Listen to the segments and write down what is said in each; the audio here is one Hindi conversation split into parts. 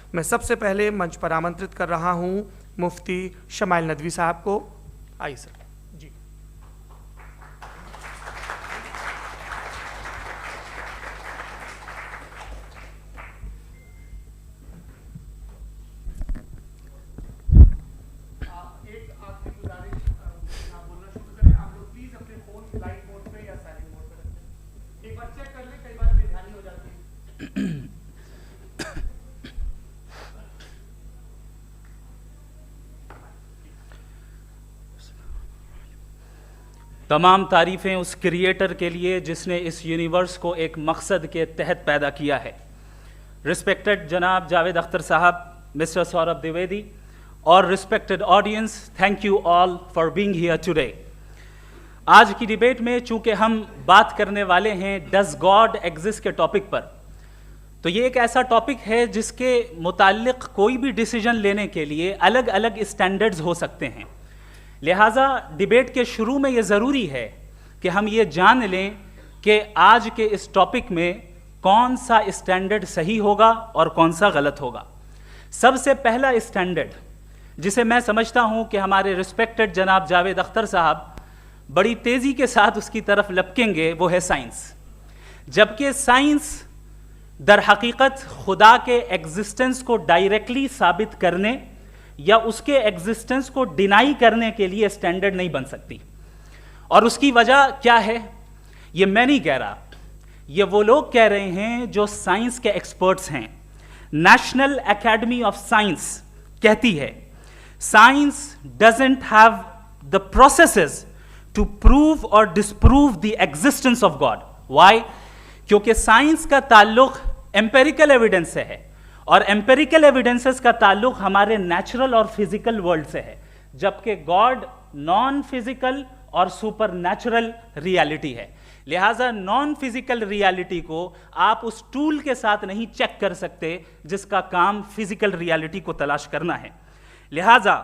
मैं सबसे पहले मंच पर आमंत्रित कर रहा हूं मुफ्ती शमाइल नदवी साहब को। आइए सर जी। एक आखिरी गुजारिश, आप बोलना शुरू करें। आप लोग प्लीज अपने फोन फ्लाइट मोड पे या साइलेंट मोड पे रखें। एक बार चेक कर लें, कई बार बेध्यानी हो जाती है। तमाम तारीफ़ें उस क्रिएटर के लिए जिसने इस यूनिवर्स को एक मकसद के तहत पैदा किया है। रिस्पेक्टेड जनाब जावेद अख्तर साहब, मिस्टर सौरभ द्विवेदी और respected audience, thank you all for being here today. आज की डिबेट में चूंकि हम बात करने वाले हैं डज गॉड एग्जिस्ट के टॉपिक पर, तो ये एक ऐसा टॉपिक है जिसके मुताल्लिक कोई भी डिसीजन लेने के लिए अलग अलग स्टैंडर्ड्स हो सकते हैं। लिहाजा डिबेट के शुरू में ये ज़रूरी है कि हम ये जान लें कि आज के इस टॉपिक में कौन सा स्टैंडर्ड सही होगा और कौन सा गलत होगा। सबसे पहला स्टैंडर्ड जिसे मैं समझता हूं कि हमारे रिस्पेक्टेड जनाब जावेद अख्तर साहब बड़ी तेज़ी के साथ उसकी तरफ लपकेंगे, वो है साइंस। जबकि साइंस दर हकीकत खुदा के एग्जिस्टेंस को डायरेक्टली साबित करने या उसके एग्जिस्टेंस को डिनाई करने के लिए स्टैंडर्ड नहीं बन सकती। और उसकी वजह क्या है, ये मैं नहीं कह रहा, ये वो लोग कह रहे हैं जो साइंस के एक्सपर्ट्स हैं। नेशनल एकेडमी ऑफ साइंस कहती है science doesn't have the processes to prove और disprove the existence of God. Why? क्योंकि साइंस का ताल्लुक एम्पेरिकल एविडेंस से है और एम्पेरिकल एविडेंसेस का ताल्लुक हमारे नेचुरल और फिजिकल वर्ल्ड से है, जबकि गॉड नॉन फिजिकल और सुपर नेचुरल रियलिटी है। लिहाजा नॉन फिजिकल रियलिटी को आप उस टूल के साथ नहीं चेक कर सकते जिसका काम फिजिकल रियलिटी को तलाश करना है। लिहाजा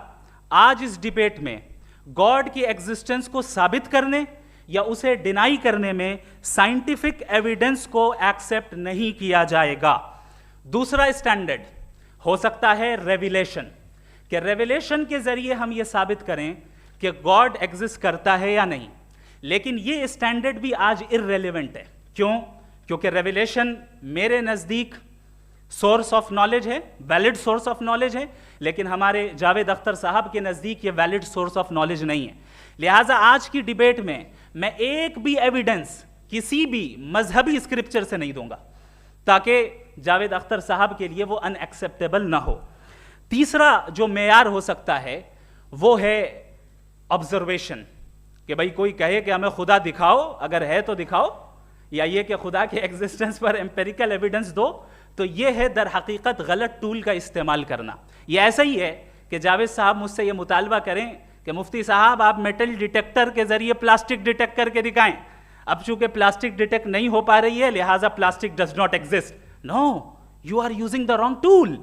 आज इस डिबेट में गॉड की एग्जिस्टेंस को साबित करने या उसे डिनाई करने में साइंटिफिक एविडेंस को एक्सेप्ट नहीं किया जाएगा। दूसरा स्टैंडर्ड हो सकता है रेविलेशन, कि रेविलेशन के जरिए हम ये साबित करें कि गॉड एग्जिस्ट करता है या नहीं। लेकिन ये स्टैंडर्ड भी आज इररेलेवेंट है। क्यों? क्योंकि रेविलेशन मेरे नज़दीक सोर्स ऑफ नॉलेज है, वैलिड सोर्स ऑफ नॉलेज है, लेकिन हमारे जावेद अख्तर साहब के नज़दीक ये वैलिड सोर्स ऑफ नॉलेज नहीं है। लिहाजा आज की डिबेट में मैं एक भी एविडेंस किसी भी मजहबी स्क्रिप्चर से नहीं दूंगा ताकि जावेद अख्तर साहब के लिए वो अनएक्सेप्टेबल ना हो। तीसरा जो मेयार हो सकता है वो है ऑब्जर्वेशन, कि भाई कोई कहे कि हमें खुदा दिखाओ, अगर है तो दिखाओ, या ये कि खुदा के एग्जिस्टेंस पर एम्पेरिकल एविडेंस दो, तो ये है दर हकीकत गलत टूल का इस्तेमाल करना। ये ऐसा ही है कि जावेद साहब मुझसे ये मुतालबा करें कि मुफ्ती साहब आप मेटल डिटेक्टर के जरिए प्लास्टिक डिटेक्ट करके दिखाएं। अब चूंकि प्लास्टिक डिटेक्ट नहीं हो पा रही है लिहाजा plastic does not exist. No, you are using the wrong tool.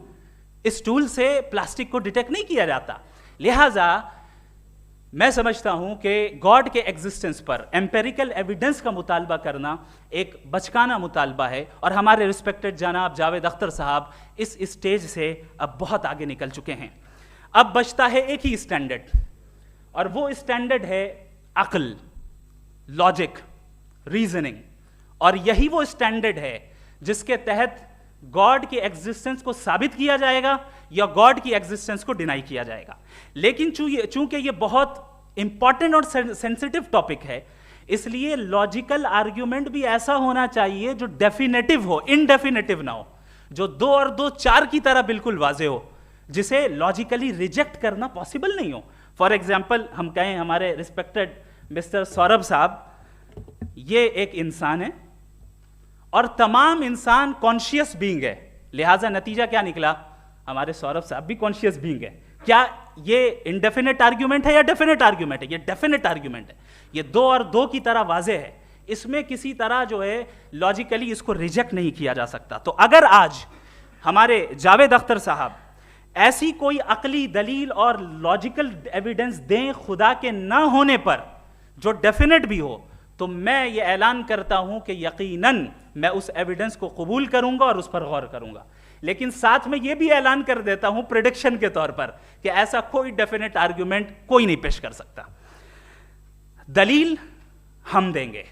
इस टूल से प्लास्टिक को डिटेक्ट नहीं किया जाता। लिहाजा मैं समझता हूं कि गॉड के एग्जिस्टेंस पर एम्पेरिकल एविडेंस का मुतालबा करना एक बचकाना मुतालबा है और हमारे रिस्पेक्टेड जनाब जावेद अख्तर साहब इस स्टेज से अब बहुत आगे निकल चुके हैं। अब बचता है एक ही स्टैंडर्ड और वो स्टैंडर्ड है अक्ल, लॉजिक, रीजनिंग। और यही वो स्टैंडर्ड है जिसके तहत गॉड की एग्जिस्टेंस को साबित किया जाएगा या गॉड की एग्जिस्टेंस को डिनाई किया जाएगा। लेकिन चूंकि ये बहुत इंपॉर्टेंट और सेंसिटिव टॉपिक है, इसलिए लॉजिकल आर्ग्यूमेंट भी ऐसा होना चाहिए जो डेफिनेटिव हो, इनडेफिनेटिव ना हो, जो 2 और 2 4 की तरह बिल्कुल वाजे हो, जिसे लॉजिकली रिजेक्ट करना पॉसिबल नहीं हो। फॉर एग्जाम्पल हम कहें हमारे रिस्पेक्टेड मिस्टर सौरभ साहब, ये एक इंसान है और तमाम इंसान कॉन्शियस बीइंग है, लिहाजा नतीजा क्या निकला, हमारे सौरभ साहब भी कॉन्शियस बीइंग है। क्या ये इनडेफिनेट आर्ग्यूमेंट है या डेफिनेट आर्ग्यूमेंट है? ये डेफिनेट आर्ग्यूमेंट है। ये 2 और 2 की तरह वाजे है, इसमें किसी तरह जो है लॉजिकली इसको रिजेक्ट नहीं किया जा सकता। तो अगर आज हमारे जावेद अख्तर साहब ऐसी कोई अकली दलील और लॉजिकल एविडेंस दें खुदा के ना होने पर जो डेफिनेट भी हो, तो मैं ये ऐलान करता हूं कि यकीनन मैं उस एविडेंस को कबूल करूंगा और उस पर गौर करूंगा। लेकिन साथ में यह भी ऐलान कर देता हूं प्रेडिक्शन के तौर पर कि ऐसा कोई डेफिनेट आर्ग्यूमेंट कोई नहीं पेश कर सकता। दलील हम देंगे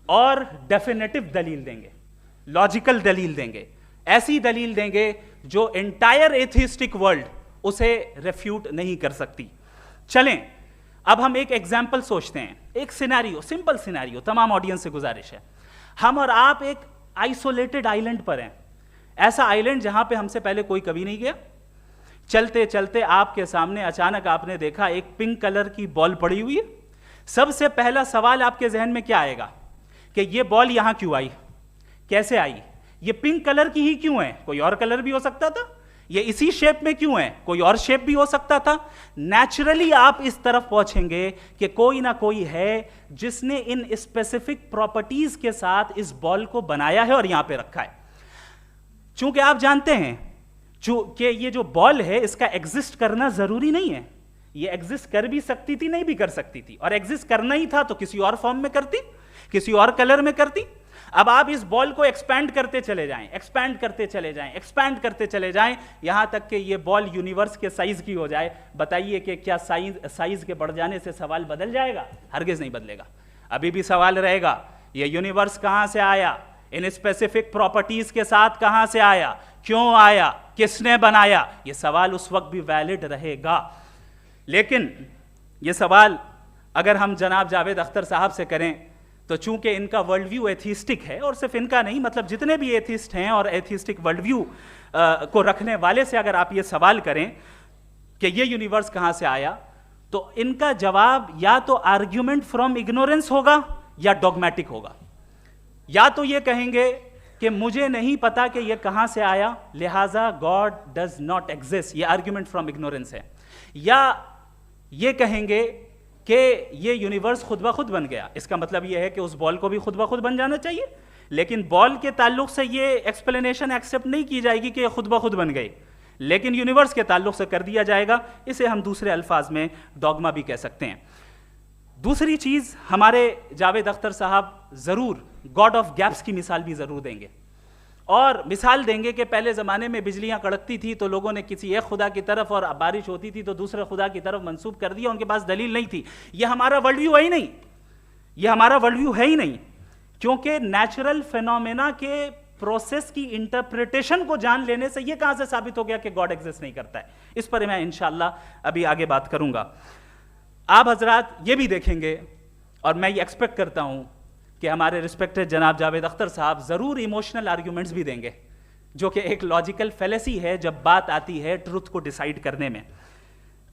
और डेफिनेटिव दलील देंगे, लॉजिकल दलील देंगे, ऐसी दलील देंगे जो एंटायर एथिस्टिक वर्ल्ड उसे रेफ्यूट नहीं कर सकती। चलें अब हम एक एग्जाम्पल सोचते हैं, एक सिनेरियो, सिंपल सिनेरियो, तमाम ऑडियंस से गुजारिश है, हम और आप एक आइसोलेटेड आइलैंड पर हैं, ऐसा आइलैंड जहां पे हमसे पहले कोई कभी नहीं गया। चलते चलते आपके सामने अचानक आपने देखा एक पिंक कलर की बॉल पड़ी हुई है। सबसे पहला सवाल आपके जहन में क्या आएगा कि ये बॉल यहां क्यों आई, कैसे आई, ये पिंक कलर की ही क्यों है, कोई और कलर भी हो सकता था, ये इसी शेप में क्यों है, कोई और शेप भी हो सकता था। नेचुरली आप इस तरफ पहुंचेंगे कि कोई ना कोई है जिसने इन स्पेसिफिक प्रॉपर्टीज के साथ इस बॉल को बनाया है और यहां पे रखा है। चूंकि आप जानते हैं कि ये जो बॉल है इसका एग्जिस्ट करना जरूरी नहीं है, ये एग्जिस्ट कर भी सकती थी, नहीं भी कर सकती थी, और एग्जिस्ट करना ही था तो किसी और फॉर्म में करती, किसी और कलर में करती। अब आप इस बॉल को एक्सपैंड करते चले जाएं, एक्सपैंड करते चले जाएं, एक्सपैंड करते चले जाएं, यहां तक कि ये बॉल यूनिवर्स के साइज की हो जाए। बताइए कि क्या साइज के बढ़ जाने से सवाल बदल जाएगा? हरगिज नहीं बदलेगा। अभी भी सवाल रहेगा, ये यूनिवर्स कहां से आया, इन स्पेसिफिक प्रॉपर्टीज के साथ कहां से आया, क्यों आया, किसने बनाया, ये सवाल उस वक्त भी वैलिड रहेगा। लेकिन ये सवाल अगर हम जनाब जावेद अख्तर साहब से करें तो चूंकि इनका वर्ल्ड व्यू एथिस्टिक है, और सिर्फ इनका नहीं, मतलब जितने भी एथिस्ट हैं और एथिस्टिक वर्ल्ड व्यू को रखने वाले से अगर आप ये सवाल करें कि ये यूनिवर्स कहां से आया, तो इनका जवाब या तो आर्ग्यूमेंट फ्रॉम इग्नोरेंस होगा या डॉगमेटिक होगा। या तो ये कहेंगे कि मुझे नहीं पता कि ये कहां से आया, लिहाजा गॉड डज नॉट एग्जिस्ट, ये आर्ग्यूमेंट फ्रॉम इग्नोरेंस है, या ये कहेंगे कि ये यूनिवर्स खुद ब खुद बन गया। इसका मतलब ये है कि उस बॉल को भी खुद ब खुद बन जाना चाहिए, लेकिन बॉल के ताल्लुक से ये एक्सप्लेनेशन एक्सेप्ट नहीं की जाएगी कि ये खुद ब खुद बन गई, लेकिन यूनिवर्स के ताल्लुक से कर दिया जाएगा। इसे हम दूसरे अल्फाज में डॉगमा भी कह सकते हैं। दूसरी चीज, हमारे जावेद अख्तर साहब जरूर गॉड ऑफ गैप्स की मिसाल भी जरूर देंगे, और मिसाल देंगे कि पहले ज़माने में बिजलियां कड़कती थी तो लोगों ने किसी एक खुदा की तरफ, और बारिश होती थी तो दूसरे खुदा की तरफ मंसूब कर दिया, उनके पास दलील नहीं थी। यह हमारा वर्ल्ड व्यू है ही नहीं, यह हमारा वर्ल्ड व्यू है ही नहीं, क्योंकि नेचुरल फिनोमेना के प्रोसेस की इंटरप्रिटेशन को जान लेने से यह कहां से साबित हो गया कि गॉड एग्जिस्ट नहीं करता है। इस पर मैं इंशाअल्लाह अभी आगे बात करूंगा। आप हजरात ये भी देखेंगे, और मैं ये एक्सपेक्ट करता हूं कि हमारे रिस्पेक्टेड जनाब जावेद अख्तर साहब जरूर इमोशनल आर्ग्यूमेंट्स भी देंगे, जो कि एक लॉजिकल फेलेसी है जब बात आती है ट्रुथ को डिसाइड करने में।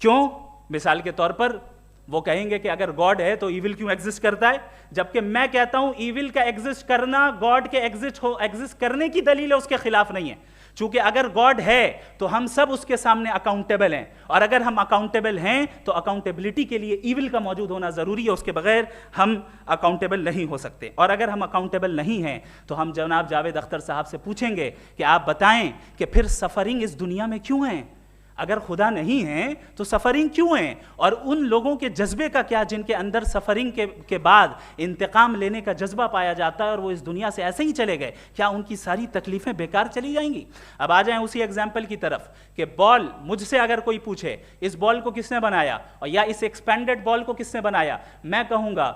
क्यों? मिसाल के तौर पर वो कहेंगे कि अगर गॉड है तो ईविल क्यों एग्जिस्ट करता है, जबकि मैं कहता हूं ईविल का एग्जिस्ट करना गॉड के एग्जिस्ट करने की दलील है, उसके खिलाफ नहीं है। चूंकि अगर गॉड है तो हम सब उसके सामने अकाउंटेबल हैं, और अगर हम अकाउंटेबल हैं तो अकाउंटेबिलिटी के लिए ईविल का मौजूद होना जरूरी है, उसके बगैर हम अकाउंटेबल नहीं हो सकते। और अगर हम अकाउंटेबल नहीं हैं तो हम जनाब जावेद अख्तर साहब से पूछेंगे कि आप बताएं कि फिर सफरिंग इस दुनिया में क्यों है, अगर खुदा नहीं है तो सफरिंग क्यों है, और उन लोगों के जज्बे का क्या जिनके अंदर सफरिंग के बाद इंतकाम लेने का जज्बा पाया जाता है और वो इस दुनिया से ऐसे ही चले गए, क्या उनकी सारी तकलीफें बेकार चली जाएंगी? अब आ जाएं उसी एग्जाम्पल की तरफ कि बॉल, मुझसे अगर कोई पूछे इस बॉल को किसने बनाया और या इस एक्सपेंडेड बॉल को किसने बनाया, मैं कहूंगा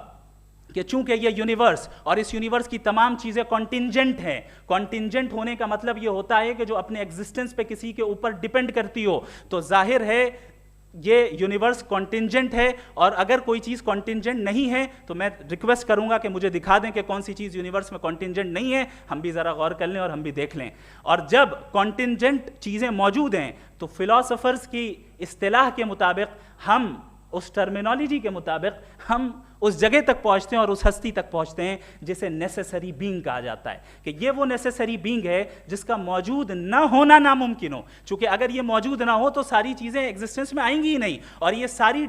कि चूंकि ये यूनिवर्स और इस यूनिवर्स की तमाम चीजें कॉन्टिंजेंट हैं, कॉन्टिंजेंट होने का मतलब ये होता है कि जो अपने एग्जिस्टेंस पे किसी के ऊपर डिपेंड करती हो, तो जाहिर है ये यूनिवर्स कॉन्टिंजेंट है। और अगर कोई चीज कॉन्टिंजेंट नहीं है तो मैं रिक्वेस्ट करूंगा कि मुझे दिखा दें कि कौन सी चीज यूनिवर्स में कॉन्टिंजेंट नहीं है, हम भी जरा गौर कर लें और हम भी देख लें। और जब कॉन्टिंजेंट चीजें मौजूद हैं तो फिलोसोफर्स की इस्तिलाह के मुताबिक, हम उस टर्मिनोलॉजी के मुताबिक हम उस जगह तक पहुंचते हैं और उस हस्ती तक पहुंचते हैं जिसे नेसेसरी बीइंग कहा जाता है, कि ये वो नेसेसरी बीइंग है जिसका मौजूद ना होना नामुमकिन हो। चूंकि अगर ये मौजूद ना हो तो सारी चीजें एग्जिस्टेंस में आएंगी ही नहीं, और ये सारी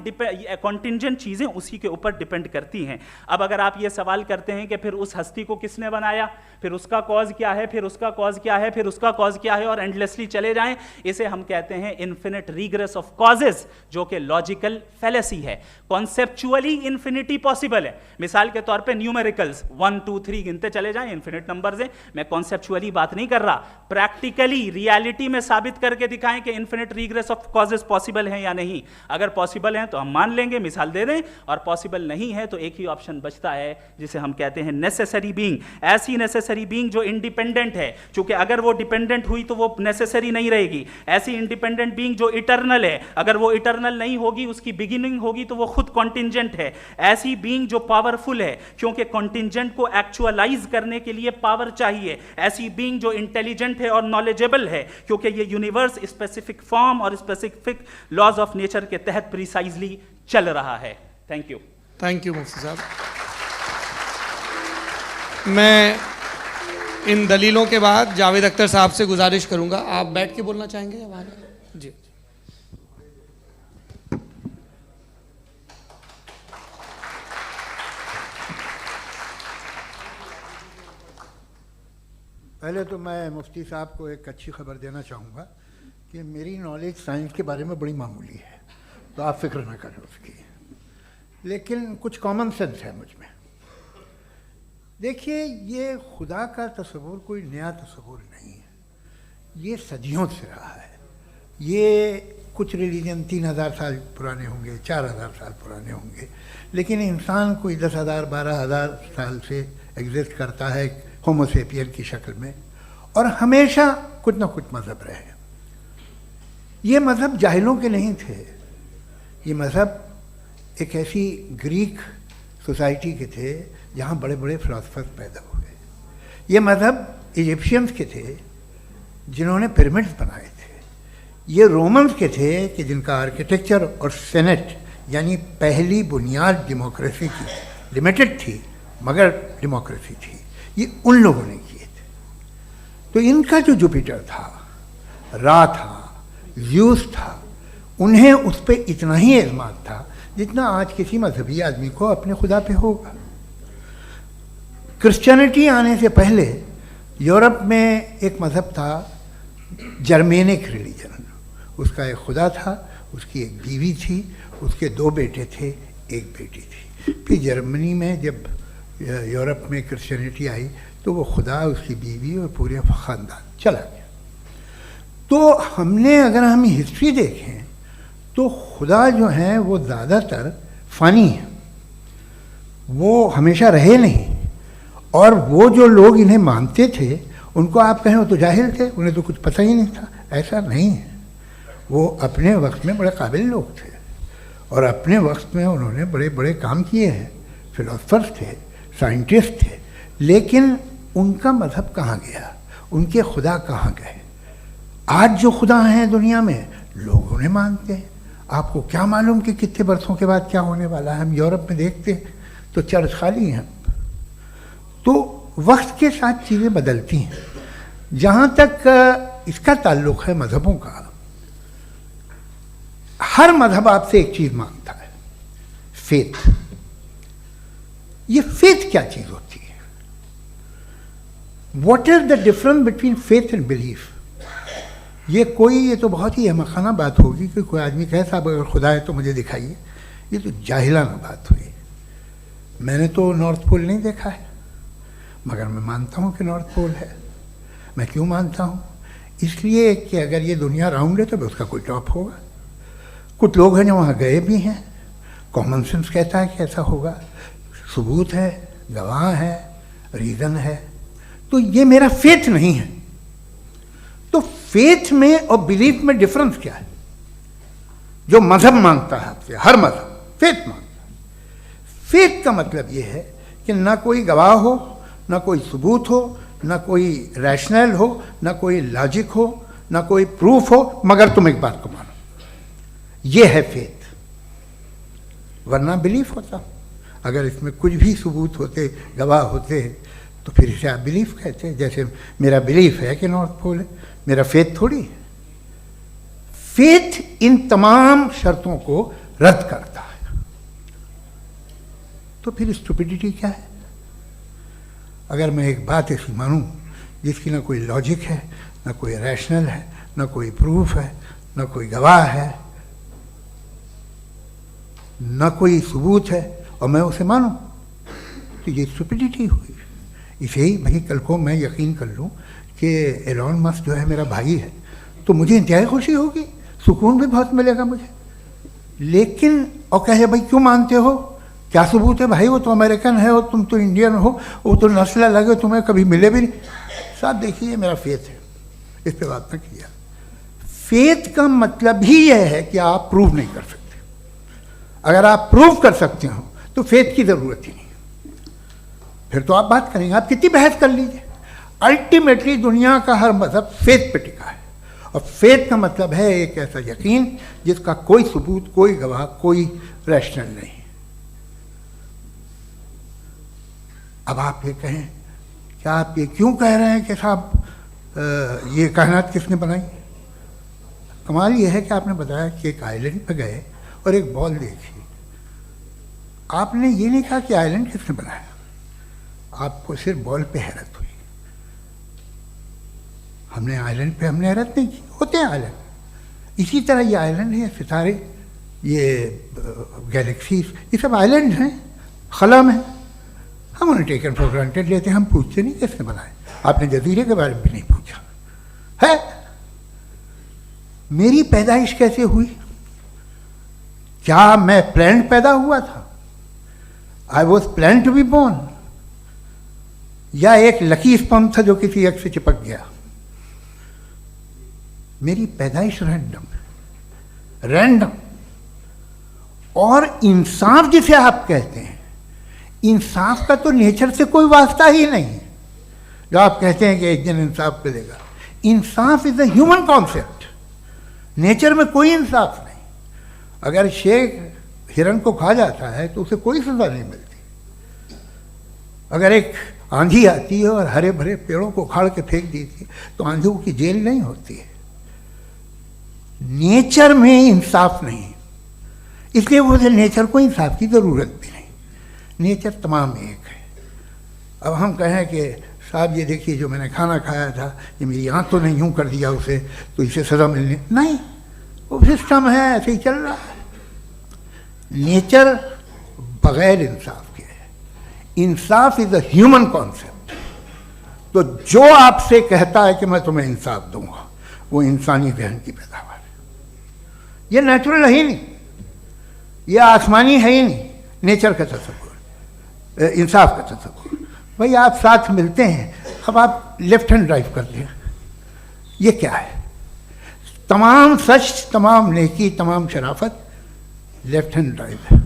कॉन्टिंजेंट चीजें उसी के ऊपर डिपेंड करती हैं। अब अगर आप ये सवाल करते हैं कि फिर उस हस्ती को किसने बनाया, फिर उसका कॉज क्या है, फिर उसका कॉज क्या है, फिर उसका कॉज क्या है, और एंडलेसली चले जाएं, इसे हम कहते हैं इन्फिनिट रिग्रेस ऑफ कॉजेस, जो कि लॉजिकल फेलेसी है। कॉन्सेप्चुअली इन्फिनिटी इन्फिनिटी पॉसिबल है। मिसाल के तौर पे न्यूमेरिकल्स 1 2 3 गिनते चले जाएं, इन्फिनिट नंबर्स हैं। मैं कॉन्सेप्चुअली बात नहीं कर रहा, प्रैक्टिकली रियलिटी में साबित करके दिखाएं कि infinite regress of causes possible हैं या नहीं। अगर पॉसिबल हैं तो हम मान लेंगे, मिसाल दे दें, और पॉसिबल नहीं है तो एक ही ऑप्शन बचता है जिसे हम कहते हैं नेसेसरी बीइंग। ऐसी नेसेसरी बीइंग जो इंडिपेंडेंट है, क्योंकि अगर वो डिपेंडेंट हुई तो वो नेसेसरी नहीं रहेगी। ऐसी इंडिपेंडेंट बीइंग जो इटर्नल है, अगर वो इटर्नल नहीं होगी, उसकी बिगिनिंग होगी तो वो खुद कॉन्टिंजेंट है। ऐसी बीइंग जो पावरफुल है, क्योंकि कॉन्टिंजेंट को एक्चुअलाइज करने के लिए पावर चाहिए। ऐसी बीइंग जो इंटेलिजेंट है और नॉलेजेबल है, क्योंकि ये यूनिवर्स स्पेसिफिक फॉर्म और स्पेसिफिक लॉज ऑफ नेचर के तहत प्रिसाइजली चल रहा है। Thank you. थैंक यू मुफ्ती साहब। मैं इन दलीलों के बाद जावेद अख्तर साहब से गुजारिश करूंगा, आप बैठ के बोलना चाहेंगे या वहाँ? जी। पहले तो मैं मुफ्ती साहब को एक अच्छी खबर देना चाहूँगा कि मेरी नॉलेज साइंस के बारे में बड़ी मामूली है, तो आप फिक्र ना करें उसकी, लेकिन कुछ कॉमन सेंस है मुझ में। देखिए, ये खुदा का तस्वुर कोई नया तस्वुर नहीं है, ये सदियों से रहा है। ये कुछ रिलीजन 3000 साल पुराने होंगे, 4000 साल पुराने होंगे, लेकिन इंसान कोई 10,000 12,000 साल से एग्जिस्ट करता है होमोसेपियन की शक्ल में, और हमेशा कुछ ना कुछ मज़हब रहे। ये मज़हब जाहिलों के नहीं थे, ये मज़हब एक ऐसी ग्रीक सोसाइटी के थे जहाँ बड़े बड़े फिलोसफर्स पैदा हुए। ये मज़हब इजिप्शियंस के थे जिन्होंने पिरामिड्स बनाए थे। ये रोमन्स के थे कि जिनका आर्किटेक्चर और सेनेट यानी पहली बुनियाद डेमोक्रेसी की लिमिटेड थी, मगर डेमोक्रेसी थी, ये उन लोगों ने किए थे। तो इनका जो जुपिटर था, रा था, ज़्यूस था, उन्हें उस पर इतना ही एतमाद था जितना आज किसी मजहबी आदमी को अपने खुदा पे होगा। क्रिश्चियनिटी आने से पहले यूरोप में एक मज़हब था जर्मेनिक रिलीजन, उसका एक खुदा था, उसकी एक बीवी थी, उसके 2 बेटे थे, एक बेटी थी। फिर जर्मनी में जब यूरोप में क्रिश्चियनिटी आई तो वो खुदा, उसकी बीवी और पूरे ख़ानदान चला गया। तो हमने, अगर हम हिस्ट्री देखें तो खुदा जो हैं वो ज़्यादातर फ़ानी है, वो हमेशा रहे नहीं। और वो जो लोग इन्हें मानते थे उनको आप कहें वो तो जाहिल थे, उन्हें तो कुछ पता ही नहीं था, ऐसा नहीं है। वो अपने वक्त में बड़े काबिल लोग थे और अपने वक्त में उन्होंने बड़े बड़े काम किए हैं, फिलोसफर्स थे, साइंटिस्ट थे, लेकिन उनका मज़हब कहाँ गया, उनके खुदा कहाँ गए? आज जो खुदा हैं दुनिया में लोग उन्हें मानते हैं। आपको क्या मालूम कि कितने बरसों के बाद क्या होने वाला है? हम यूरोप में देखते हैं तो चर्च खाली हैं। तो वक्त के साथ चीज़ें बदलती हैं। जहाँ तक इसका ताल्लुक़ है मज़हबों का, हर मज़हब आपसे एक चीज़ मांगता है, फेथ। ये फेथ क्या चीज़ होती है? What is the difference between faith and belief? ये तो बहुत ही अहमकाना बात होगी कि कोई आदमी कहे साहब अगर खुदा है तो मुझे दिखाइए। ये तो जाहिलाना बात हुई। मैंने तो नॉर्थ पोल नहीं देखा है, मगर मैं मानता हूँ कि नॉर्थ पोल है। मैं क्यों मानता हूँ? इसलिए कि अगर ये दुनिया राउंड है तो उसका कोई टॉप होगा। कुछ लोग हैं जो वहाँ गए भी हैं, कॉमन सेंस कहता है कि ऐसा होगा, सबूत है, गवाह है, रीज़न है। तो ये मेरा फेथ नहीं है। तो फेथ में और बिलीफ में डिफरेंस क्या है? जो मज़हब मांगता है आपसे, हर मज़हब फेथ मांगता है। फेथ का मतलब ये है कि ना कोई गवाह हो, ना कोई सबूत हो, ना कोई रैशनल हो, ना कोई लॉजिक हो, ना कोई प्रूफ हो, मगर तुम एक बात को मानो। ये है फेथ। वरना बिलीफ होता। अगर इसमें कुछ भी सबूत होते, गवाह होते, तो फिर इसे आप बिलीफ कहते हैं। जैसे मेरा बिलीफ है कि नॉर्थ पोल है, मेरा फेथ थोड़ी है। फेथ इन तमाम शर्तों को रद्द करता है। तो फिर स्टुपिडिटी क्या है? अगर मैं एक बात ऐसी मानूं जिसकी ना कोई लॉजिक है, ना कोई रैशनल है, ना कोई प्रूफ है, ना कोई गवाह है, ना कोई सबूत है, और मैं उसे मानूं, तो ये स्टुपिडिटी हुई। इसे ही भाई कल को मैं यकीन कर लूँ कि एलॉन मस्क जो है मेरा भाई है, तो मुझे इंतहाई खुशी होगी, सुकून भी बहुत मिलेगा मुझे। लेकिन और कहे भाई क्यों मानते हो, क्या सबूत है भाई, वो तो अमेरिकन है और तुम तो इंडियन हो, वो तो नस्ल अलग है, तुम्हें कभी मिले भी नहीं। साहब देखिए मेरा फेथ है, इस पर बात न किया। फेथ का मतलब ही यह है कि आप प्रूव नहीं कर सकते। अगर आप प्रूव कर सकते हो तो फेथ की ज़रूरत ही नहीं, फिर तो आप बात करेंगे, आप कितनी बहस कर लीजिए। अल्टीमेटली दुनिया का हर मजहब फेथ पे टिका है, और फेथ का मतलब है एक ऐसा यकीन जिसका कोई सबूत, कोई गवाह, कोई रैशनल नहीं। अब आप ये कहें, क्या आप ये क्यों कह रहे हैं कि साहब ये कायनात किसने बनाई? कमाल ये है कि आपने बताया कि एक आइलैंड पे गए और एक बॉल देखी। आपने ये नहीं कहा कि आइलैंड किसने बनाया, आपको सिर्फ बॉल पे हैरत हुई। हमने आइलैंड पे हमने हैरत नहीं की, होते हैं आइलैंड। इसी तरह ये आइलैंड है, सितारे, ये गैलेक्सीज, ये सब आइलैंड हैं, खला में। हम उन्हें टेकन फॉर ग्रांटेड लेते हैं, हम पूछते नहीं किसने बनाए। आपने जजीरे के बारे में भी नहीं पूछा है। मेरी पैदाइश कैसे हुई? क्या मैं प्लान्ड पैदा हुआ था? I was plan to be born, या एक लकी स्पर्म था जो किसी एक से चिपक गया? मेरी पैदाइश रैंडम। और इंसाफ जिसे आप कहते हैं, इंसाफ का तो नेचर से कोई वास्ता ही नहीं है। जो आप कहते हैं कि एक दिन इंसाफ मिलेगा, इंसाफ is a human concept, nature में कोई इंसाफ नहीं। अगर शेर हिरन को खा जाता है तो उसे कोई सजा नहीं मिलती। अगर एक आंधी आती है और हरे भरे पेड़ों को उखाड़ के फेंक देती है तो आंधियों की जेल नहीं होती है। नेचर में इंसाफ नहीं, इसलिए मुझे नेचर को इंसाफ की ज़रूरत भी नहीं। नेचर तमाम एक है। अब हम कहें कि साहब ये देखिए जो मैंने खाना खाया था, ये मेरी आँख तो नहीं यूँ कर दिया उसे, तो इसे सज़ा मिलनी नहीं, वो सिस्टम है, ऐसे ही चल रहा है। नेचर बग़ैर इंसाफ के है। इंसाफ इज़ अ ह्यूमन कॉन्सेप्ट। तो जो आपसे कहता है कि मैं तुम्हें इंसाफ दूंगा, वो इंसानी जहन की पैदावार है। ये नेचुरल है ही नहीं, ये आसमानी है ही नहीं। नेचर का तसव्वुर, इंसाफ का तसव्वुर। भाई आप साथ मिलते हैं, अब आप लेफ्ट हैंड ड्राइव कर लें, ये क्या है? तमाम सच, तमाम नेकी, तमाम शराफत लेफ्ट हैंड ड्राइव है।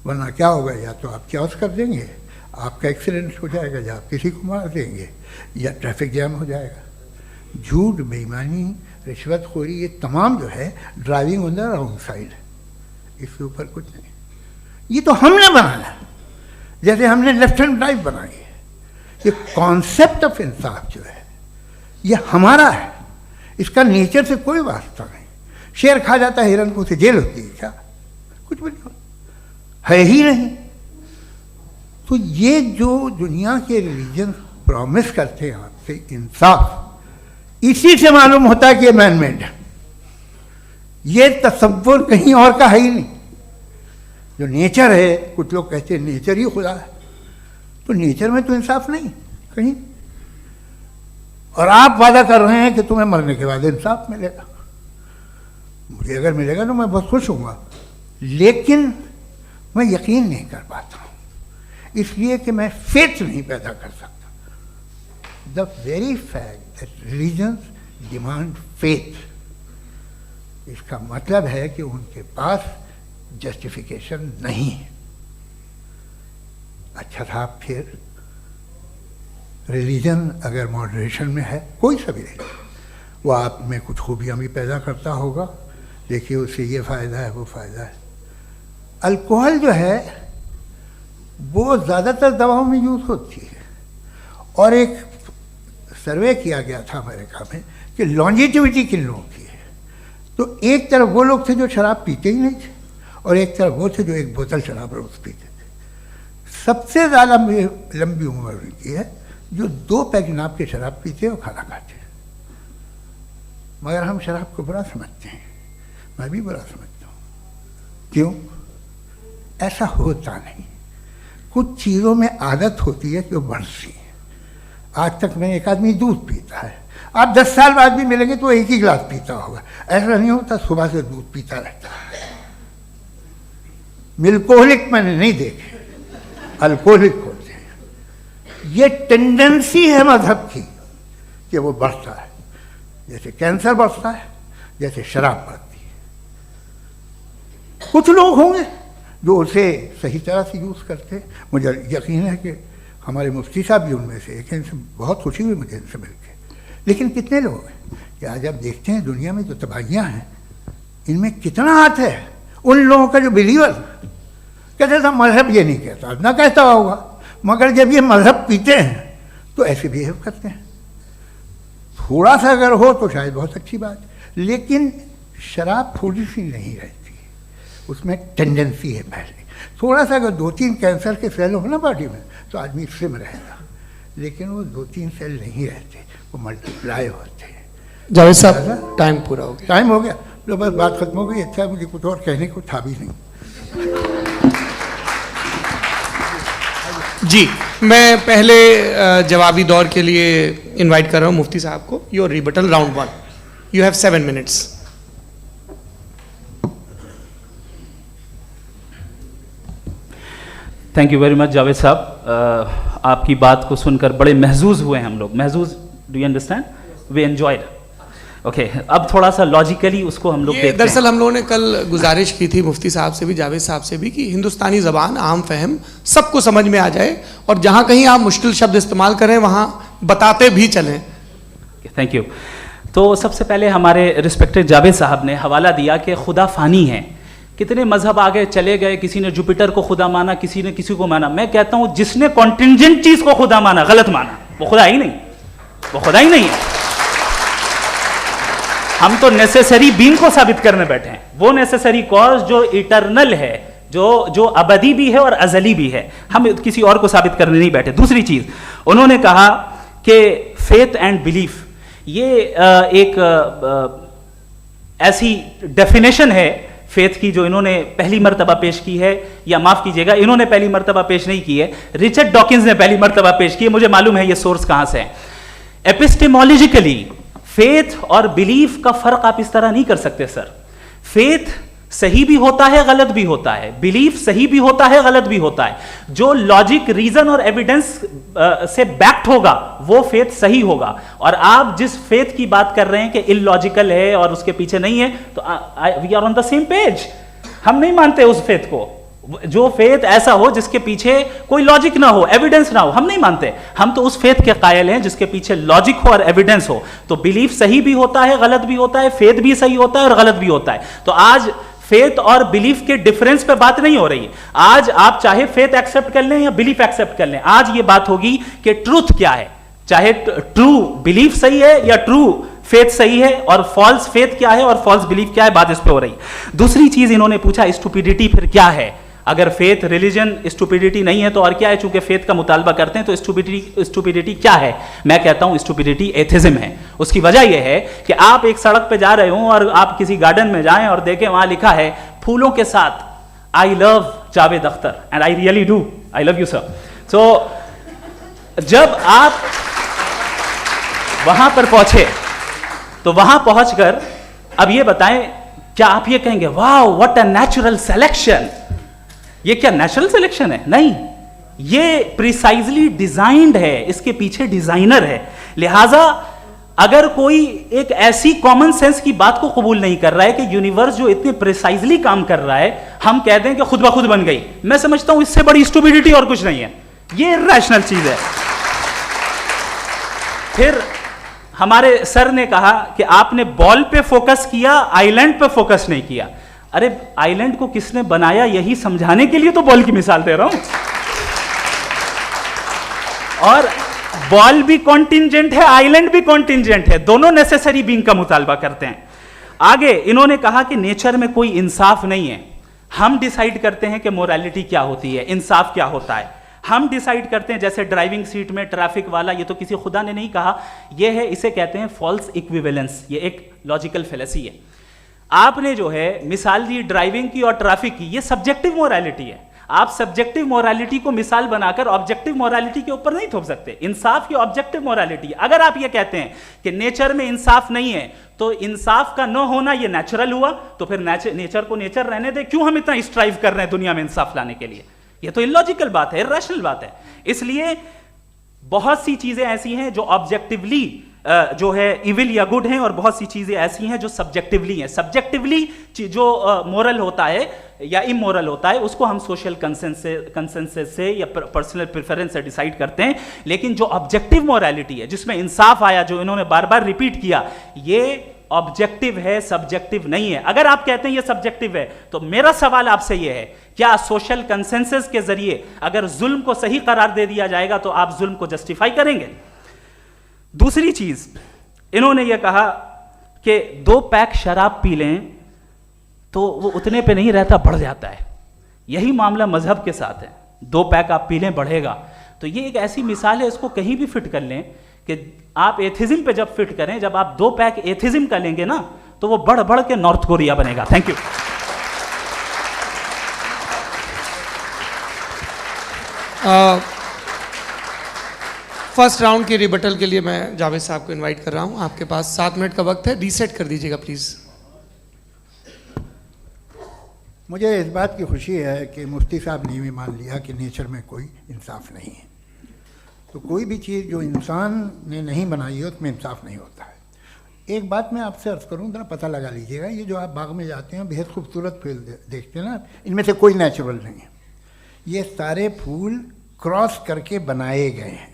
वरना क्या होगा, या तो आप क्योस कर देंगे, आपका एक्सीडेंट हो जाएगा, या आप किसी को मार देंगे, या ट्रैफिक जैम हो जाएगा। झूठ, बेईमानी, रिश्वतखोरी, ये तमाम जो है driving on the wrong side है। इसके ऊपर कुछ नहीं। ये तो हमने बनाया, जैसे हमने लेफ्ट हैंड ड्राइव बनाई है। ये कॉन्सेप्ट ऑफ इंसाफ जो है ये हमारा है, इसका नेचर से कोई वास्ता नहीं। शेर खा जाता है हिरन को, उसे जेल होती है क्या? कुछ भी नहीं, है ही नहीं। तो ये जो दुनिया के रिलीजन प्रॉमिस करते हैं आपसे इंसाफ, इसी से मालूम होता है कि ये मैन मेड है। ये तसव्वुर कहीं और का है ही नहीं। जो नेचर है, कुछ लोग कहते हैं नेचर ही खुदा है, तो नेचर में तो इंसाफ नहीं कहीं। और आप वादा कर रहे हैं कि तुम्हें मरने के बाद इंसाफ मिलेगा। मुझे अगर मिलेगा तो मैं बहुत खुश होऊंगा, लेकिन मैं यकीन नहीं कर पाता हूँ, इसलिए कि मैं फेथ नहीं पैदा कर सकता। The very fact that religions demand faith, इसका मतलब है कि उनके पास जस्टिफिकेशन नहीं है। अच्छा साहब, फिर रिलीजन अगर मॉडरेशन में है, कोई सा भी नहीं, वो आप में कुछ खूबियाँ भी पैदा करता होगा। देखिए उससे ये फ़ायदा है, वो फ़ायदा है। अल्कोहल जो है वो ज़्यादातर दवाओं में यूज़ होती है, और एक सर्वे किया गया था अमेरिका में कि लॉन्जिटिविटी किन लोगों की है। तो एक तरफ वो लोग थे जो शराब पीते ही नहीं थे, और एक तरफ वो थे जो एक बोतल शराब रोज़ पीते थे। सबसे ज़्यादा लंबी उम्र उनकी है जो 2 पैक नाप के शराब पीते और खाना खाते हैं। मगर हम शराब को बुरा समझते हैं, मैं भी बुरा समझता हूँ। क्यों? ऐसा होता नहीं। कुछ चीज़ों में आदत होती है कि वो बढ़ती है। आज तक में एक आदमी दूध पीता है, आप 10 साल बाद भी मिलेंगे तो एक ही गिलास पीता होगा। ऐसा नहीं होता, सुबह से दूध पीता रहता है। मिल्कोहलिक मैंने नहीं देखे, अल्कोहलिक होते हैं। ये टेंडेंसी है मजहब की कि वो बढ़ता है, जैसे कैंसर बढ़ता है, जैसे शराब बढ़ती है। कुछ लोग होंगे जो उसे सही तरह से यूज़ करते हैं। मुझे यकीन है कि हमारे मुफ्ती साहब भी उनमें से एक हैं। इनसे बहुत खुशी हुई मुझे इनसे मिलकर। लेकिन कितने लोग हैं कि आज आप देखते हैं दुनिया में जो तबाहियाँ हैं, इनमें कितना हाथ है उन लोगों का जो बिलीवर कहते था मजहब ये नहीं कहता, ना कहता होगा, मगर जब ये मजहब पीते हैं तो ऐसे बिहेव करते हैं। थोड़ा सा अगर हो तो शायद बहुत अच्छी बात, लेकिन शराब थोड़ी सी नहीं रहती, उसमें टेंडेंसी है। पहले थोड़ा सा अगर 2-3 कैंसर के सेल हो ना बॉडी में तो आदमी इससे में रहेगा, लेकिन वो 2-3 सेल नहीं रहते, वो मल्टीप्लाई होते हैं। जावेद साहब टाइम पूरा हो गया। टाइम हो गया तो बस बात खत्म हो गई। अच्छा, मुझे कुछ और कहने को था भी नहीं। जी, मैं पहले जवाबी दौर के लिए इनवाइट कर रहा हूँ मुफ्ती साहब को। Your rebuttal round 1, you have 7 minutes. Thank you very much Javed साहब। आपकी बात को सुनकर बड़े महजूज हुए हम लोग। महजूज, do you understand? We enjoyed. Okay, अब थोड़ा सा लॉजिकली उसको हम लोग देखते हैं। दरअसल हम लोगों ने कल गुजारिश की थी मुफ्ती साहब से भी, जावेद साहब से भी, कि हिंदुस्तानी ज़बान आम फहम सबको समझ में आ जाए और जहाँ कहीं आप मुश्किल शब्द इस्तेमाल करें वहाँ बताते भी चलें। Thank you. तो सबसे पहले हमारे रिस्पेक्टेड जावेद साहब ने हवाला दिया कि खुदा फ़ानी है। कितने मजहब आगे चले गए, किसी ने जुपिटर को खुदा माना, किसी ने किसी को माना। मैं कहता हूँ जिसने कॉन्टिंजेंट चीज़ को खुदा माना, गलत माना, वो खुदा ही नहीं, वो खुदा ही नहीं है। हम तो नेसेसरी बीइंग को साबित करने बैठे हैं, वो नेसेसरी कॉज जो इटरनल है, जो अबदी भी है और अजली भी है। हम किसी और को साबित करने नहीं बैठे। दूसरी चीज उन्होंने कहा कि फेथ एंड बिलीफ, ये एक ऐसी डेफिनेशन है फेथ की जो इन्होंने पहली मर्तबा पेश की है, या माफ कीजिएगा इन्होंने पहली मर्तबा पेश नहीं की है, रिचर्ड डॉकिंस ने पहली मर्तबा पेश की है। मुझे मालूम है ये सोर्स कहां से है। एपिस्टेमोलॉजिकली फेथ और बिलीफ का फर्क आप इस तरह नहीं कर सकते सर। फेथ सही भी होता है, गलत भी होता है, बिलीफ सही भी होता है, गलत भी होता है। जो लॉजिक, रीजन और एविडेंस से बैक्ड होगा वो फेथ सही होगा। और आप जिस फेथ की बात कर रहे हैं कि इलॉजिकल है और उसके पीछे नहीं है, तो we are on the same page. हम नहीं मानते उस फेथ को, जो फेथ ऐसा हो जिसके पीछे कोई लॉजिक ना हो, एविडेंस ना हो, हम नहीं मानते। हम तो उस फेथ के कायल हैं जिसके पीछे लॉजिक हो और एविडेंस हो। तो बिलीफ सही भी होता है, गलत भी होता है, फेथ भी सही होता है और गलत भी होता है। तो आज फेथ और बिलीफ के डिफरेंस पे बात नहीं हो रही। आज आप चाहे फेथ एक्सेप्ट कर लें या बिलीफ एक्सेप्ट कर लें, आज ये बात होगी कि ट्रूथ क्या है। चाहे ट्रू बिलीफ सही है या ट्रू फेथ सही है, और फॉल्स फेथ क्या है और फॉल्स बिलीफ क्या है, बात इस पे हो रही। दूसरी चीज इन्होंने पूछा स्टुपिडिटी फिर क्या है। अगर फेथ रिलीजन स्टुपिडिटी नहीं है तो और क्या है? चूंकि फेथ का मुतालबा करते हैं तो स्टुपिडिटी क्या है? मैं कहता हूं स्टुपिडिटी एथिज्म है। उसकी वजह यह है कि आप एक सड़क पे जा रहे हो और आप किसी गार्डन में जाएं और देखें वहां लिखा है फूलों के साथ I love Javed Akhtar, and I really do, I love you sir. So जब आप वहां पर पहुंचे तो वहां पहुंचकर अब ये बताएं, क्या आप ये कहेंगे वाह व्हाट अ नेचुरल सिलेक्शन? ये क्या नेचुरल सिलेक्शन है? नहीं, ये प्रिसाइजली डिजाइंड है, इसके पीछे डिजाइनर है। लिहाजा अगर कोई एक ऐसी कॉमन सेंस की बात को कबूल नहीं कर रहा है कि यूनिवर्स जो इतने प्रिसाइजली काम कर रहा है, हम कह दें कि खुद ब खुद बन गई, मैं समझता हूं इससे बड़ी स्टुपिडिटी और कुछ नहीं है। ये इरैशनल चीज है। फिर हमारे सर ने कहा कि आपने बॉल पे फोकस किया, आइलैंड पे फोकस नहीं किया। अरे आइलैंड को किसने बनाया यही समझाने के लिए तो बॉल की मिसाल दे रहा हूं। और बॉल भी कॉन्टिंजेंट है, आइलैंड भी कॉन्टिंजेंट है, दोनों नेसेसरी बीइंग का मुतालबा करते हैं। आगे इन्होंने कहा कि नेचर में कोई इंसाफ नहीं है। हम डिसाइड करते हैं कि मोरालिटी क्या होती है, इंसाफ क्या होता है। हम डिसाइड करते हैं, जैसे ड्राइविंग सीट में ट्रैफिक वाला, ये तो किसी खुदा ने नहीं कहा, ये है, इसे कहते हैं फॉल्स इक्विवेलेंस। ये एक लॉजिकल फेलेसी है। आपने जो है मिसाल दी ड्राइविंग की और ट्रैफिक की, ये सब्जेक्टिव मोरालिटी है। आप सब्जेक्टिव मोरालिटी को मिसाल बनाकर ऑब्जेक्टिव मोरालिटी के ऊपर नहीं थोप सकते। इंसाफ की ऑब्जेक्टिव मोरालिटी है। अगर आप ये कहते हैं कि नेचर में इंसाफ नहीं है, तो इंसाफ का न होना ये नेचुरल हुआ, तो फिर नेचर को नेचर रहने दे। क्यों हम इतना स्ट्राइव कर रहे हैं दुनिया में इंसाफ लाने के लिए? ये तो इलॉजिकल बात है, इरैशनल बात है। इसलिए बहुत सी चीजें ऐसी हैं जो ऑब्जेक्टिवली जो है इविल या गुड हैं, और बहुत सी चीजें ऐसी हैं जो सब्जेक्टिवली हैं। सब्जेक्टिवली जो मोरल होता है या इमोरल होता है, उसको हम सोशल कंसेंसस से या पर्सनल प्रेफरेंस से डिसाइड करते हैं। लेकिन जो ऑब्जेक्टिव मोरालिटी है, जिसमें इंसाफ आया, जो इन्होंने बार बार रिपीट किया, ये ऑब्जेक्टिव है, सब्जेक्टिव नहीं है। अगर आप कहते हैं ये सब्जेक्टिव है, तो मेरा सवाल आपसे ये है, क्या सोशल कंसेंसस के जरिए अगर जुल्म को सही करार दे दिया जाएगा तो आप जुल्म को जस्टिफाई करेंगे? दूसरी चीज, इन्होंने ये कहा कि 2 पैक शराब पी लें तो वो उतने पे नहीं रहता, बढ़ जाता है। यही मामला मजहब के साथ है। 2 पैक आप पी लें, बढ़ेगा। तो ये एक ऐसी मिसाल है, इसको कहीं भी फिट कर लें कि आप एथिज्म पे जब फिट करें, जब आप 2 पैक एथिज्म का लेंगे ना, तो वो बढ़ बढ़ के नॉर्थ कोरिया बनेगा। Thank you. फर्स्ट राउंड की रिबटल के लिए मैं जावेद साहब को इनवाइट कर रहा हूं। आपके पास 7 मिनट का वक्त है, रीसेट कर दीजिएगा प्लीज। मुझे इस बात की खुशी है कि मुफ्ती साहब ने भी मान लिया कि नेचर में कोई इंसाफ नहीं है। तो कोई भी चीज़ जो इंसान ने नहीं बनाई है उसमें इंसाफ नहीं होता है। एक बात मैं आपसे अर्ज़ करूँ, ज़रा पता लगा लीजिएगा, ये जो आप बाग में जाते हैं बेहद खूबसूरत फूल देखते हैं ना, इनमें से कोई नेचुरल नहीं है। ये सारे फूल क्रॉस करके बनाए गए हैं।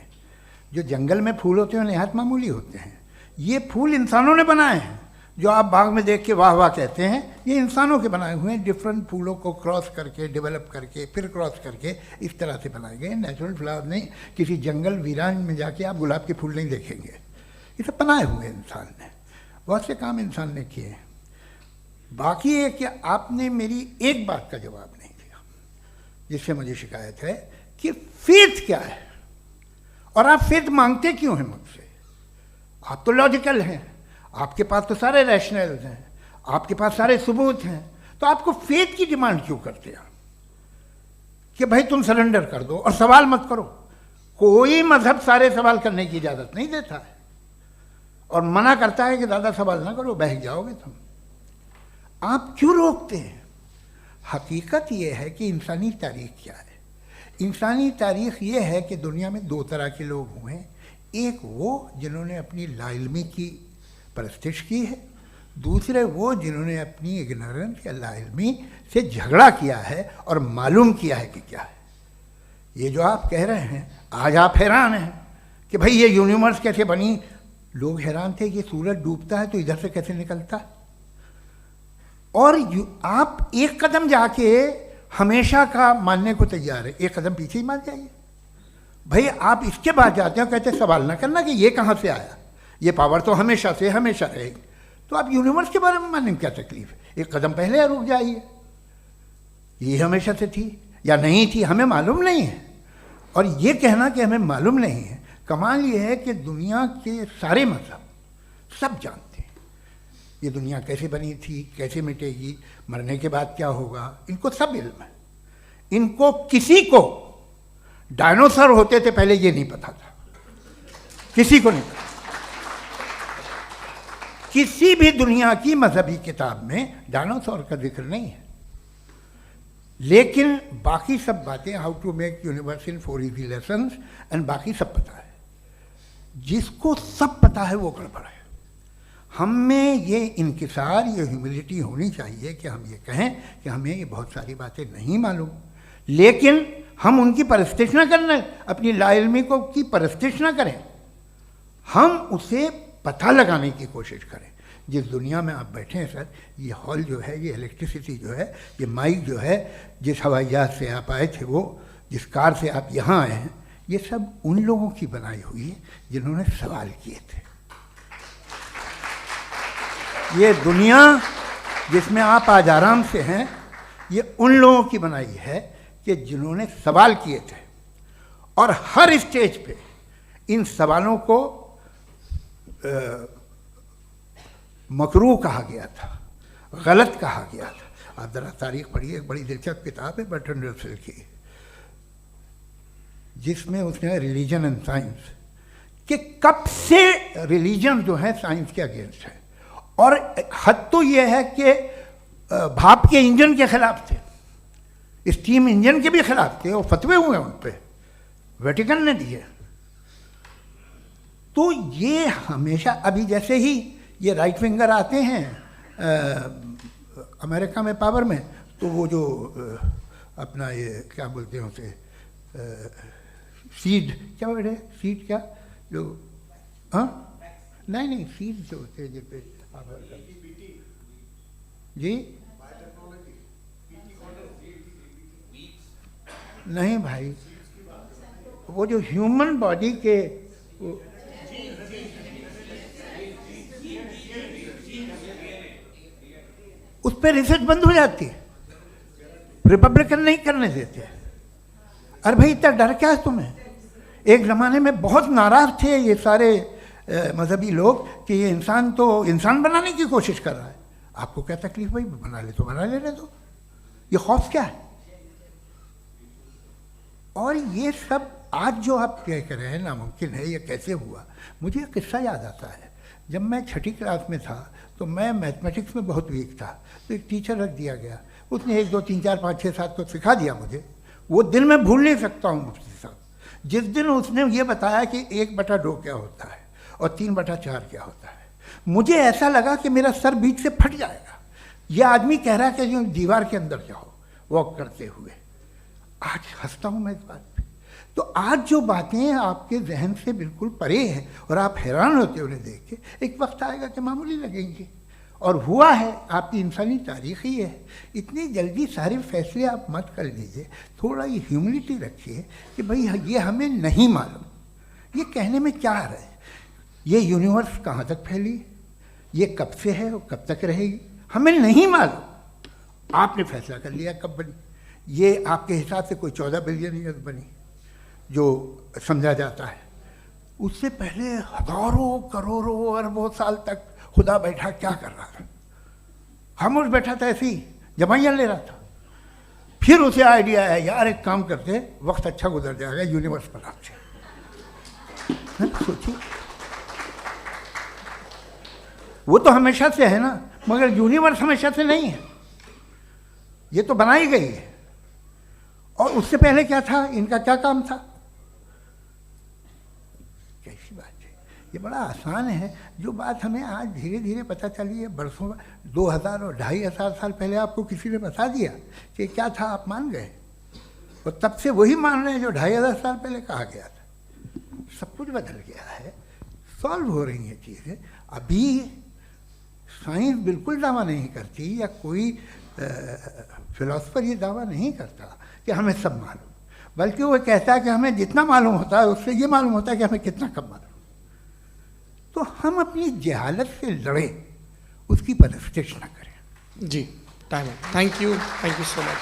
जो जंगल में फूल होते हैं नहायत मामूली होते हैं। ये फूल इंसानों ने बनाए हैं। जो आप बाग में देख के वाह वाह कहते हैं, ये इंसानों के बनाए हुए हैं। डिफरेंट फूलों को क्रॉस करके, डेवलप करके, फिर क्रॉस करके इस तरह से बनाए गए। नेचुरल फ्लावर नहीं। किसी जंगल वीरान में जाके आप गुलाब के फूल नहीं देखेंगे। ये सब बनाए हुए इंसान ने, बहुत से काम इंसान ने किए। बाकी है कि आपने मेरी एक बात का जवाब नहीं दिया, जिससे मुझे शिकायत है कि फेथ क्या है और आप फेथ मांगते क्यों हैं मुझसे? आप तो लॉजिकल हैं, आपके पास तो सारे रैशनल्स हैं, आपके पास सारे सबूत हैं, तो आपको फेथ की डिमांड क्यों करते हैं कि भाई तुम सरेंडर कर दो और सवाल मत करो? कोई मजहब सारे सवाल करने की इजाज़त नहीं देता है और मना करता है कि ज़्यादा सवाल ना करो, बहक जाओगे तुम। आप क्यों रोकते हैं? हकीकत यह है कि इंसानी तारीख क्या है। इंसानी तारीख ये है कि दुनिया में 2 तरह के लोग हुए हैं। एक वो जिन्होंने अपनी लाइल्मी की परस्तिश की है, दूसरे वो जिन्होंने अपनी इग्नोरेंस या लाइल्मी से झगड़ा किया है और मालूम किया है कि क्या है। ये जो आप कह रहे हैं, आज आप हैरान हैं कि भाई ये यूनिवर्स कैसे बनी। लोग हैरान थे कि सूरज डूबता है तो इधर से कैसे निकलता है। और आप एक कदम जाके हमेशा का मानने को तैयार है, एक कदम पीछे ही मान जाइए। भाई आप इसके बाद जाते हो, कहते सवाल ना करना कि ये कहाँ से आया, ये पावर तो हमेशा से हमेशा रहेगी। तो आप यूनिवर्स के बारे में मानने में क्या तकलीफ है? एक कदम पहले रुक जाइए। ये हमेशा से थी या नहीं थी, हमें मालूम नहीं है। और ये कहना कि हमें मालूम नहीं है, कमाल ये है कि दुनिया के सारे मजहब सब जानते हैं ये दुनिया कैसे बनी थी, कैसे मिटेगी, मरने के बाद क्या होगा, इनको सब इल्म है। इनको किसी को डायनासोर होते थे पहले ये नहीं पता था, किसी को नहीं पता। किसी भी दुनिया की मजहबी किताब में डायनासोर का जिक्र नहीं है। लेकिन बाकी सब बातें, how to make universe in 4 easy lessons and बाकी सब पता है। जिसको सब पता है वो गड़बड़ है। हम में ये इंकिसार, ये ह्यूमिलिटी होनी चाहिए कि हम ये कहें कि हमें ये बहुत सारी बातें नहीं मालूम, लेकिन हम उनकी परस्तिश ना करें, अपनी लाइल्मी को की परस्तिश ना करें, हम उसे पता लगाने की कोशिश करें। जिस दुनिया में आप बैठे हैं सर, ये हॉल जो है, ये इलेक्ट्रिसिटी जो है, ये माइक जो है, जिस हवाई जहाज से आप आए थे, वो जिस कार से आप यहाँ आए हैं, ये सब उन लोगों की बनाई हुई है जिन्होंने सवाल किए थे। ये दुनिया जिसमें आप आज आराम से हैं, ये उन लोगों की बनाई है कि जिन्होंने सवाल किए थे। और हर स्टेज पे इन सवालों को मकरूह कहा गया था। गलत कहा गया था। आप ज़रा तारीख पढ़िए, एक बड़ी दिलचस्प किताब है बर्ट्रैंड रसेल की, जिसमें उसने रिलीजन एंड साइंस कि कब से रिलीजन जो है साइंस के अगेंस्ट है, और हद तो ये है कि भाप के इंजन के खिलाफ थे, स्टीम इंजन के भी खिलाफ थे, और फतवे हुए उन पर, वेटिकन ने दिए। तो ये हमेशा, अभी जैसे ही ये राइट विंगर आते हैं अमेरिका में पावर में, तो वो जो अपना ये क्या बोलते हैं उसे, सीड क्या बोलते हैं, सीड क्या जो, हाँ नहीं सीड जो होते हैं जिन पे जी नहीं भाई, वो जो ह्यूमन बॉडी के उस पर रिसर्च बंद हो जाती है, रिपब्लिकन नहीं करने देते। अरे भाई इतना डर क्या है तुम्हें? एक ज़माने में बहुत नाराज़ थे ये सारे मजहबी लोग कि ये इंसान तो इंसान बनाने की कोशिश कर रहा है। आपको क्या तकलीफ भाई, बना ले तो बना लेने दो, ये खौफ क्या है? और ये सब आज जो आप कह रहे हैं नामुमकिन है, ये कैसे हुआ? मुझे एक किस्सा याद आता है। जब मैं 6ठी क्लास में था तो मैं मैथमेटिक्स में बहुत वीक था, तो एक टीचर रख दिया गया, उसने 1 2 3 4 5 6 7 को सिखा दिया मुझे। वो दिन मैं भूल नहीं सकता हूँ मुफ्ती साहब, जिस दिन उसने ये बताया कि 1/2 क्या होता है और 3/4 क्या होता है, मुझे ऐसा लगा कि मेरा सर बीच से फट जाएगा। यह आदमी कह रहा है कि जो दीवार के अंदर जाओ वॉक करते हुए। आज हंसता हूँ मैं इस बात पे। तो आज जो बातें आपके जहन से बिल्कुल परे हैं और आप हैरान होते उन्हें देख के, एक वक्त आएगा कि मामूली लगेंगे। और हुआ है, आपकी इंसानी तारीख ही है। इतनी जल्दी सारे फैसले आप मत कर लीजिए, थोड़ा ये ह्यूमिलिटी रखिए कि भाई ये हमें नहीं मालूम। ये कहने में क्या आ रहा है? ये यूनिवर्स कहाँ तक फैली, ये कब से है और कब तक रहेगी, हमें नहीं मालूम। आपने फैसला कर लिया कब बनी। ये आपके हिसाब से कोई 14 बिलियन ईयर्स बनी जो समझा जाता है। उससे पहले हजारों करोड़ों अरबों साल तक खुदा बैठा क्या कर रहा था? खामोश बैठा था, ऐसे ही जमाइयाँ ले रहा था। फिर उसे आइडिया आया, यार एक काम करते, वक्त अच्छा गुजर जाएगा, यूनिवर्स बनाते। सोचिए, वो तो हमेशा से है ना, मगर यूनिवर्स हमेशा से नहीं है, ये तो बनाई गई है। और उससे पहले क्या था, इनका क्या काम था? कैसी बात है, ये बड़ा आसान है। जो बात हमें आज धीरे धीरे पता चली है, बरसों 2000 और 2500 साल पहले आपको किसी ने बता दिया कि क्या था, आप मान गए, और तब से वही मान रहे हैं जो 2500 साल पहले कहा गया था। सब कुछ बदल गया है, सॉल्व हो रही हैं चीज़ें। अभी साइंस बिल्कुल दावा नहीं करती, या कोई फिलोसफर ये दावा नहीं करता कि हमें सब मालूम, बल्कि वो कहता है कि हमें जितना मालूम होता है उससे ये मालूम होता है कि हमें कितना कम मालूम। तो हम अपनी जहालत से लड़े, उसकी परस्तिश न करें। जी, टाइम है। Thank you so much.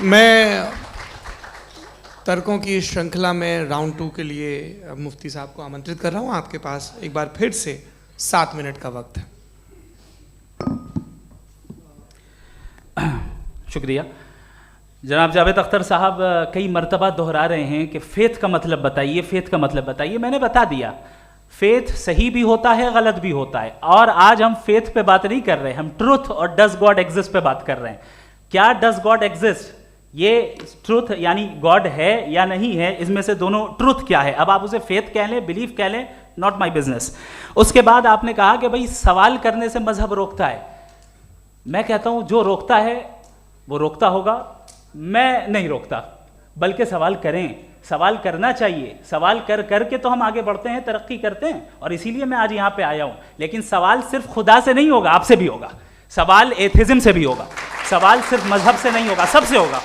मैं तर्कों की श्रृंखला में राउंड 2 के लिए मुफ्ती साहब को आमंत्रित कर रहा हूँ। आपके पास एक बार फिर से 7 मिनट का वक्त है। शुक्रिया। जनाब जावेद अख्तर साहब कई मर्तबा दोहरा रहे हैं कि फ़ेथ का मतलब बताइए, फ़ेथ का मतलब बताइए। मैंने बता दिया, फ़ेथ सही भी होता है, गलत भी होता है। और आज हम फ़ेथ पे बात नहीं कर रहे, हम ट्रुथ और डज गॉड एग्जिस्ट पे बात कर रहे हैं। क्या डज गॉड एग्जिस्ट, ये ट्रुथ यानी गॉड है या नहीं है, इसमें से दोनों ट्रुथ क्या है। अब आप उसे फ़ेथ कह लें, बिलीफ कह लें, नॉट माई बिजनेस। उसके बाद आपने कहा कि भाई सवाल करने से मजहब रोकता है। मैं कहता हूँ जो रोकता है वो रोकता होगा, मैं नहीं रोकता, बल्कि सवाल करें, सवाल करना चाहिए। सवाल कर करके तो हम आगे बढ़ते हैं, तरक्की करते हैं, और इसीलिए मैं आज यहाँ पे आया हूँ। लेकिन सवाल सिर्फ खुदा से नहीं होगा, आपसे भी होगा। सवाल एथिज्म से भी होगा, सवाल सिर्फ मजहब से नहीं होगा, सबसे होगा।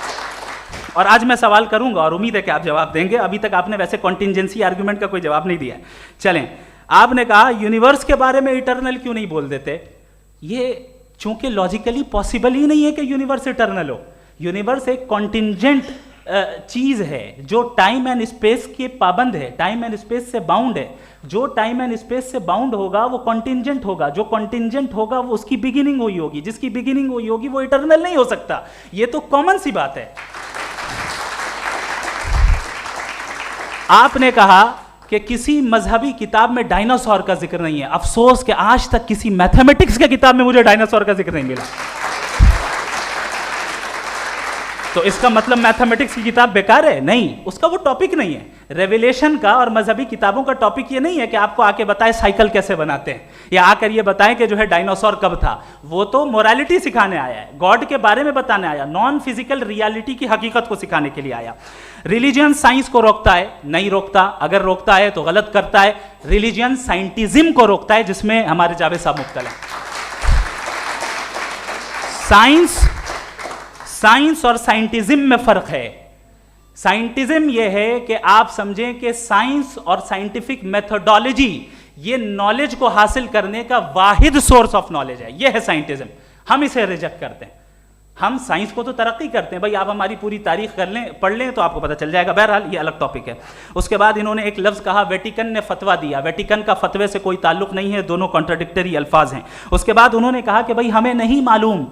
और आज मैं सवाल करूँगा और उम्मीद है कि आप जवाब देंगे। अभी तक आपने वैसे कॉन्टिंजेंसी आर्गूमेंट का कोई जवाब नहीं दिया है। चलें, आपने कहा यूनिवर्स के बारे में इटर्नल क्यों नहीं बोल देते। ये चूंकि लॉजिकली पॉसिबल ही नहीं है कि यूनिवर्स इटर्नल हो। यूनिवर्स एक कॉन्टिंजेंट चीज है जो टाइम एंड स्पेस के पाबंद है, टाइम एंड स्पेस से बाउंड है। जो टाइम एंड स्पेस से बाउंड होगा वो कॉन्टिंजेंट होगा, जो कॉन्टिंजेंट होगा वो उसकी बिगिनिंग हुई होगी, जिसकी बिगिनिंग हुई होगी वो इटर्नल नहीं हो सकता। ये तो कॉमन सी बात है। आपने कहा कि किसी मजहबी किताब में डायनासोर का जिक्र नहीं है। अफसोस कि आज तक किसी मैथमेटिक्स के किताब में मुझे डायनासोर का जिक्र नहीं मिला। तो इसका मतलब मैथमेटिक्स की किताब बेकार है? नहीं, उसका वो टॉपिक नहीं है। रेवलेशन का और मजहबी किताबों का टॉपिक ये नहीं है कि आपको आके बताए साइकिल कैसे बनाते हैं, या आकर ये बताएं कि जो है डायनासोर कब था। वो तो मोरालिटी सिखाने आया है, गॉड के बारे में बताने आया, नॉन फिजिकल रियलिटी की हकीकत को सिखाने के लिए आया। रिलीजियन साइंस को रोकता है? नहीं रोकता। अगर रोकता है तो गलत करता है। रिलीजियन साइंटिज्म को रोकता है, जिसमें हमारे जावेद साहब मुब्तला हैं। साइंस और साइंटिज्म में फर्क है। साइंटिज्म यह है कि आप समझें कि साइंस और साइंटिफिक मेथोडोलॉजी ये नॉलेज को हासिल करने का वाहिद सोर्स ऑफ नॉलेज है। यह है साइंटिज्म। हम इसे रिजेक्ट करते हैं। हम साइंस को तो तरक्की करते हैं, भाई आप हमारी पूरी तारीख कर लें, पढ़ लें तो आपको पता चल जाएगा। बहरहाल ये अलग टॉपिक है। उसके बाद इन्होंने एक लफ्ज़ कहा, वेटिकन ने फतवा दिया। वेटिकन का फतवे से कोई ताल्लुक नहीं है, दोनों कॉन्ट्राडिक्टरी अल्फाज हैं। उसके बाद उन्होंने कहा कि भाई हमें नहीं मालूम।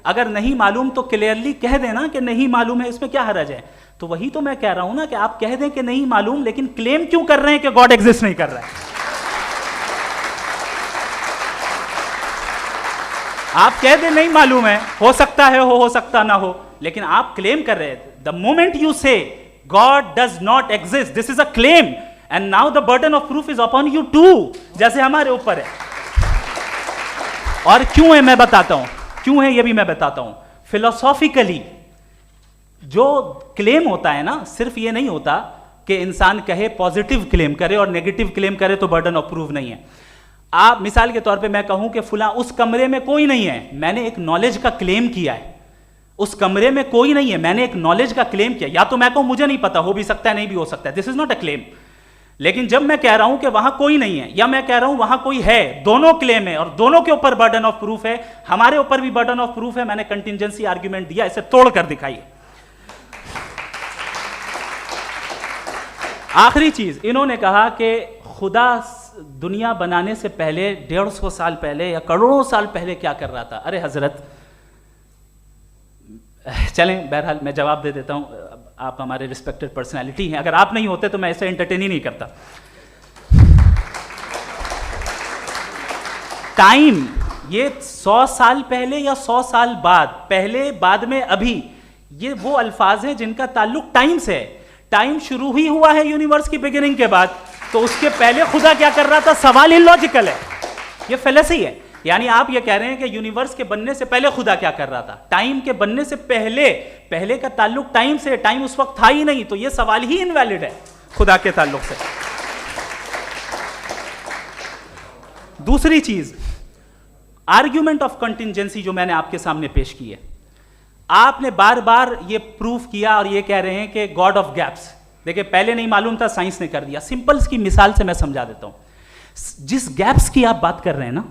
अगर नहीं मालूम तो क्लियरली कह देना कि नहीं मालूम है, इसमें क्या हरज है। तो वही तो मैं कह रहा हूं ना कि आप कह दें कि नहीं मालूम, लेकिन क्लेम क्यों कर रहे हैं कि गॉड एग्जिस्ट नहीं कर रहा है। आप कह दें नहीं मालूम है, हो सकता है हो सकता ना हो, लेकिन आप क्लेम कर रहे हैं। The moment you say God does not exist, this is a claim, and now the burden of proof is upon you too, जैसे हमारे ऊपर है। और क्यों है मैं बताता हूं, क्यों है ये भी मैं बताता हूं। फिलोसॉफिकली जो क्लेम होता है ना, सिर्फ ये नहीं होता कि इंसान कहे पॉजिटिव क्लेम करे और नेगेटिव क्लेम करे तो बर्डन ऑफ प्रूफ नहीं है। आप मिसाल के तौर पे मैं कहूं कि फुला उस कमरे में कोई नहीं है, मैंने एक नॉलेज का क्लेम किया है। उस कमरे में कोई नहीं है, मैंने एक नॉलेज का क्लेम किया। या तो मैं कहूं मुझे नहीं पता, हो भी सकता है नहीं भी हो सकता है, this is not a claim. लेकिन जब मैं कह रहा हूं कि वहां कोई नहीं है या मैं कह रहा हूं वहां कोई है, दोनों क्लेम है और दोनों के ऊपर बर्डन ऑफ प्रूफ है। हमारे ऊपर भी बर्डन ऑफ प्रूफ है। मैंने कंटिजेंसी आर्ग्यूमेंट दिया, इसे तोड़कर दिखाइए। आखिरी चीज इन्होंने कहा कि खुदा दुनिया बनाने से पहले 150 साल पहले या करोड़ों साल पहले क्या कर रहा था। अरे हजरत, चलें बहरहाल मैं जवाब दे देता हूं। आप हमारे रिस्पेक्टेड पर्सनालिटी हैं, अगर आप नहीं होते तो मैं इसे एंटरटेन ही नहीं करता। टाइम ये 100 साल पहले या 100 साल बाद, पहले बाद में अभी, ये वो अल्फाज हैं जिनका ताल्लुक टाइम से है। टाइम शुरू ही हुआ है यूनिवर्स की बिगिनिंग के बाद, तो उसके पहले खुदा क्या कर रहा था, सवाल इलॉजिकल है, ये फेलेसी है। यानी आप ये कह रहे हैं कि यूनिवर्स के बनने से पहले खुदा क्या कर रहा था। टाइम के बनने से पहले, पहले का ताल्लुक टाइम से, टाइम उस वक्त था ही नहीं, तो ये सवाल ही इनवैलिड है खुदा के ताल्लुक से। दूसरी चीज, आर्ग्यूमेंट ऑफ कंटिजेंसी जो मैंने आपके सामने पेश की है, आपने बार बार ये प्रूफ किया और ये कह रहे हैं कि गॉड ऑफ गैप्स। देखिए पहले नहीं मालूम था, साइंस ने कर दिया। सिंपल की मिसाल से मैं समझा देता हूं। जिस गैप्स की आप बात कर रहे हैं ना,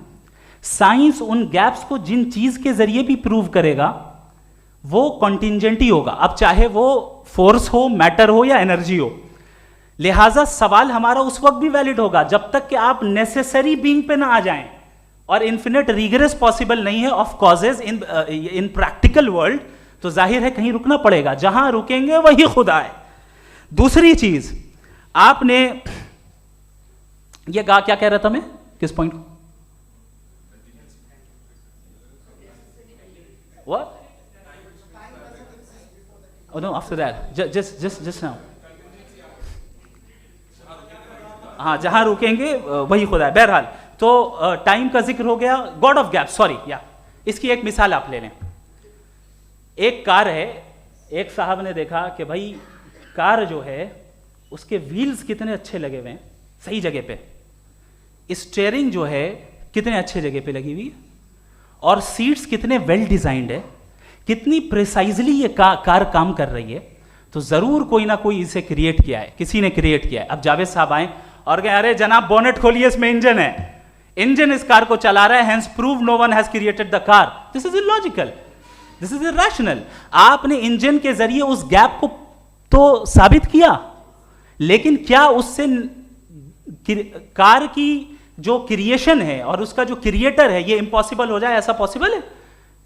साइंस उन गैप्स को जिन चीज के जरिए भी प्रूव करेगा वो कॉन्टिजेंट ही होगा। अब चाहे वो फोर्स हो, मैटर हो या एनर्जी हो। लिहाजा सवाल हमारा उस वक्त भी वैलिड होगा जब तक कि आप नेसेसरी बीइंग पे ना आ जाएं, और इन्फिनिट रिग्रेस पॉसिबल नहीं है of causes in practical world, तो जाहिर है कहीं रुकना पड़ेगा। जहां रुकेंगे वही खुदा है। दूसरी चीज, आपने ये कहा, क्या कह रहा था मैं, किस पॉइंट को? What? Oh no, after that. Just now. हाँ, जहां रुकेंगे वही खुदा है। बहरहाल तो टाइम का जिक्र हो गया, गॉड ऑफ गैप, सॉरी या इसकी एक मिसाल आप ले लें। एक कार है, एक साहब ने देखा कि भाई कार जो है उसके व्हील्स कितने अच्छे लगे हुए हैं सही जगह पे, स्टीयरिंग जो है कितने अच्छे जगह पे लगी हुई है, और सीट्स कितने वेल डिजाइंड है, कितनी प्रिसाइजली ये कार काम कर रही है। तो जरूर कोई ना कोई इसे क्रिएट किया है, किसी ने क्रिएट किया है। अब जावेद साहब आए और कहे अरे जनाब बोनेट खोलिए, इसमें इंजन है, इंजन इस कार को चला रहा है, hence prove no one has created the car. This is illogical, this is irrational. आपने इंजन के जरिए उस गैप को तो साबित किया, लेकिन क्या उससे कार की जो क्रिएशन है और उसका जो क्रिएटर है ये इम्पॉसिबल हो जाए? ऐसा पॉसिबल है?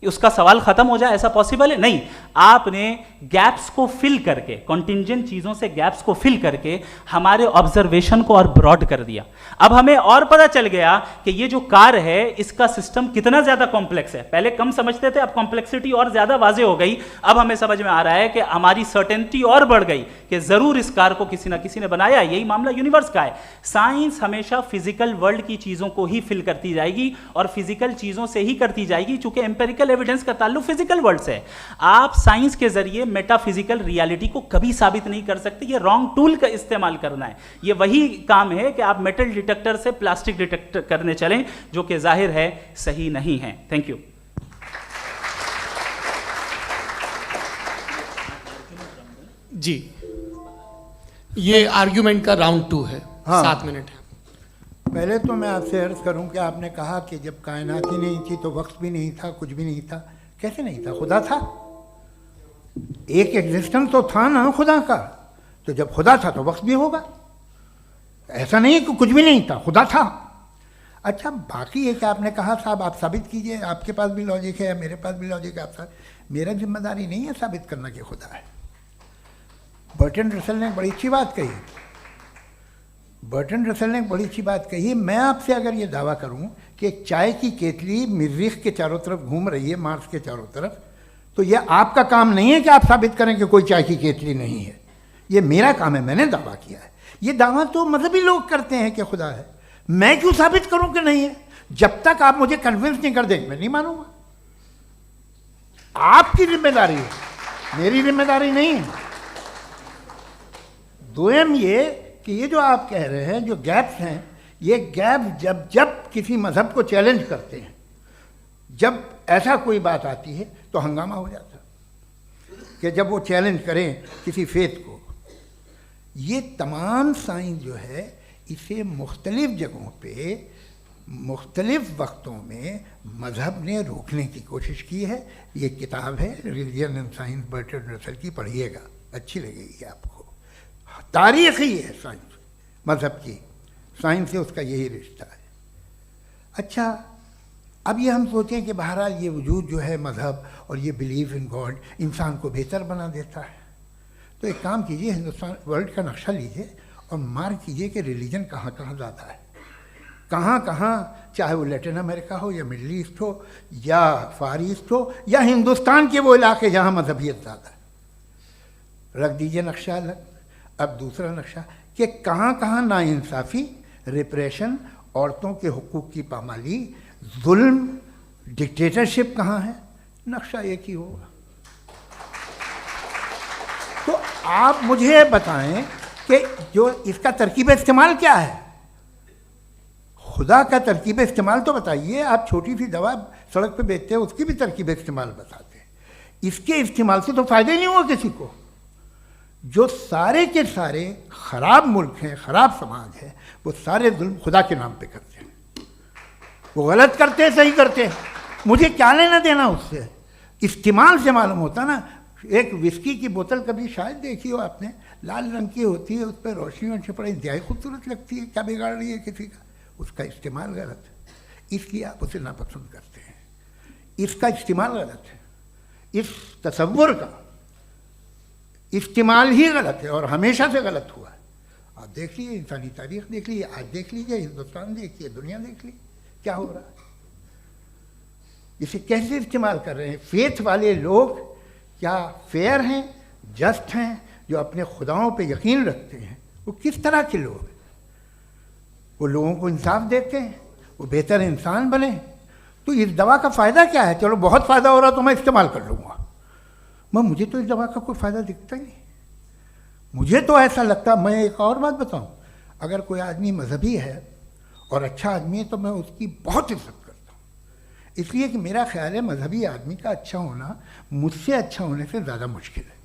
उसका सवाल खत्म हो जाए, ऐसा पॉसिबल है? नहीं। आपने गैप्स को फिल करके, कॉन्टिंजेंट चीजों से गैप्स को फिल करके हमारे ऑब्जर्वेशन को और ब्रॉड कर दिया। अब हमें और पता चल गया कि ये जो कार है इसका सिस्टम कितना ज्यादा कॉम्प्लेक्स है। पहले कम समझते थे, अब कॉम्प्लेक्सिटी और ज्यादा वाजे हो गई। अब हमें समझ में आ रहा है कि हमारी सर्टेनिटी और बढ़ गई कि जरूर इस कार को किसी ना किसी ने बनाया। यही मामला यूनिवर्स का है। साइंस हमेशा फिजिकल वर्ल्ड की चीजों को ही फिल करती जाएगी और फिजिकल चीजों से ही करती जाएगी, चूंकि एम्पेरिकल एविडेंस का ताल्लुक फिजिकल वर्ल्ड से है। आप साइंस के जरिए मेटाफिजिकल रियलिटी को कभी साबित नहीं कर सकते। ये रॉन्ग टूल का इस्तेमाल करना है। ये वही काम है कि आप मेटल डिटेक्टर से प्लास्टिक डिटेक्टर करने चलें, जो कि जाहिर है सही नहीं है। Thank you. जी, ये आर्ग्यूमेंट का राउंड 2 है। हाँ। 7 मिनट है। पहले तो मैं आपसे अर्ज करूं कि आपने कहा कि जब कायनात ही नहीं थी तो वक्त भी नहीं था, कुछ भी नहीं था। कैसे नहीं था? खुदा था। एक एग्जिस्टेंस तो था ना खुदा का। तो जब खुदा था तो वक्त भी होगा। ऐसा नहीं कि कुछ भी नहीं था, खुदा था। अच्छा, बाकी एक आपने कहा साहब आप साबित कीजिए, आपके पास भी लॉजिक है, मेरे पास भी लॉजिक है। आप मेरा जिम्मेदारी नहीं है साबित करना कि खुदा है। बर्ट्रैंड रसल ने बड़ी अच्छी बात कही। बर्ट्रैंड रसल ने एक बड़ी अच्छी बात कही। मैं आपसे अगर ये दावा करूं कि एक चाय की केतली मरीख के चारों तरफ घूम रही है, मार्स के चारों तरफ, तो ये आपका काम नहीं है कि आप साबित करें कि कोई चाय की केतली नहीं है। ये मेरा काम है, मैंने दावा किया है। ये दावा तो मजहबी लोग करते हैं कि खुदा है। मैं क्यों साबित करूं कि नहीं है? जब तक आप मुझे कन्विंस नहीं कर देंगे मैं नहीं मानूंगा। आपकी जिम्मेदारी है, मेरी जिम्मेदारी नहीं है। दोयम ये कि ये जो आप कह रहे हैं, जो गैप्स हैं, ये गैप जब जब किसी मजहब को चैलेंज करते हैं, जब ऐसा कोई बात आती है तो हंगामा हो जाता है कि जब वो चैलेंज करें किसी फेथ को। ये तमाम साइंस जो है इसे मुख्तलिफ जगहों पे मुख्तलिफ वक्तों में मजहब ने रोकने की कोशिश की है। ये किताब है religion and science, Bertrand Russell की, पढ़िएगा, अच्छी लगेगी आपको। तारीख ही है साइंस, मजहब की साइंस से उसका यही रिश्ता है। अच्छा, अब ये हम सोचें कि बहरहाल ये वजूद जो है मजहब और ये बिलीव इन गॉड इंसान को बेहतर बना देता है। तो एक काम कीजिए, हिंदुस्तान वर्ल्ड का नक्शा लीजिए और मार्क कीजिए कि रिलीजन कहाँ कहाँ ज़्यादा है, कहाँ कहाँ, चाहे वो लैटिन अमेरिका हो या मिडल ईस्ट हो या फार ईस्ट हो या हिंदुस्तान के वो इलाके जहाँ मजहबियत ज़्यादा है। रख दीजिए नक्शा अलग। अब दूसरा नक्शा कि कहाँ कहाँ नाइंसाफ़ी, रिप्रेशन, औरतों के हुकूक की पामाली, जुल्म, डिक्टेटरशिप कहाँ है, नक्शा एक ही होगा। तो आप मुझे बताएं कि जो इसका तरकीब इस्तेमाल क्या है? खुदा का तरकीब इस्तेमाल तो बताइए। आप छोटी सी दवा सड़क पे बेचते हैं, उसकी भी तरकीब इस्तेमाल बताते हैं। इसके इस्तेमाल से तो फ़ायदा नहीं हुआ किसी को। जो सारे के सारे ख़राब मुल्क हैं, ख़राब समाज है, वो सारे जुल्म खुदा के नाम पे करते हैं। वो गलत करते हैं, सही करते हैं, मुझे क्या लेना देना उससे? इस्तेमाल से मालूम होता ना। एक विस्की की बोतल कभी शायद देखी हो आपने, लाल रंग की होती है, उस पर रोशनी और छपड़ा इंतहाई खूबसूरत लगती है, क्या बिगाड़ रही है किसी का? उसका इस्तेमाल गलत है, इसलिए आप उसे नापसंद करते हैं। इसका इस्तेमाल गलत है, इस तसव्वुर का इस्तेमाल ही गलत है और हमेशा से गलत हुआ है। आप देख लीजिए, इंसानी तारीख देख लीजिए, आज देख लीजिए, हिंदुस्तान देखिए, दुनिया देख लीजिए क्या हो रहा है। इसे कैसे इस्तेमाल कर रहे हैं? फेथ वाले लोग क्या फेयर हैं, जस्ट हैं, जो अपने खुदाओं पे यकीन रखते हैं? वो किस तरह के लोग हैं? वो लोगों को इंसाफ देते हैं, वो बेहतर इंसान बने। तो इस दवा का फ़ायदा क्या है? चलो बहुत फ़ायदा हो रहा तो मैं इस्तेमाल कर लूँगा। मुझे तो इस दवा का कोई फ़ायदा दिखता ही नहीं। मुझे तो ऐसा लगता, मैं एक और बात बताऊं, अगर कोई आदमी मजहबी है और अच्छा आदमी है तो मैं उसकी बहुत इज्जत करता हूँ, इसलिए कि मेरा ख्याल है मजहबी आदमी का अच्छा होना मुझसे अच्छा होने से ज़्यादा मुश्किल है।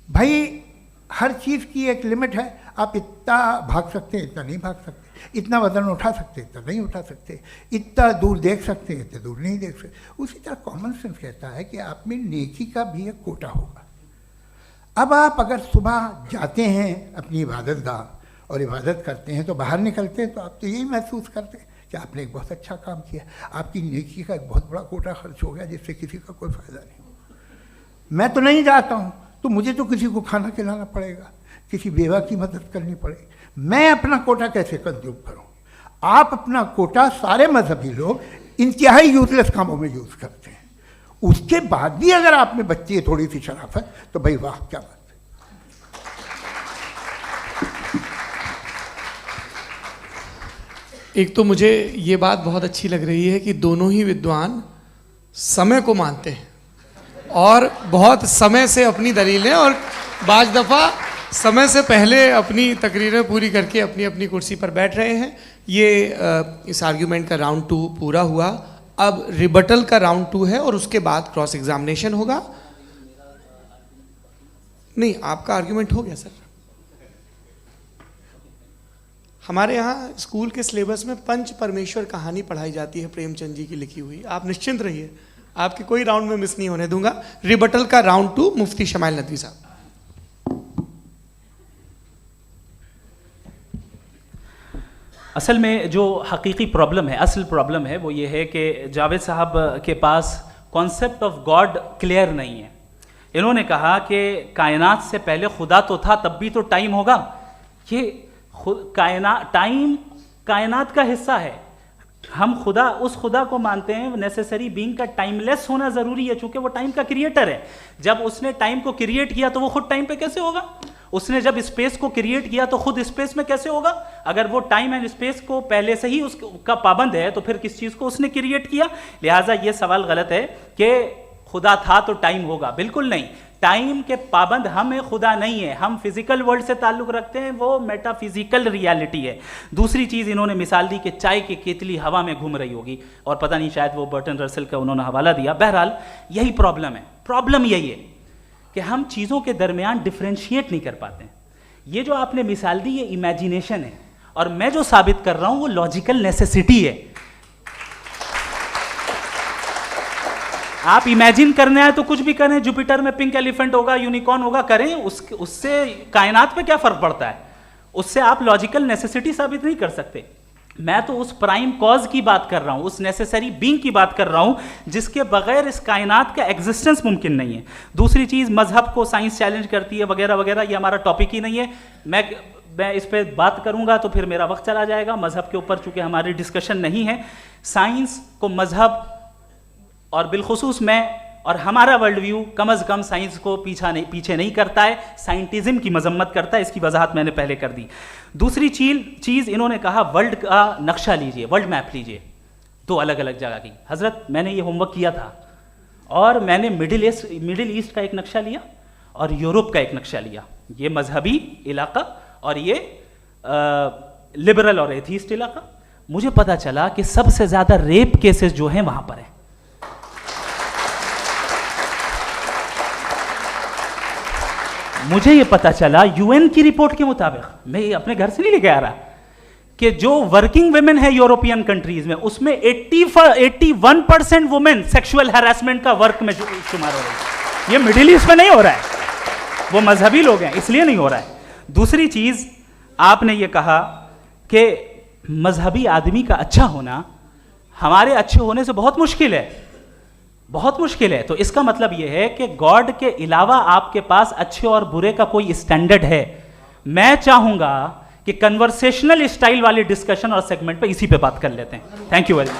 भाई हर चीज़ की एक लिमिट है। आप इतना भाग सकते हैं, इतना नहीं भाग सकते, इतना वजन उठा सकते, इतना नहीं उठा सकते, इतना दूर देख सकते हैं, इतना दूर नहीं देख सकते। उसी तरह कॉमन सेंस कहता है कि आप में नेकी का भी एक कोटा होगा। अब आप अगर सुबह जाते हैं अपनी इबादत गाह और इबादत करते हैं तो बाहर निकलते हैं तो आप तो यही महसूस करते हैं कि आपने एक बहुत अच्छा काम किया, आपकी नेकी का एक बहुत बड़ा कोटा खर्च हो गया जिससे किसी का कोई फ़ायदा नहीं हो। मैं तो नहीं जाता हूँ तो मुझे तो किसी को खाना खिलाना पड़ेगा, किसी बेवा की मदद करनी पड़ेगी, मैं अपना कोटा कैसे कंज्यूम करूँ? आप अपना कोटा, सारे मजहबी लोग इंतहाई यूजलेस कामों में यूज़ करते हैं, उसके बाद भी अगर आप में बच्ची है थोड़ी सी शराफत तो भाई वाह क्या बात है। एक तो मुझे ये बात बहुत अच्छी लग रही है कि दोनों ही विद्वान समय को मानते हैं और बहुत समय से अपनी दलीलें और बाज दफ़ा समय से पहले अपनी तकरीरें पूरी करके अपनी अपनी कुर्सी पर बैठ रहे हैं। ये इस आर्ग्यूमेंट का राउंड 2 पूरा हुआ। अब रिबटल का राउंड 2 है और उसके बाद क्रॉस एग्जामिनेशन होगा। नहीं, आपका आर्ग्यूमेंट हो गया सर। हमारे यहाँ स्कूल के सिलेबस में पंच परमेश्वर कहानी पढ़ाई जाती है प्रेमचंद जी की लिखी हुई। आप निश्चिंत रहिए, आपके कोई राउंड में मिस नहीं होने दूंगा। रिबटल का राउंड 2 मुफ्ती शमाइल नदवी साहब। असल में जो हकीकी प्रॉब्लम है, असल प्रॉब्लम है वो ये है कि जावेद साहब के पास कॉन्सेप्ट ऑफ गॉड क्लियर नहीं है। इन्होंने कहा कि कायनात से पहले खुदा तो था, तब भी तो टाइम होगा। ये टाइम कायनात का हिस्सा है। हम खुदा, उस खुदा को मानते हैं नेसेसरी बीइंग का टाइमलेस होना ज़रूरी है, चूंकि वो टाइम का क्रिएटर है। जब उसने टाइम को क्रिएट किया तो वो खुद टाइम पे कैसे होगा? उसने जब स्पेस को क्रिएट किया तो खुद स्पेस में कैसे होगा? अगर वो टाइम एंड स्पेस को पहले से ही उसका पाबंद है तो फिर किस चीज़ को उसने क्रिएट किया? लिहाजा ये सवाल गलत है कि खुदा था तो टाइम होगा। बिल्कुल नहीं, टाइम के पाबंद हम हैं, खुदा नहीं है। हम फिजिकल वर्ल्ड से ताल्लुक़ रखते हैं, वो मेटाफिजिकल रियलिटी है। दूसरी चीज़ इन्होंने मिसाल दी कि चाय की केतली हवा में घूम रही होगी, और पता नहीं शायद वो बर्टन रसल का उन्होंने हवाला दिया। बहरहाल यही प्रॉब्लम है। प्रॉब्लम यही है कि हम चीज़ों के दरमियान डिफ्रेंशिएट नहीं कर पाते हैं। ये जो आपने मिसाल दी ये इमेजिनेशन है, और मैं जो साबित कर रहा हूँ वो लॉजिकल नेसेसिटी है। आप इमेजिन करने आए तो कुछ भी करें, जुपिटर में पिंक एलिफेंट होगा, यूनिकॉर्न होगा, करें, उससे कायनात पे क्या फर्क पड़ता है? उससे आप लॉजिकल नेसेसिटी साबित नहीं कर सकते। मैं तो उस प्राइम कॉज की बात कर रहा हूं, उस नेसेसरी बीइंग की बात कर रहा हूं जिसके बगैर इस कायनात का एग्जिस्टेंस मुमकिन नहीं है। दूसरी चीज, मजहब को साइंस चैलेंज करती है वगैरह वगैरह, ये हमारा टॉपिक ही नहीं है। मैं इस पर बात करूंगा तो फिर मेरा वक्त चला जाएगा। मजहब के ऊपर चूंकि हमारी डिस्कशन नहीं है, साइंस को मजहब और बिलखुसूस मैं और हमारा वर्ल्ड व्यू कम अज़ कम साइंस को पीछे नहीं करता है, साइंटिज्म की मजम्मत करता है। इसकी वजाहत मैंने पहले कर दी। दूसरी चीज़ इन्होंने कहा वर्ल्ड का नक्शा लीजिए, वर्ल्ड मैप लीजिए, 2 अलग अलग जगह की। हज़रत मैंने ये होमवर्क किया था और मैंने मिडिल ईस्ट का एक नक्शा लिया और यूरोप का एक नक्शा लिया। ये मजहबी इलाका और ये लिबरल और एथीस्ट इलाका। मुझे पता चला कि सबसे ज़्यादा रेप केसेस जो हैं वहाँ पर हैं। मुझे ये पता चला यूएन की रिपोर्ट के मुताबिक, मैं ये अपने घर से नहीं लेके आ रहा, कि जो वर्किंग वुमेन है यूरोपियन कंट्रीज में उसमें 81% वुमेन सेक्सुअल हैरेसमेंट का वर्क में शुमार हो रही है। ये मिडिल ईस्ट में नहीं हो रहा है, वो मजहबी लोग हैं इसलिए नहीं हो रहा है। दूसरी चीज आपने ये कहा कि मजहबी आदमी का अच्छा होना हमारे अच्छे होने से बहुत मुश्किल है, बहुत मुश्किल है। तो इसका मतलब यह है कि गॉड के अलावा आपके पास अच्छे और बुरे का कोई स्टैंडर्ड है। मैं चाहूंगा कि कन्वर्सेशनल स्टाइल वाली डिस्कशन और सेगमेंट पे इसी पे बात कर लेते हैं। Thank you very much.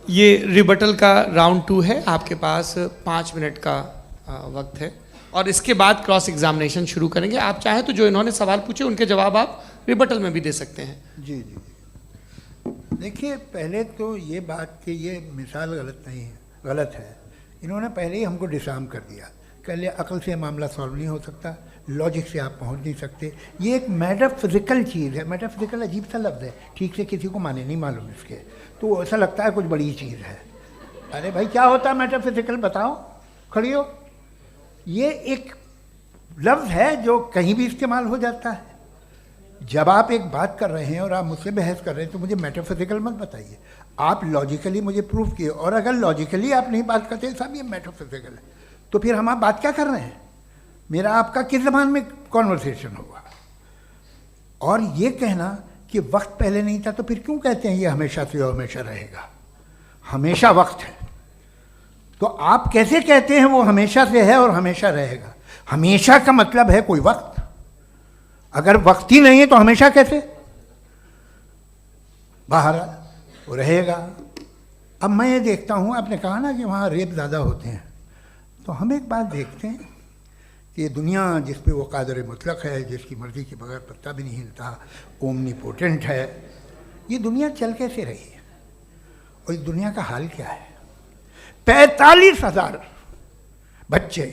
ये रिबटल का राउंड 2 है, आपके पास 5 मिनट का वक्त है और इसके बाद क्रॉस एग्जामिनेशन शुरू करेंगे। आप चाहें तो जो इन्होंने सवाल पूछे उनके जवाब आप रिबटल में भी दे सकते हैं। जी जी, देखिए पहले तो ये बात कि ये मिसाल गलत नहीं है, गलत है। इन्होंने पहले ही हमको डिसार्म कर दिया, कह लिया अकल से मामला सॉल्व नहीं हो सकता, लॉजिक से आप पहुंच नहीं सकते। ये एक मेटाफिजिकल चीज़ है। मेटाफिजिकल अजीब सा लफ्ज़ है, ठीक से किसी को माने नहीं मालूम इसके, तो ऐसा लगता है कुछ बड़ी चीज़ है। अरे भाई क्या होता है मेटाफिजिकल, बताओ, खड़ी हो। ये एक लफ्ज़ है जो कहीं भी इस्तेमाल हो जाता है। जब आप एक बात कर रहे हैं और आप मुझसे बहस कर रहे हैं तो मुझे मेटाफिजिकल मत बताइए, आप लॉजिकली मुझे प्रूव किए, और अगर लॉजिकली आप नहीं बात करते साहब ये मेटाफिजिकल है, तो फिर हम आप बात क्या कर रहे हैं? मेरा आपका किस ज़बान में कॉन्वर्सेशन होगा? और ये कहना कि वक्त पहले नहीं था, तो फिर क्यों कहते हैं ये हमेशा से और हमेशा रहेगा? हमेशा वक्त है, तो आप कैसे कहते हैं वो हमेशा से है और हमेशा रहेगा? हमेशा का मतलब है कोई वक्त, अगर वक्त ही नहीं है तो हमेशा कैसे? बाहर वो रहेगा। अब मैं ये देखता हूँ, आपने कहा ना कि वहाँ रेप ज़्यादा होते हैं, तो हम एक बात देखते हैं कि ये दुनिया जिस पे वो कादर मुतलक है, जिसकी मर्ज़ी के बगैर पत्ता भी नहीं हिलता, ओमनीपोटेंट है, ये दुनिया चल कैसे रही है? और इस दुनिया का हाल क्या है? 45,000 बच्चे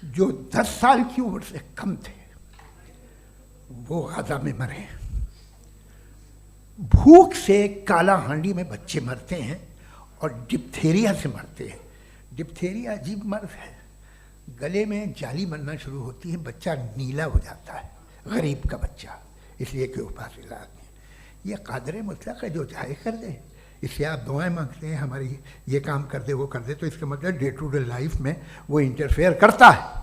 जो 10 साल की उम्र से कम थे वो गाजा में मरे। भूख से काला हांडी में बच्चे मरते हैं और डिप्थेरिया से मरते हैं। डिप्थेरिया अजीब मर्ज है, गले में जाली बनना शुरू होती है, बच्चा नीला हो जाता है, गरीब का बच्चा, इसलिए कि उपास इलाज नहीं। ये कादर मुतलक है, जो चाहे कर दे। इससे आप दुआएं मांगते हैं हमारी, ये काम कर दे वो कर दे, तो इसका मतलब डे टू डे लाइफ में वो इंटरफेयर करता है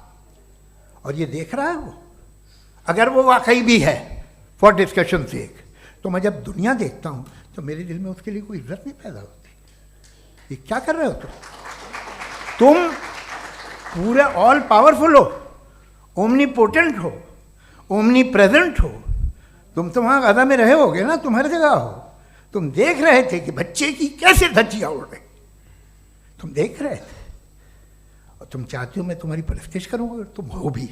और ये देख रहा है वो। अगर वो वाकई भी है फॉर डिस्कशन सेक, तो मैं जब दुनिया देखता हूँ तो मेरे दिल में उसके लिए कोई इज्जत नहीं पैदा होती। ये क्या कर रहे हो तुम पूरे ऑल पावरफुल हो, ओमनीपोटेंट हो, ओमनी प्रेजेंट हो। तुम तो वहाँ गाजा में रहे होगे ना, तुम हर जगह हो। तुम देख रहे थे कि बच्चे की कैसे धज्जियाँ उड़ रही, तुम देख रहे थे और तुम चाहते हो मैं तुम्हारी परस्तिश करूँगा, तुम हो भी।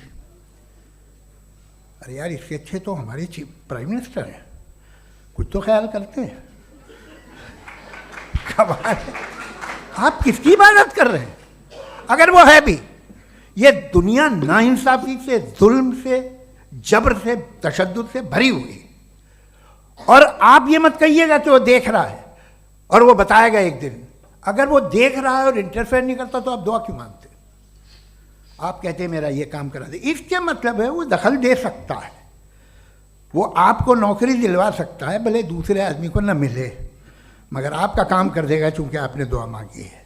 अरे यार, इससे अच्छे तो हमारे चीफ प्राइम मिनिस्टर हैं, कुछ तो ख्याल करते हैं। कमाल है, आप किसकी इबादत कर रहे हैं? अगर वो है भी, ये दुनिया नाइंसाफी से, जुल्म से, जबर से, तशद्दुद से भरी हुई। और आप ये मत कहिएगा कि वो देख रहा है और वो बताएगा एक दिन। अगर वो देख रहा है और इंटरफेयर नहीं करता तो आप दुआ क्यों मांगते? आप कहते हैं मेरा ये काम करा दे, इसके मतलब है वो दखल दे सकता है, वो आपको नौकरी दिलवा सकता है, भले दूसरे आदमी को न मिले, मगर आपका काम कर देगा चूंकि आपने दुआ मांगी है।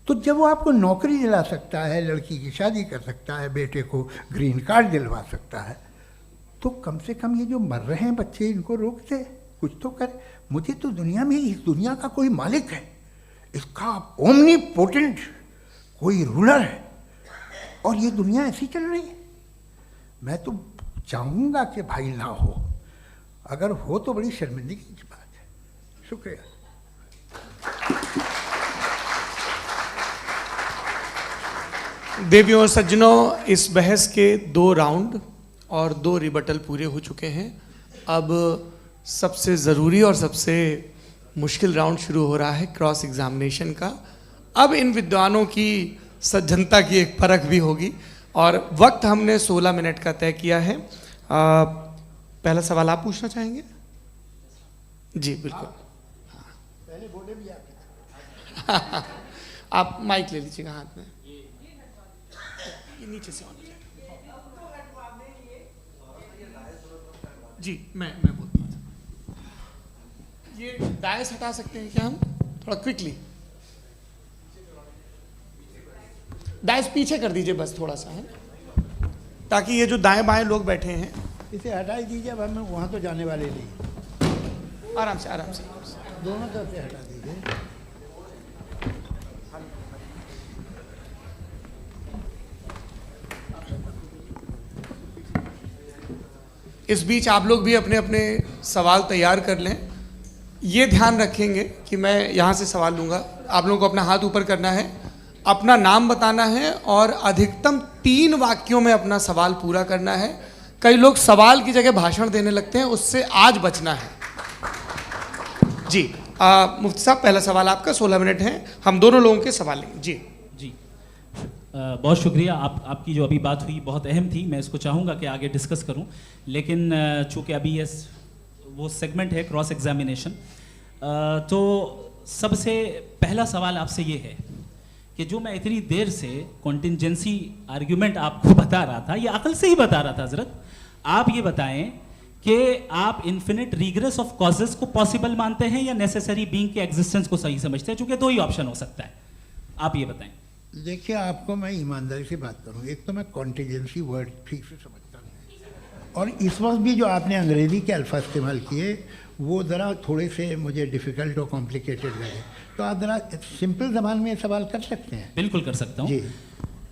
तो जब वो आपको नौकरी दिला सकता है, लड़की की शादी कर सकता है, बेटे को ग्रीन कार्ड दिलवा सकता है, तो कम से कम ये जो मर रहे हैं बच्चे, इनको रोक दे, कुछ तो करे। मुझे तो दुनिया में, इस दुनिया का कोई मालिक है, इसका ओमनीपोटेंट कोई रूलर है, और ये दुनिया ऐसी चल रही है। मैं तो चाहूँगा कि भाई ना हो, अगर हो तो बड़ी शर्मिंदगी की बात है। शुक्रिया। देवियों और सज्जनों, इस बहस के 2 राउंड और 2 रिबटल पूरे हो चुके हैं। अब सबसे ज़रूरी और सबसे मुश्किल राउंड शुरू हो रहा है, क्रॉस एग्जामिनेशन का। अब इन विद्वानों की सज्जनता की एक परख भी होगी और वक्त हमने 16 मिनट का तय किया है। पहला सवाल आप पूछना चाहेंगे? जी बिल्कुल। पहले बोले भी आप आप माइक ले लीजिएगा हाथ में, ये नीचे से होना चाहिए। जी मैं बोलता हूँ, ये डायस हटा सकते हैं क्या हम थोड़ा क्विकली? डायस पीछे कर दीजिए बस थोड़ा सा, है, ताकि ये जो दाएं बाएं लोग बैठे हैं, इसे हटा ही दीजिए। अब हम वहाँ तो जाने वाले नहीं, आराम से आराम से। दोनों तरफ से हटा दीजिए। इस बीच आप लोग भी अपने अपने सवाल तैयार कर लें। ये ध्यान रखेंगे कि मैं यहाँ से सवाल लूँगा, आप लोगों को अपना हाथ ऊपर करना है, अपना नाम बताना है और अधिकतम 3 वाक्यों में अपना सवाल पूरा करना है। कई लोग सवाल की जगह भाषण देने लगते हैं, उससे आज बचना है। जी मुफ्ती साहब, पहला सवाल आपका, 16 मिनट हैं, हम दोनों लोगों के सवाल लेंगे। जी जी बहुत शुक्रिया। आपकी जो अभी बात हुई बहुत अहम थी, मैं इसको चाहूँगा कि आगे डिस्कस करूँ, लेकिन चूँकि अभी ये वो सेगमेंट है क्रॉस एग्जामिनेशन, तो सबसे पहला सवाल आपसे ये है कि जो मैं इतनी देर से कॉन्टिंजेंसी आर्ग्यूमेंट आपको बता रहा था, ये अकल से ही बता रहा था हजरत, आप ये बताएं कि आप इन्फिनिट रिग्रेस ऑफ कॉजेस को पॉसिबल मानते हैं या नेसेसरी बीइंग के एग्जिस्टेंस को सही समझते हैं, क्योंकि दो ही ऑप्शन हो सकता है, आप ये बताएं। देखिए, आपको मैं ईमानदारी से बात करूं, एक तो मैं कॉन्टीजेंसी वर्ड ठीक से समझता नहीं, और इस वक्त भी जो आपने अंग्रेजी के अल्फाज इस्तेमाल किए वो ज़रा थोड़े से मुझे डिफ़िकल्ट और कॉम्प्लिकेटेड लगे, तो आप ज़रा सिंपल ज़बान में सवाल कर सकते हैं? बिल्कुल कर सकता हूँ जी।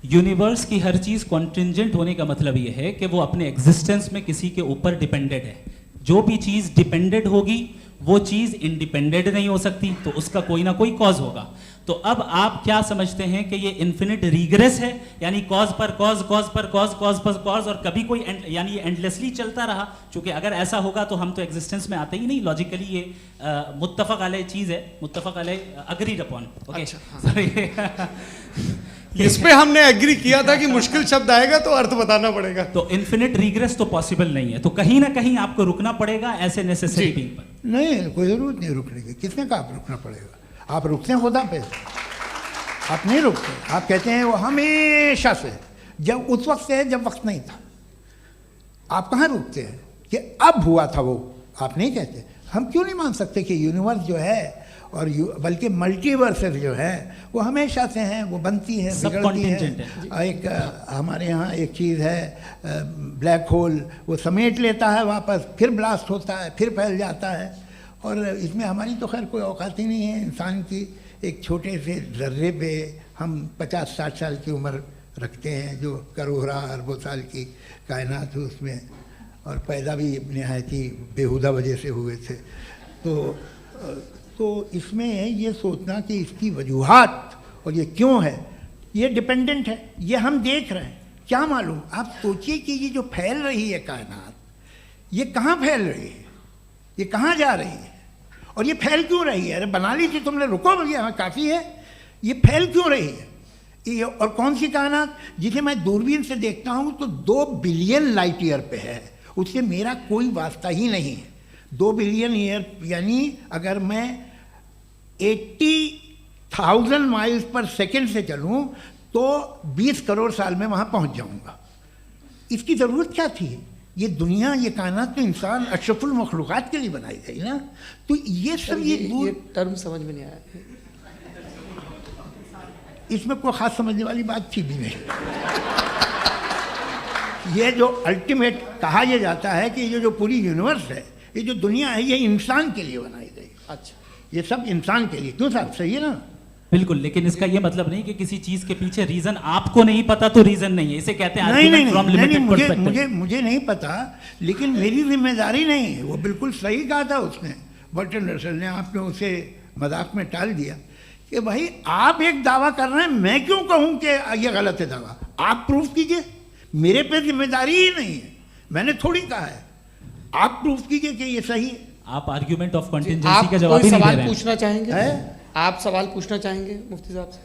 यूनिवर्स की हर चीज कॉन्टिंजेंट होने का मतलब यह है कि वो अपने एग्जिस्टेंस में किसी के ऊपर डिपेंडेंट है। जो भी चीज डिपेंडेंट होगी वो चीज इंडिपेंडेंट नहीं हो सकती, तो उसका कोई ना कोई कॉज होगा। तो अब आप क्या समझते हैं कि ये इन्फिनिट रिग्रेस है, यानी कॉज पर कॉज, कॉज पर कॉज, कॉज पर कॉज, और कभी कोई यानी ये एंडलेसली चलता रहा? क्योंकि अगर ऐसा होगा तो हम तो एग्जिस्टेंस में आते ही नहीं, लॉजिकली ये मुत्तफक अलैह चीज है, मुत्तफक अलैह अग्रीड अपॉन। ओके, इस पे हमने एग्री किया था कि मुश्किल शब्द आएगा तो अर्थ बताना पड़ेगा। तो इन्फिनिट रिग्रेस तो पॉसिबल नहीं है, तो कहीं ना कहीं आपको रुकना पड़ेगा ऐसे नेसेसरी बीइंग पर। नहीं, कोई ज़रूरत नहीं रुकने की। किसने कहा आप रुकना पड़ेगा? आप रुकते हैं खुदा पे, आप नहीं रुकते। आप कहते हैं वो हमेशा से, जब उस वक्त से है जब वक्त नहीं था। आप कहाँ रुकते हैं कि अब हुआ था वो? आप नहीं कहते। हम क्यों नहीं मान सकते कि यूनिवर्स जो है और बल्कि मल्टीवर्सेस जो है वो हमेशा से हैं, वो बनती है, बिगड़ती है। एक हमारे यहाँ एक चीज़ है ब्लैक होल, वो समेट लेता है वापस, फिर ब्लास्ट होता है, फिर फैल जाता है। और इसमें हमारी तो खैर कोई औकात ही नहीं है इंसान की। एक छोटे से ज़र्रे पे हम 50-60 साल की उम्र रखते हैं, जो करोड़ों अरबों साल की कायनात है उसमें, और पैदा भी नहायत ही बेहुदा वजह से हुए थे। तो इसमें ये सोचना कि इसकी वजूहात और ये क्यों है, ये डिपेंडेंट है, ये हम देख रहे हैं, क्या मालूम। आप सोचिए कि ये जो फैल रही है कायनात, ये कहाँ फैल रही है, ये कहाँ जा रही है, और ये फैल क्यों रही है? अरे बना ली थी तुमने, रुको भैया, हाँ काफ़ी है। ये फैल क्यों रही है? ये और कौन सी कायनात जिसे मैं दूरबीन से देखता हूँ तो 2 बिलियन लाइट ईयर पे है, उससे मेरा कोई वास्ता ही नहीं है। 2 बिलियन ईयर यानी अगर मैं 80,000 माइल्स पर सेकेंड से चलूँ तो 20 करोड़ साल में वहाँ पहुँच जाऊँगा। इसकी ज़रूरत क्या थी? ये दुनिया, ये कायनात तो इंसान अशरफुल मखलूक़ात के लिए बनाई गई ना। तो ये सब ये टर्म समझ में नहीं आया, इसमें कोई ख़ास समझने वाली बात थी भी नहीं। ये जो अल्टीमेट कहा यह जाता है कि ये जो पूरी यूनिवर्स है, ये जो दुनिया है, ये इंसान के लिए बनाई गई। अच्छा, ये सब इंसान के लिए। क्यों साहब, सही है ना? बिल्कुल, लेकिन इसका ये मतलब नहीं कि किसी चीज के पीछे रीजन आपको नहीं पता तो रीजन नहीं है, इसे कहते हैं नहीं, मुझे नहीं पता, लेकिन मेरी जिम्मेदारी नहीं है। वो बिल्कुल सही कहा था उसने, बर्टन रसल ने। आपने उसे मजाक में टाल दिया कि भाई आप एक दावा कर रहे हैं, मैं क्यों कहूँ कि ये गलत है दावा? आप प्रूफ कीजिए, मेरे पे जिम्मेदारी ही नहीं है, मैंने थोड़ी कहा है। आप प्रूफ कीजिए कि ये सही है। आप आर्ग्यूमेंट ऑफ कंटिंजेंसी का जवाब ही नहीं दे रहे हैं। पूछना चाहेंगे? आप सवाल पूछना चाहेंगे मुफ्ती साहब से?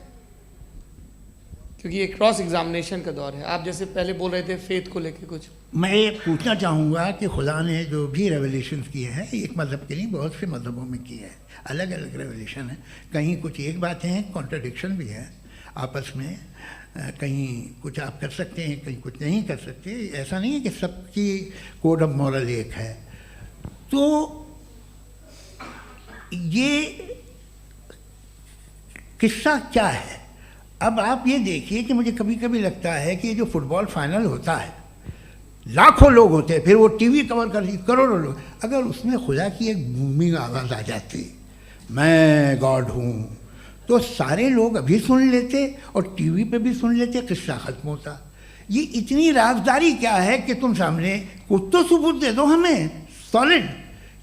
क्योंकि ये क्रॉस एग्जामिनेशन का दौर है। आप जैसे पहले बोल रहे थे फेथ को लेके कुछ। मैं ये पूछना चाहूँगा कि खुदा ने जो भी रेवलेशन किए हैं, एक मज़हब के नहीं बहुत से मज़हबों में किए हैं, अलग अलग रेवलेशन है। कहीं कुछ एक बातें हैं, कॉन्ट्रडिक्शन भी है आपस में, कहीं कुछ आप कर सकते हैं, कहीं कुछ नहीं कर सकते। ऐसा नहीं है कि सबकी कोड ऑफ मॉरल एक है। तो ये किस्सा क्या है? अब आप ये देखिए कि मुझे कभी कभी लगता है कि ये जो फुटबॉल फाइनल होता है, लाखों लोग होते हैं, फिर वो टीवी कवर कर करोड़ों लोग, अगर उसमें खुदा की एक बूमिंग आवाज़ आ जाती, मैं गॉड हूँ, तो सारे लोग अभी सुन लेते और टीवी पे भी सुन लेते, किस्सा ख़त्म होता। ये इतनी राजदारी क्या है कि तुम सामने कुछ तो सबूत दे दो हमें सॉलिड।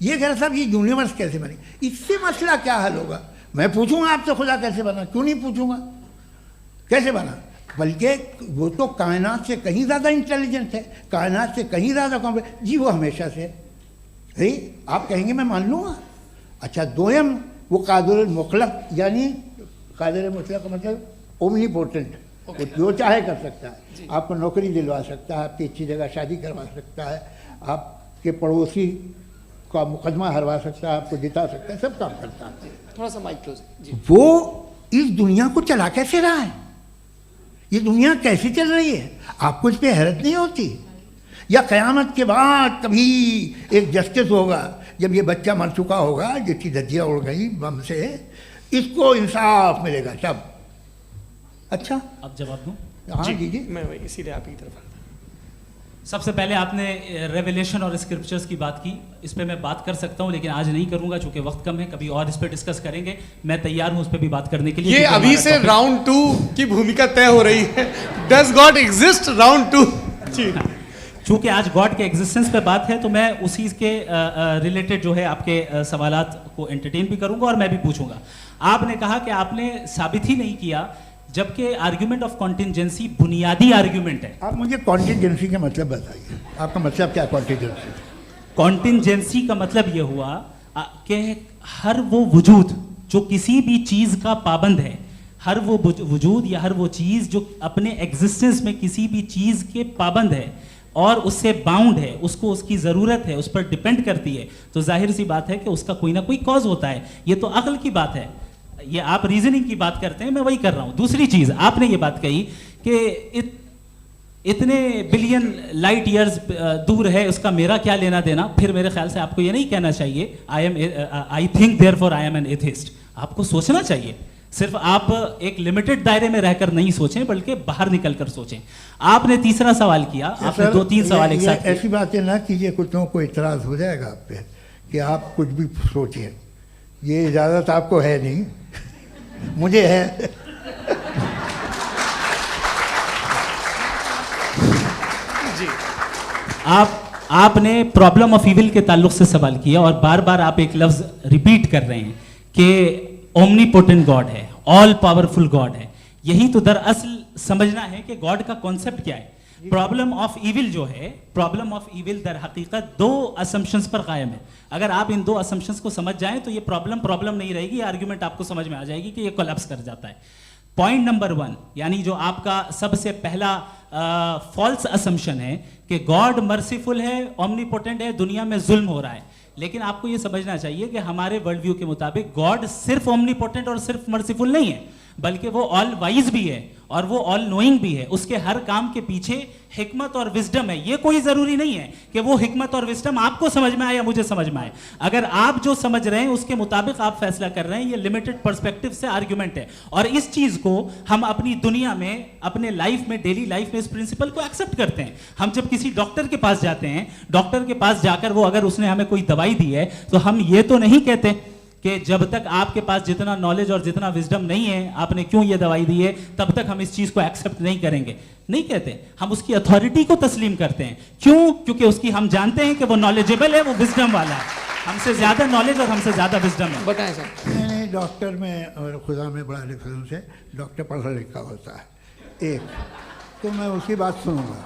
ये कह रहा साहब ये यूनिवर्स कैसे बनी, इससे मसला क्या हल होगा? मैं पूछूंगा आपसे खुदा कैसे बना? क्यों नहीं पूछूंगा कैसे बना? बल्कि वो तो कायनात से कहीं ज़्यादा इंटेलिजेंट है, कायनात से कहीं ज़्यादा कॉम्प्लेक्स। जी वो हमेशा से है। आप कहेंगे मैं मान लूँगा। अच्छा, दोयम वो कादिर मुतलक, यानी कादिर मुतलक का मतलब ओमनीपोटेंट, वो जो चाहे कर सकता है। आपको नौकरी दिलवा सकता है, आपकी अच्छी जगह शादी करवा सकता है, आपके पड़ोसी का मुकदमा हरवा सकता है, आपको जिता सकता है, सब काम करता है। थोड़ा सा माइक क्लोज जी। वो इस दुनिया को चला कैसे रहा है? ये दुनिया कैसे चल रही है? आपको इस पर हैरत नहीं होती? या क़यामत के बाद कभी एक जस्टिस होगा, जब ये बच्चा मर चुका होगा जिसकी धज्जियाँ उड़ गई बम से, इसको इंसाफ मिलेगा तब। अच्छा अब जवाब दूं? हाँ दीजिए। मैं वही इसीलिए आप ही की तरफ। सबसे पहले आपने रेवलेशन और स्क्रिप्चर्स की बात की, इस पे मैं बात कर सकता हूँ लेकिन आज नहीं करूंगा चूंकि वक्त कम है, कभी और इस पे डिस्कस करेंगे। मैं तैयार हूँ उस पे भी बात करने के लिए। ये क्योंकि अभी हमारा से topic- राउंड 2 की भूमिका तय हो रही है। Does God exist round 2? जी, चूंकि आज गॉड के एग्जिस्टेंस पे बात है तो मैं उसी के रिलेटेड जो है आपके सवालात को एंटरटेन भी करूंगा और मैं भी पूछूंगा। आपने कहा कि आपने साबित ही नहीं किया, जबकि आर्ग्यूमेंट ऑफ कॉन्टिजेंसी बुनियादी आर्ग्यूमेंट है। आप मुझे कॉन्टिजेंसी का मतलब बताइए, आपका मतलब क्या कॉन्टिजेंसी? कॉन्टिजेंसी का मतलब यह हुआ कि हर वो वजूद जो किसी भी चीज का पाबंद है, हर वो वजूद या हर वो चीज जो अपने एग्जिस्टेंस में किसी भी चीज के पाबंद है और उससे बाउंड है, उसको उसकी ज़रूरत है, उस पर डिपेंड करती है, तो जाहिर सी बात है कि उसका कोई ना कोई कॉज होता है। ये तो अक्ल की बात है, ये आप रीजनिंग की बात करते हैं, मैं वही कर रहा हूँ। दूसरी चीज़ आपने ये बात कही कि इतने बिलियन लाइट ईयर्स दूर है, उसका मेरा क्या लेना देना। फिर मेरे ख्याल से आपको ये नहीं कहना चाहिए I think therefore I am an atheist. आपको सोचना चाहिए, सिर्फ आप एक लिमिटेड दायरे में रहकर नहीं सोचें बल्कि बाहर निकलकर सोचें। आपने तीसरा सवाल किया, आपने 2-3 सवाल एक साथ किए। ऐसी बातें ना कीजिए, कुछ लोगों को इतराज़ हो जाएगा आप पे कि आप कुछ भी सोचिए। ये इजाज़त आपको है नहीं, मुझे है। आपने प्रॉब्लम ऑफ इविल के ताल्लुक से सवाल किया और बार बार आप एक लफ्ज रिपीट कर रहे हैं कि ओमनीपोटेंट गॉड है, ऑल पावरफुल गॉड है। यही तो दरअसल समझना है कि गॉड का कॉन्सेप्ट क्या है। प्रॉब्लम ऑफ इविल जो है, प्रॉब्लम ऑफ इविल दर हकीकत 2 असम्पशंस पर कायम है। अगर आप इन 2 असम्पशंस को समझ जाएं तो ये प्रॉब्लम नहीं रहेगी, आर्ग्यूमेंट आपको समझ में आ जाएगी कि ये कोलैप्स कर जाता है। पॉइंट नंबर 1, यानी जो आपका सबसे पहला फॉल्स असम्पशन है कि गॉड मर्सीफुल है, ओमनीपोटेंट है, दुनिया में जुल्म हो रहा है। लेकिन आपको ये समझना चाहिए कि हमारे वर्ल्ड व्यू के मुताबिक गॉड सिर्फ ओमनीपोटेंट और सिर्फ मर्सीफुल नहीं है, बल्कि वो ऑल वाइज भी है और वो ऑल नोइंग भी है। उसके हर काम के पीछे हिकमत और विजडम है। ये कोई जरूरी नहीं है कि वो हिकमत और विजडम आपको समझ में आए या मुझे समझ में आए। अगर आप जो समझ रहे हैं उसके मुताबिक आप फैसला कर रहे हैं, ये लिमिटेड पर्सपेक्टिव से आर्ग्यूमेंट है। और इस चीज को हम अपनी दुनिया में, अपने लाइफ में, डेली लाइफ में इस प्रिंसिपल को एक्सेप्ट करते हैं। हम जब किसी डॉक्टर के पास जाते हैं, डॉक्टर के पास जाकर वो अगर उसने हमें कोई दवाई दी है तो हम ये तो नहीं कहते कि जब तक आपके पास जितना नॉलेज और जितना विजडम नहीं है, आपने क्यों ये दवाई दी है, तब तक हम इस चीज को एक्सेप्ट नहीं करेंगे। नहीं कहते, हम उसकी अथॉरिटी को तस्लीम करते हैं। क्यों? क्योंकि उसकी हम जानते हैं कि वो नॉलेजेबल है, वो विजडम वाला है, हमसे ज्यादा नॉलेज और हमसे ज्यादा विजडम है। बताएं सर। मैंने डॉक्टर में और खुदा में बड़ा डिफरेंस है। डॉक्टर पढ़ा लिखा होता है एक, तो मैं उसकी बात सुनूंगा।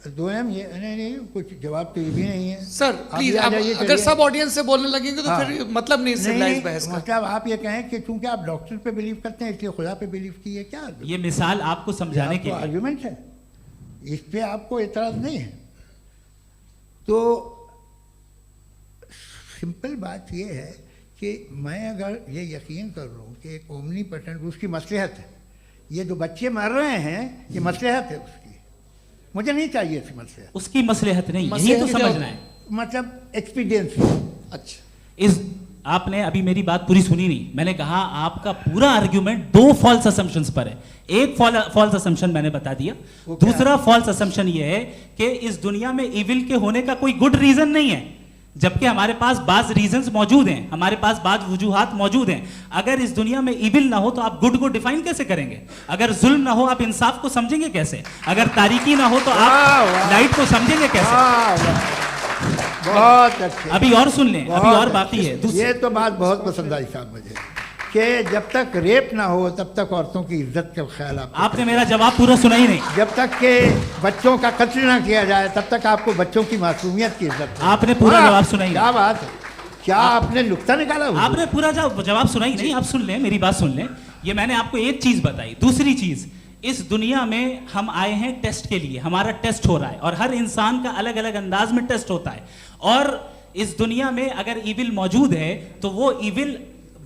2 ये नहीं कुछ जवाब तो ये भी नहीं है सर। प्लीज आ आप जाइए, अगर चलिए। सब ऑडियंस से बोलने लगेंगे तो हाँ। फिर मतलब नहीं सिविलाइज्ड बहस का। मतलब आप ये कहें कि चूंकि आप डॉक्टर पे बिलीव करते हैं इसलिए खुदा पे बिलीव कीजिए, क्या ये मिसाल आपको समझाने के लिए। आर्ग्यूमेंट है, इस पे आपको एतराज नहीं है। तो सिंपल बात ये है कि मैं अगर ये यकीन कर लूँ कि एक ओमनीपोटेंट, उसकी मसलहत है, ये जो बच्चे मर रहे हैं ये मसलहत है उसकी, मुझे नहीं चाहिए इसकी मसलहत। उसकी मसलहत नहीं, यही मसलहत तो क्या समझना है। मतलब एक्सपीरियंस। अच्छा, इस आपने अभी मेरी बात पूरी सुनी नहीं। मैंने कहा आपका पूरा आर्ग्यूमेंट 2 फॉल्स असम्पशंस पर है। एक फॉल्स असम्पशन मैंने बता दिया, दूसरा फॉल्स असम्पशन ये है कि इस दुनिया में इविल के होने का कोई गुड रीजन नहीं है, जबकि हमारे पास बाज रीजंस मौजूद हैं, हमारे पास बाज वजूहात मौजूद हैं। अगर इस दुनिया में इविल ना हो तो आप गुड को डिफाइन कैसे करेंगे? अगर जुल्म ना हो आप इंसाफ को समझेंगे कैसे? अगर तारीकी ना हो तो आप लाइट को समझेंगे कैसे? बहुत अच्छे। अभी और सुन लें, अभी और बाकी है। ये तो बात बहुत पसंद आई साहब मुझे कि जब तक रेप ना हो तब तक औरतों की इज्जत का ख्याल आपने मेरा जवाब पूरा सुना ही नहीं। जब तक के बच्चों का कत्ल ना किया जाए तब तक आपको बच्चों की मासूमियत की इज्जत। आपने पूरा जवाब सुना ही नहीं। क्या बात है, क्या आपने नुक्ता निकाला हुआ? आपने पूरा जवाब सुना ही नहीं। आप सुन लें, मेरी बात सुन लें। ये मैंने आपको एक चीज बताई। दूसरी चीज, इस दुनिया में हम आए हैं टेस्ट के लिए, हमारा टेस्ट हो रहा है और हर इंसान का अलग अलग अंदाज में टेस्ट होता है। और इस दुनिया में अगर इविल मौजूद है तो वो इविल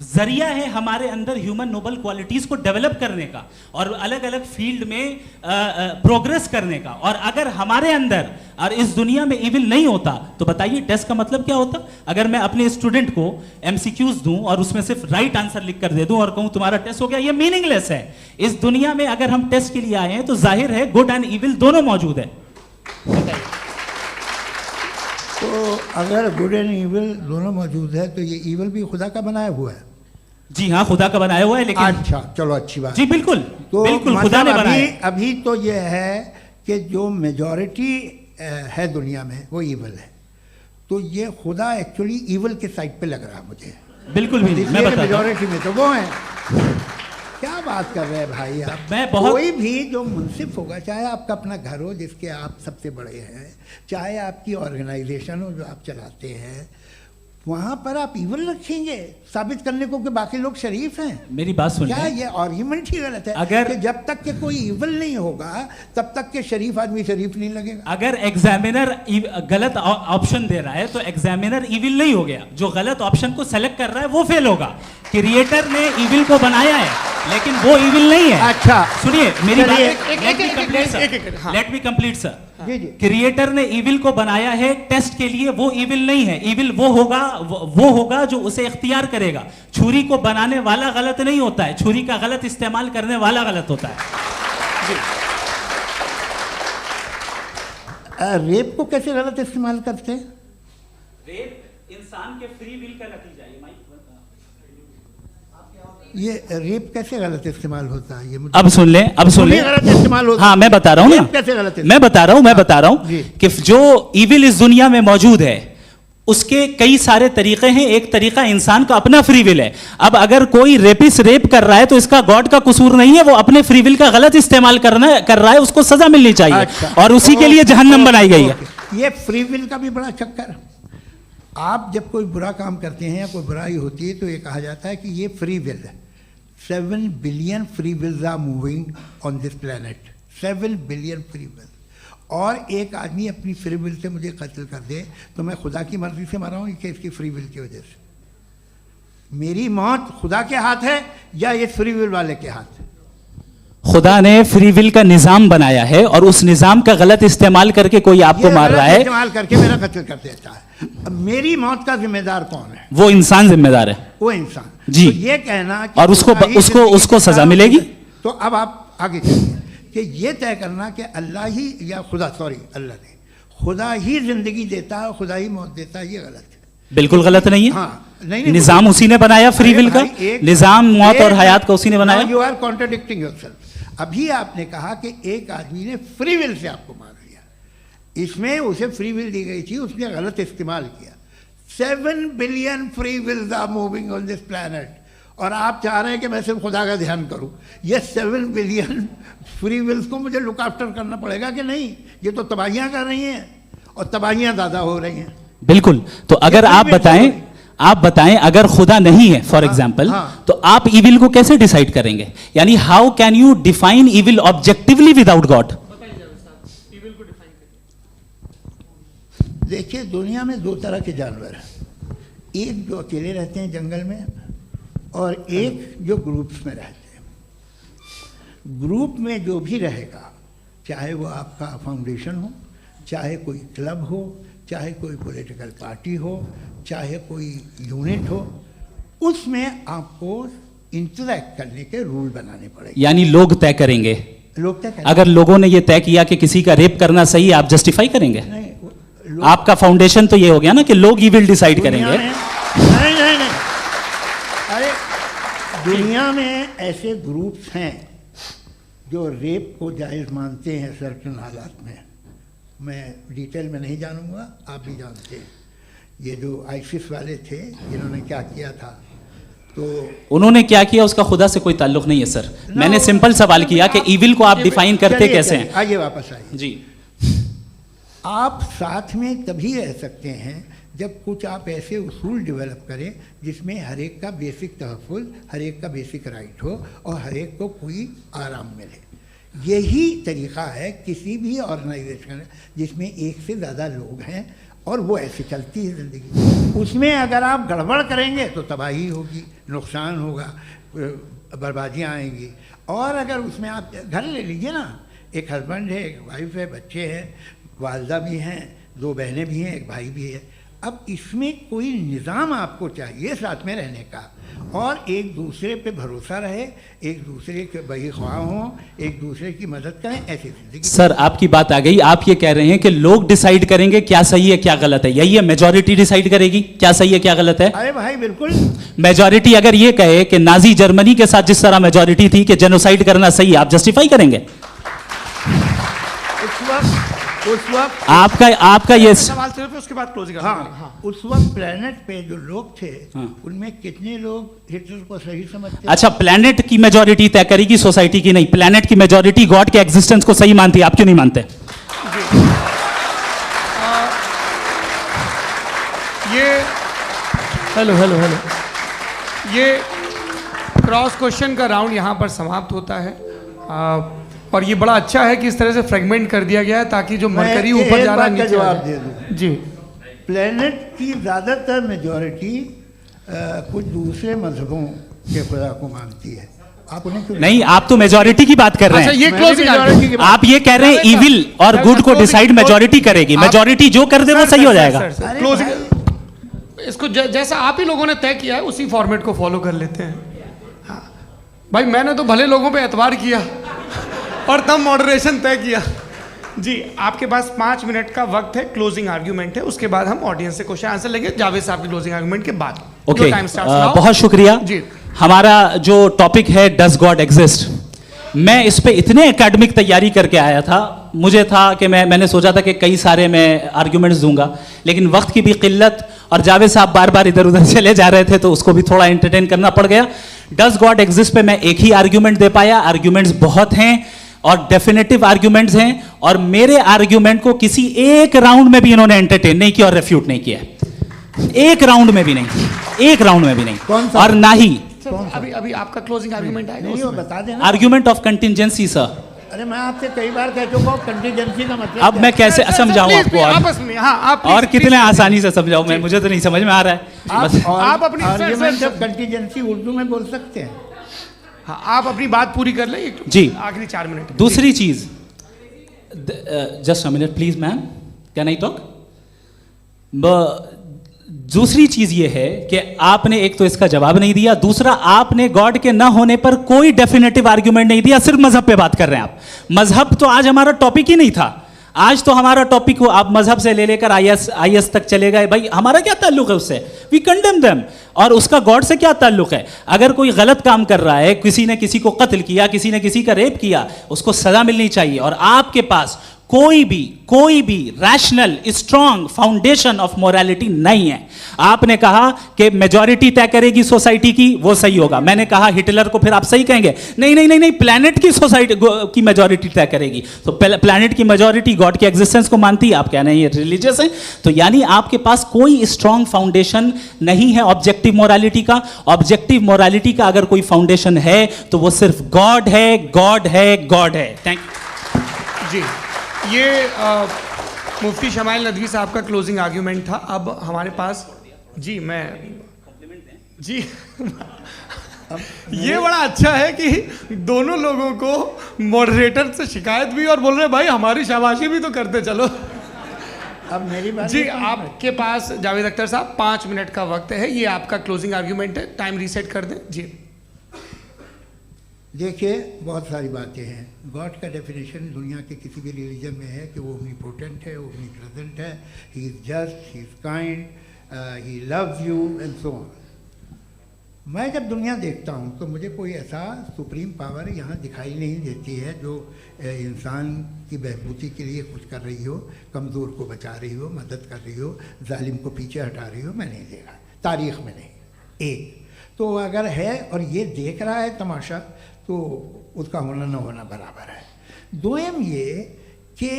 जरिया है हमारे अंदर ह्यूमन नोबल क्वालिटीज को डेवलप करने का और अलग अलग फील्ड में प्रोग्रेस करने का। और अगर हमारे अंदर और इस दुनिया में इविल नहीं होता तो बताइए टेस्ट का मतलब क्या होता? अगर मैं अपने स्टूडेंट को एमसीक्यूज दूं और उसमें सिर्फ राइट आंसर लिख कर दे दूं और कहूं तुम्हारा टेस्ट हो गया, ये मीनिंगलेस है। इस दुनिया में अगर हम टेस्ट के लिए आए हैं तो जाहिर है गुड एंड इविल दोनों मौजूद है। तो अगर गुड एंड इविल दोनों मौजूद है तो ये इविल भी खुदा का बनाया हुआ है? जी हाँ, खुदा का बनाया हुआ है। लेकिन अच्छा, चलो अच्छी बात। जी बिल्कुल, तो बिल्कुल खुदा ने बनाया। अभी तो ये है कि जो मेजॉरिटी है दुनिया में वो इविल है, तो ये खुदा एक्चुअली इविल के साइड पे लग रहा है मुझे। बिल्कुल भी मैं बताता हूं। मेजॉरिटी में तो वो है। क्या बात कर रहे हैं भाई आप? मैं बहुत कोई भी जो मुंसिफ होगा, चाहे आपका अपना घर हो जिसके आप सबसे बड़े हैं, चाहे आपकी ऑर्गेनाइजेशन हो जो आप चलाते हैं, वहां पर आप इविल रखेंगे साबित करने को कि बाकी लोग शरीफ हैं? मेरी बात सुनिए। क्या ये आर्ग्यूमेंट ही गलत है? अगर कि जब तक के कोई इविल नहीं होगा तब तक के शरीफ आदमी शरीफ नहीं लगेगा। अगर एग्जामिनर गलत ऑप्शन दे रहा है तो एग्जामिनर इविल नहीं हो गया। जो गलत ऑप्शन को सेलेक्ट कर रहा है वो फेल होगा। क्रिएटर ने इविल को बनाया है लेकिन वो इविल नहीं है। अच्छा सुनिए मेरी बात, हाँ। Let me complete sir. जी जी। क्रिएटर ने इविल को बनाया है टेस्ट के लिए, वो इविल नहीं है। इविल वो होगा जो उसे इख्तियार करेगा। छुरी को बनाने वाला गलत नहीं होता है, छुरी का गलत इस्तेमाल करने वाला गलत होता है। रेप को कैसे गलत इस्तेमाल करते हैं? रेप इंसान के फ्री विल का नतीजा है। ये रेप कैसे गलत इस्तेमाल होता है? ये मुझे अब सुन लें, अब सुन लें। गलत इस्तेमाल होता है। हाँ मैं बता रहा हूँ ना, कैसे गलत मैं बता रहा हूँ जी। कि जो इविल इस दुनिया में मौजूद है उसके कई सारे तरीके हैं। एक तरीका इंसान का अपना फ्री विल है। अब अगर कोई रेपिस्ट रेप कर रहा है तो इसका गॉड का कसूर नहीं है, वो अपने फ्री विल का गलत इस्तेमाल कर रहा है, उसको सजा मिलनी चाहिए। अच्छा। और उसी के लिए जहन्नम बनाई गई है। ये फ्री विल का भी बड़ा चक्कर। आप जब कोई बुरा काम करते हैं या कोई बुराई होती है तो ये कहा जाता है कि ये फ्री विल है। 7 billion free wills are moving on this planet. 7 billion free will. और एक आदमी अपनी फ्री विल से मुझे कत्ल कर दे तो मैं खुदा की मर्जी से मरा हूँ कि इसकी फ्री विल की वजह से? मेरी मौत खुदा के हाथ है या ये फ्री विल वाले के हाथ है? खुदा ने फ्री विल का निजाम बनाया है और उस निजाम का गलत इस्तेमाल करके कोई आपको मार रहा है, इस्तेमाल करके मेरा कत्ल कर देता है। अब मेरी मौत का जिम्मेदार कौन है? वो इंसान जिम्मेदार है। वो इंसान। जी। तो ये कहना कि और उसको सजा मिलेगी। तो अब आप आगे चलिए कि ये तय करना कि अल्लाह ही या खुदा, सॉरी अल्लाह ने, खुदा ही जिंदगी देता है, खुदा ही मौत देता है, ये गलत है। बिल्कुल गलत नहीं है। हाँ, नहीं, निजाम उसी ने बनाया फ्री विल का। निजाम मौत और हयात का उसी ने बनाया। You are contradicting yourself. अभी आपने कहा कि एक आदमी ने फ्री विल से आपको मार दिया, इसमें उसे फ्री विल दी गई थी, उसने गलत इस्तेमाल किया। 7 billion free wills are moving on this planet और आप चाह रहे हैं कि मैं सिर्फ खुदा का ध्यान करूं। ये 7 बिलियन फ्री विल्स को मुझे लुक आफ्टर करना पड़ेगा कि नहीं? ये तो तबाहियां कर रही हैं और तबाहियां ज़्यादा हो रही हैं। बिल्कुल। तो अगर आप बताएं अगर खुदा नहीं है फॉर एग्जाम्पल, तो आप इविल को कैसे डिसाइड करेंगे? यानी how can you define evil objectively without God? देखिए, दुनिया में 2 तरह के जानवर हैं। एक जो अकेले रहते हैं जंगल में और एक जो ग्रुप्स में रहते हैं। ग्रुप में जो भी रहेगा, चाहे वो आपका फाउंडेशन हो, चाहे कोई क्लब हो, चाहे कोई पॉलिटिकल पार्टी हो, चाहे कोई यूनिट हो, उसमें आपको इंटरैक्ट करने के रूल बनाने पड़ेंगे। यानी लोग तय करेंगे। लोग तय करेंगे। अगर लोगों ने ये तय किया कि किसी का रेप करना सही है, आप जस्टिफाई करेंगे? नहीं, आपका फाउंडेशन तो ये हो गया ना कि लोग ही विल डिसाइड करेंगे। नहीं, अरे दुनिया में ऐसे ग्रुप्स हैं जो रेप को जायज़ मानते हैं सर्टेन हालात में। मैं डिटेल में नहीं जानूंगा, आप भी जानते हैं। ये जो आईसिस वाले थे, इन्होंने क्या किया था, तो उन्होंने क्या किया उसका खुदा से कोई ताल्लुक नहीं है सर। मैंने सिंपल सवाल किया कि इविल को आप डिफाइन करते कैसे हैं? आइए वापस आइए जी। आप साथ में तभी रह सकते हैं जब कुछ आप ऐसे उसूल डेवलप करें जिसमें हर एक का बेसिक तहफ़्फ़ुज़, हर एक का बेसिक राइट हो और हर एक को कोई आराम मिले। यही तरीक़ा है किसी भी ऑर्गेनाइजेशन जिसमें एक से ज़्यादा लोग हैं और वो ऐसे चलती है ज़िंदगी। उसमें अगर आप गड़बड़ करेंगे तो तबाही होगी, नुकसान होगा, बर्बादियाँ आएंगी। और अगर उसमें आप घर ले लीजिए ना, एक हस्बैंड है, एक वाइफ है, बच्चे हैं, वालदा भी हैं, 2 बहनें भी हैं, एक भाई भी है। अब इसमें कोई निज़ाम आपको चाहिए साथ में रहने का, और एक दूसरे पे भरोसा रहे, एक दूसरे के बहीख्वाह हों, एक दूसरे की मदद करें, ऐसी जिंदगी। सर आपकी बात आ गई, आप ये कह रहे हैं कि लोग डिसाइड करेंगे क्या सही है क्या गलत है, यही है? मेजॉरिटी डिसाइड करेगी क्या सही है क्या गलत है? अरे भाई बिल्कुल। मेजॉरिटी अगर ये कहे कि नाजी जर्मनी के साथ जिस तरह मेजॉरिटी थी कि जेनोसाइड करना सही है, आप जस्टिफाई करेंगे? उस वक्त आपका ये सवाल सिर्फ उसके बाद क्लोजिंग। हाँ, उस वक्त प्लेनेट पे जो लोग थे, उनमें कितने लोग हिटलर को सही समझते? अच्छा, प्लेनेट की मेजॉरिटी तय करेगी, सोसाइटी की नहीं। प्लेनेट की मेजॉरिटी गॉड के एग्जिस्टेंस को सही मानती है, आप क्यों नहीं मानते? ये हेलो ये क्रॉस क्वेश्चन का राउंड यहाँ पर समाप्त होता है। और ये बड़ा अच्छा है कि इस तरह से फ्रेगमेंट कर दिया गया है ताकि जो मरकरी ऊपर जा रहा है नीचे जवाब दे दूं। जी, प्लेनेट की ज़्यादातर मेजॉरिटी कुछ दूसरे मजहबों के खुदा को मानती है। आप उन्हें क्यों नहीं, आप तो मेजॉरिटी की बात कर रहे हैं। अच्छा, ये मैं क्लोजिंग भी majority की बात- आप ये कह रहे हैं इविल और गुड को डिसाइड मेजॉरिटी करेगी, मेजॉरिटी जो कर दे वो सही हो जाएगा। अरे क्लोजिंग इसको जैसा आप ही लोगों ने तय किया है उसी फॉर्मेट को फॉलो कर लेते हैं। हाँ भाई, मैंने तो भले लोगों पे एतबार किया और तब मॉडरेशन तय किया। जी, आपके पास 5 मिनट का वक्त है, क्लोजिंग आर्ग्यूमेंट है, उसके बाद हम ऑडियंस से क्वेश्चन आंसर लेंगे जावेद साहब की क्लोजिंग आर्ग्यूमेंट के बाद। ओके, टाइम स्टार्ट्स बहुत शुक्रिया जी। हमारा जो टॉपिक है डज गॉड एग्जिस्ट, मैं इस पे इतने एकेडमिक तैयारी करके आया था, मुझे था कि मैंने सोचा था कि कई सारे मैं आर्ग्यूमेंट्स दूंगा, लेकिन वक्त की भी किल्लत और जावेद साहब बार बार इधर उधर चले जा रहे थे तो उसको भी थोड़ा एंटरटेन करना पड़ गया। डज गॉड एग्जिस्ट पे मैं एक ही आर्ग्यूमेंट दे पाया, आर्ग्यूमेंट्स बहुत हैं और डेफिनेटिव आर्ग्यूमेंट्स हैं, और मेरे आर्ग्यूमेंट को किसी एक राउंड में भी इन्होंने एंटरटेन नहीं किया और रेफ्यूट नहीं किया, एक राउंड में भी नहीं, एक राउंड में भी नहीं। कौन सा? और ना ही अभी आपका क्लोजिंग आर्ग्यूमेंट आएगा नहीं, वो उसमें। बता देना। Argument of contingency sir. अरे मैं आपसे कई बार कह चुका हूँ कंटीजेंसी का मतलब अब मैं कैसे समझाऊं Please, आपको? please, आपस में, हाँ, आप और please, कितने please, आसानी से समझाऊं मैं, मुझे तो नहीं समझ में आ रहा है बस। आप अपनी आर्ग्यूमेंट ऑफ कंटीजेंसी उर्दू में बोल सकते हैं। हाँ, आप अपनी बात पूरी कर लें जी। आखिरी 4 मिनट। दूसरी चीज, just a minute please ma'am, can I talk? दूसरी चीज ये है कि आपने एक तो इसका जवाब नहीं दिया, दूसरा आपने गॉड के ना होने पर कोई डेफिनेटिव आर्ग्यूमेंट नहीं दिया, सिर्फ मजहब पे बात कर रहे हैं आप। मजहब तो आज हमारा टॉपिक ही नहीं था, आज तो हमारा टॉपिक हो आप मजहब से ले लेकर आईएस तक चले गए। भाई हमारा क्या ताल्लुक है उससे? We condemn them. और उसका गॉड से क्या ताल्लुक है? अगर कोई गलत काम कर रहा है, किसी ने किसी को कत्ल किया, किसी ने किसी का रेप किया, उसको सजा मिलनी चाहिए। और आपके पास कोई भी rational strong foundation of morality नहीं है। आपने कहा कि मेजॉरिटी तय करेगी सोसाइटी की, वो सही होगा। मैंने कहा हिटलर को फिर आप सही कहेंगे, नहीं नहीं नहीं नहीं, प्लैनेट की सोसाइटी की मेजॉरिटी तय करेगी। तो प्लैनेट की मेजॉरिटी गॉड के एग्जिस्टेंस को मानती है, आप कह रहे हैं ये रिलीजियस है। तो यानी आपके पास कोई स्ट्रॉन्ग फाउंडेशन नहीं है ऑब्जेक्टिव मोरालिटी का। ऑब्जेक्टिव मोरालिटी का अगर कोई फाउंडेशन है तो वो सिर्फ गॉड है, गॉड है, गॉड है। थैंक यू जी। ये मुफ्ती शमाइल नदवी साहब का क्लोजिंग आर्ग्यूमेंट था। अब हमारे पास जी ये बड़ा अच्छा है कि दोनों लोगों को मॉडरेटर से शिकायत भी और बोल रहे भाई हमारी शाबाशी भी तो करते चलो। अब मेरी बात जी, आपके पास जावेद अख्तर साहब 5 मिनट का वक्त है, ये आपका क्लोजिंग आर्ग्यूमेंट है, टाइम रीसेट कर दें जी। देखिए, बहुत सारी बातें हैं। गॉड का डेफिनेशन दुनिया के किसी भी रिलीजन में है कि वो ओमनीपोटेंट है, ओमनी प्रेजेंट है, he is just, he is kind, he loves you and so on. मैं जब दुनिया देखता हूँ तो मुझे कोई ऐसा सुप्रीम पावर यहाँ दिखाई नहीं देती है जो इंसान की बहबूदी के लिए कुछ कर रही हो, कमज़ोर को बचा रही हो, मदद कर रही हो, जालिम को पीछे हटा रही हो। मैं नहीं देखा, तारीख़ में नहीं। एक तो अगर है और ये देख रहा है तमाशा, तो उसका होना न होना बराबर है। दोयम ये कि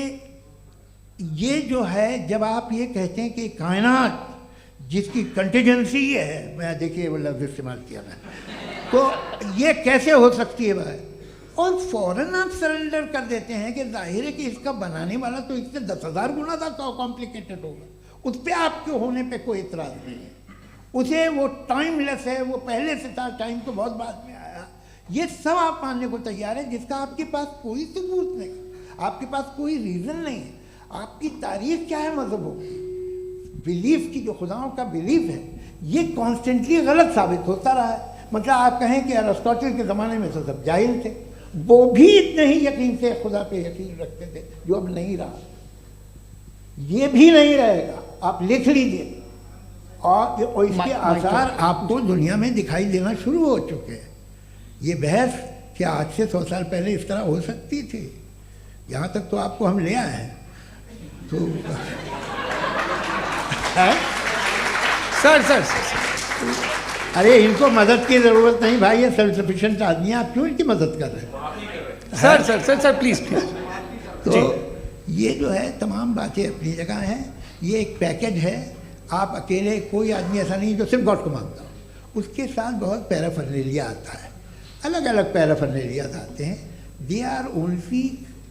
ये जो है, जब आप ये कहते हैं कि कायनात जिसकी कंटीजेंसी है, मैं देखिए वो लफ्ज़ इस्तेमाल किया मैंने, तो ये कैसे हो सकती है भाई? और फ़ौरन आप सरेंडर कर देते हैं कि जाहिर है कि इसका बनाने वाला तो इससे 10,000 गुना ज़्यादा कॉम्प्लिकेटेड होगा। उस पर आपके होने पे कोई इतराज़ नहीं है। उसे वो टाइमलेस है, वो पहले से था, टाइम तो बहुत बाद में आया, ये सब आप मानने को तैयार है, जिसका आपके पास कोई सबूत नहीं, आपके पास कोई रीज़न नहीं है। आपकी तारीख क्या है मज़हबों की, बिलीफ की, जो खुदाओं का बिलीफ है, ये कॉन्स्टेंटली गलत साबित होता रहा है। मतलब आप कहें कि अरिस्टोटल के ज़माने में तो सब जाहिल थे, वो भी इतने ही यकीन से खुदा पे यकीन रखते थे, जो अब नहीं रहा, ये भी नहीं रहेगा, आप लिख लीजिए। और इसके आसार आपको दुनिया में दिखाई देना शुरू हो चुके हैं। ये बहस क्या आज से 100 साल पहले इस तरह हो सकती थी? यहाँ तक तो आपको हम ले आए हैं। तो सर अरे इनको मदद की ज़रूरत नहीं भाई, ये सेल्फ सफिशिएंट आदमी है, आप क्यों इनकी मदद कर रहे हैं? Sir please. तो ये जो है तमाम बातें अपनी जगह हैं, ये एक पैकेज है। आप अकेले, कोई आदमी ऐसा नहीं जो सिर्फ गॉड को मानता हो, उसके साथ बहुत पैराफर्नेलिया आता है, अलग अलग पैराफर्नेलिया आते हैं।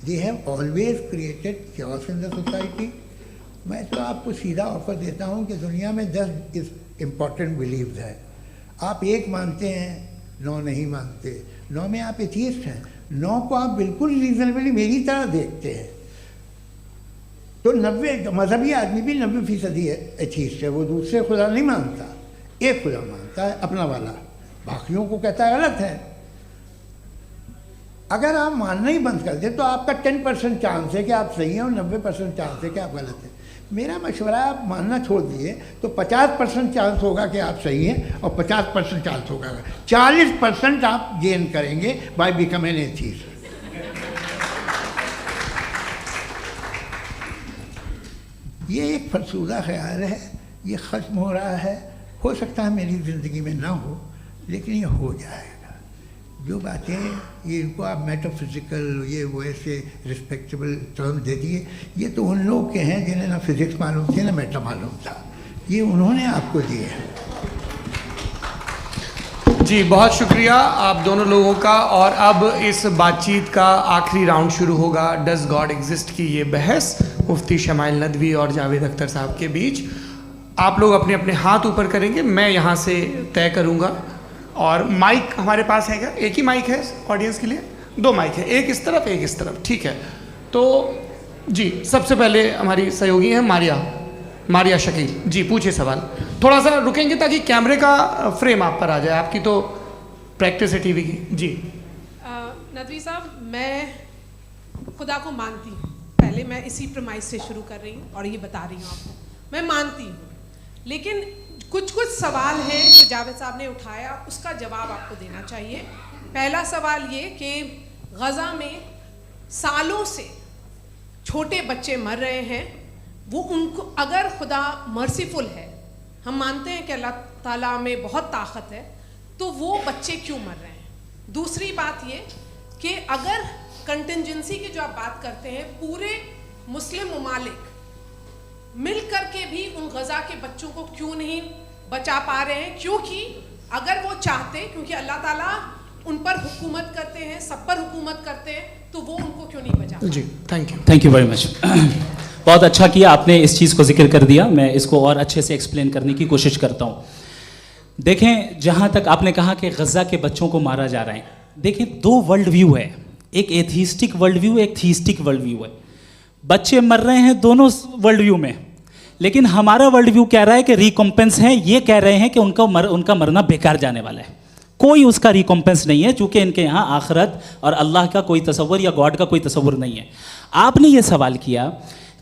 They have always created chaos in the society. मैं तो आपको सीधा ऑफर देता हूँ कि दुनिया में 10 इम्पॉर्टेंट बिलीव्स है, आप एक मानते हैं, 9 नहीं मानते, 9 में आप एथीस्ट हैं, 9 को आप बिल्कुल रीजनेबली मेरी तरह देखते हैं। तो 90 मजहबी आदमी भी 90% एथीस्ट है, वो दूसरे खुदा नहीं मानता, एक खुदा मानता है अपना वाला, बाकियों को कहता है गलत है। अगर आप मानना ही बंद कर दें तो आपका 10% चांस है कि आप सही हैं और 90% चांस है कि आप गलत हैं। मेरा मशवरा है, आप मानना छोड़ दिए तो 50% चांस होगा कि आप सही हैं और 50% चांस होगा, 40% आप गेन करेंगे बाय बिकमिंग एन एथीस्ट। ये एक फरसूदा ख्याल है, ये ख़त्म हो रहा है। हो सकता है मेरी ज़िंदगी में ना हो, लेकिन ये हो जाएगा। जो बातें ये इनको आप मेटाफिज़िकल, ये वो ऐसे रिस्पेक्टेबल टर्म दे दिए, ये तो उन लोग के हैं जिन्हें ना फिज़िक्स मालूम थी ना मेटा मालूम था, ये उन्होंने आपको दिए हैं। जी बहुत शुक्रिया आप दोनों लोगों का। और अब इस बातचीत का आखिरी राउंड शुरू होगा, डज गॉड एग्जिस्ट की ये बहस मुफ्ती शमाइल नदवी और जावेद अख्तर साहब के बीच। आप लोग अपने अपने हाथ ऊपर करेंगे, मैं यहाँ से तय करूँगा। और माइक हमारे पास है क्या? एक ही माइक है ऑडियंस के लिए? 2 माइक है, एक इस तरफ एक इस तरफ, ठीक है। तो जी सबसे पहले हमारी सहयोगी हैं मारिया शकील जी, पूछिए सवाल। थोड़ा सा रुकेंगे ताकि कैमरे का फ्रेम आप पर आ जाए, आपकी तो प्रैक्टिस है टीवी की। जी नदवी साहब, मैं खुदा को मानती हूँ, पहले मैं इसी प्रमाइस से शुरू कर रही हूँ और ये बता रही हूँ आपको, मैं मानती हूँ। लेकिन कुछ सवाल हैं जो जावेद साहब ने उठाया, उसका जवाब आपको देना चाहिए। पहला सवाल ये कि गज़ा में सालों से छोटे बच्चे मर रहे हैं, वो उनको, अगर खुदा मर्सीफुल है, हम मानते हैं कि अल्लाह ताला में बहुत ताकत है, तो वो बच्चे क्यों मर रहे हैं? दूसरी बात ये कि अगर कंटिजेंसी की जो आप बात करते हैं, पूरे मुस्लिम ममालिक मिल करके भी उन गज़ा के बच्चों को क्यों नहीं बचा पा रहे हैं? क्योंकि अगर वो चाहते, क्योंकि अल्लाह ताला उन पर हुकूमत करते हैं, सब पर हुकूमत करते हैं, तो वो उनको क्यों नहीं बचा? जी थैंक यू वेरी मच। बहुत अच्छा किया आपने इस चीज़ को जिक्र कर दिया, मैं इसको और अच्छे से एक्सप्लेन करने की कोशिश करता हूँ। देखें, जहाँ तक आपने कहा कि गज़ा के बच्चों को मारा जा रहा है, देखें 2 वर्ल्ड व्यू है, एक एथीस्टिक वर्ल्ड व्यू, एक थीस्टिक वर्ल्ड व्यू है। बच्चे मर रहे हैं दोनों वर्ल्ड व्यू में, लेकिन हमारा वर्ल्ड व्यू कह रहा है कि रिकॉम्पेंस है, ये कह रहे हैं कि उनका मरना बेकार जाने वाला है, कोई उसका रिकॉम्पेंस नहीं है, चूँकि इनके यहाँ आखिरत और अल्लाह का कोई तसव्वुर या गॉड का कोई तसव्वुर नहीं है। आपने ये सवाल किया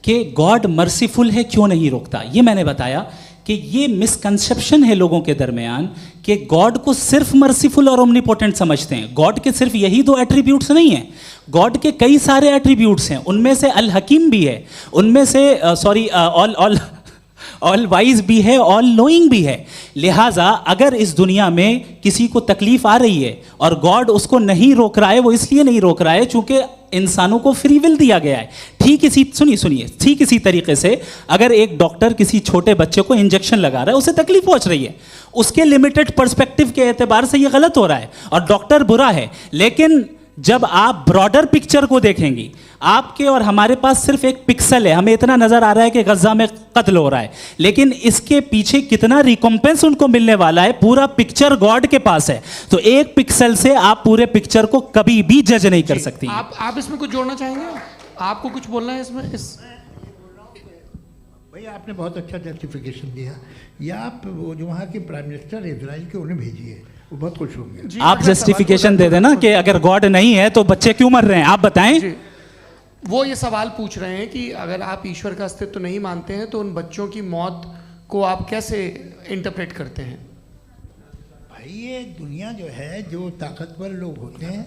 कि गॉड मर्सीफुल है, क्यों नहीं रोकता? ये मैंने बताया कि ये मिसकंसेप्शन है लोगों के दरमियान कि गॉड को सिर्फ मर्सीफुल और ओमनीपोटेंट समझते हैं। गॉड के सिर्फ यही 2 एट्रीब्यूट्स नहीं हैं, गॉड के कई सारे एट्रीब्यूट्स हैं, उनमें से अल हकीम भी है, उनमें से ऑल वाइज भी है, ऑल नोइंग भी है। लिहाजा अगर इस दुनिया में किसी को तकलीफ आ रही है और गॉड उसको नहीं रोक रहा है, वो इसलिए नहीं रोक रहा है चूंकि इंसानों को फ्री विल दिया गया है। ठीक इसी तरीके से अगर एक डॉक्टर किसी छोटे बच्चे को इंजेक्शन लगा रहा है, उसे तकलीफ पहुंच रही है, उसके लिमिटेड पर्सपेक्टिव के एतबार से ये गलत हो रहा है और डॉक्टर बुरा है। लेकिन जब आप ब्रॉडर पिक्चर को देखेंगी, आपके और हमारे पास सिर्फ एक पिक्सल है, हमें इतना नजर आ रहा है कि गजा में कत्ल हो रहा है, लेकिन इसके पीछे कितना रिकॉम्पेंस उनको मिलने वाला है, पूरा पिक्चर गॉड के पास है। तो एक पिक्सल से आप पूरे पिक्चर को कभी भी जज नहीं कर सकती। आप इसमें कुछ जोड़ना चाहेंगे? आपको कुछ बोलना है इसमें? भैया आपने बहुत अच्छा जस्टिफिकेशन दिया। या आप वो जो वहाँ के प्राइम मिनिस्टर इजराइल के उन्हें भेजिए, वो बहुत खुश होंगे। आप जस्टिफिकेशन दे देना कि अगर गॉड नहीं है तो बच्चे क्यों मर रहे हैं, आप बताएं। वो ये सवाल पूछ रहे हैं कि अगर आप ईश्वर का अस्तित्व नहीं मानते हैं तो उन बच्चों की मौत को आप कैसे इंटरप्रेट करते हैं? भाई ये दुनिया जो है, जो ताकतवर लोग होते हैं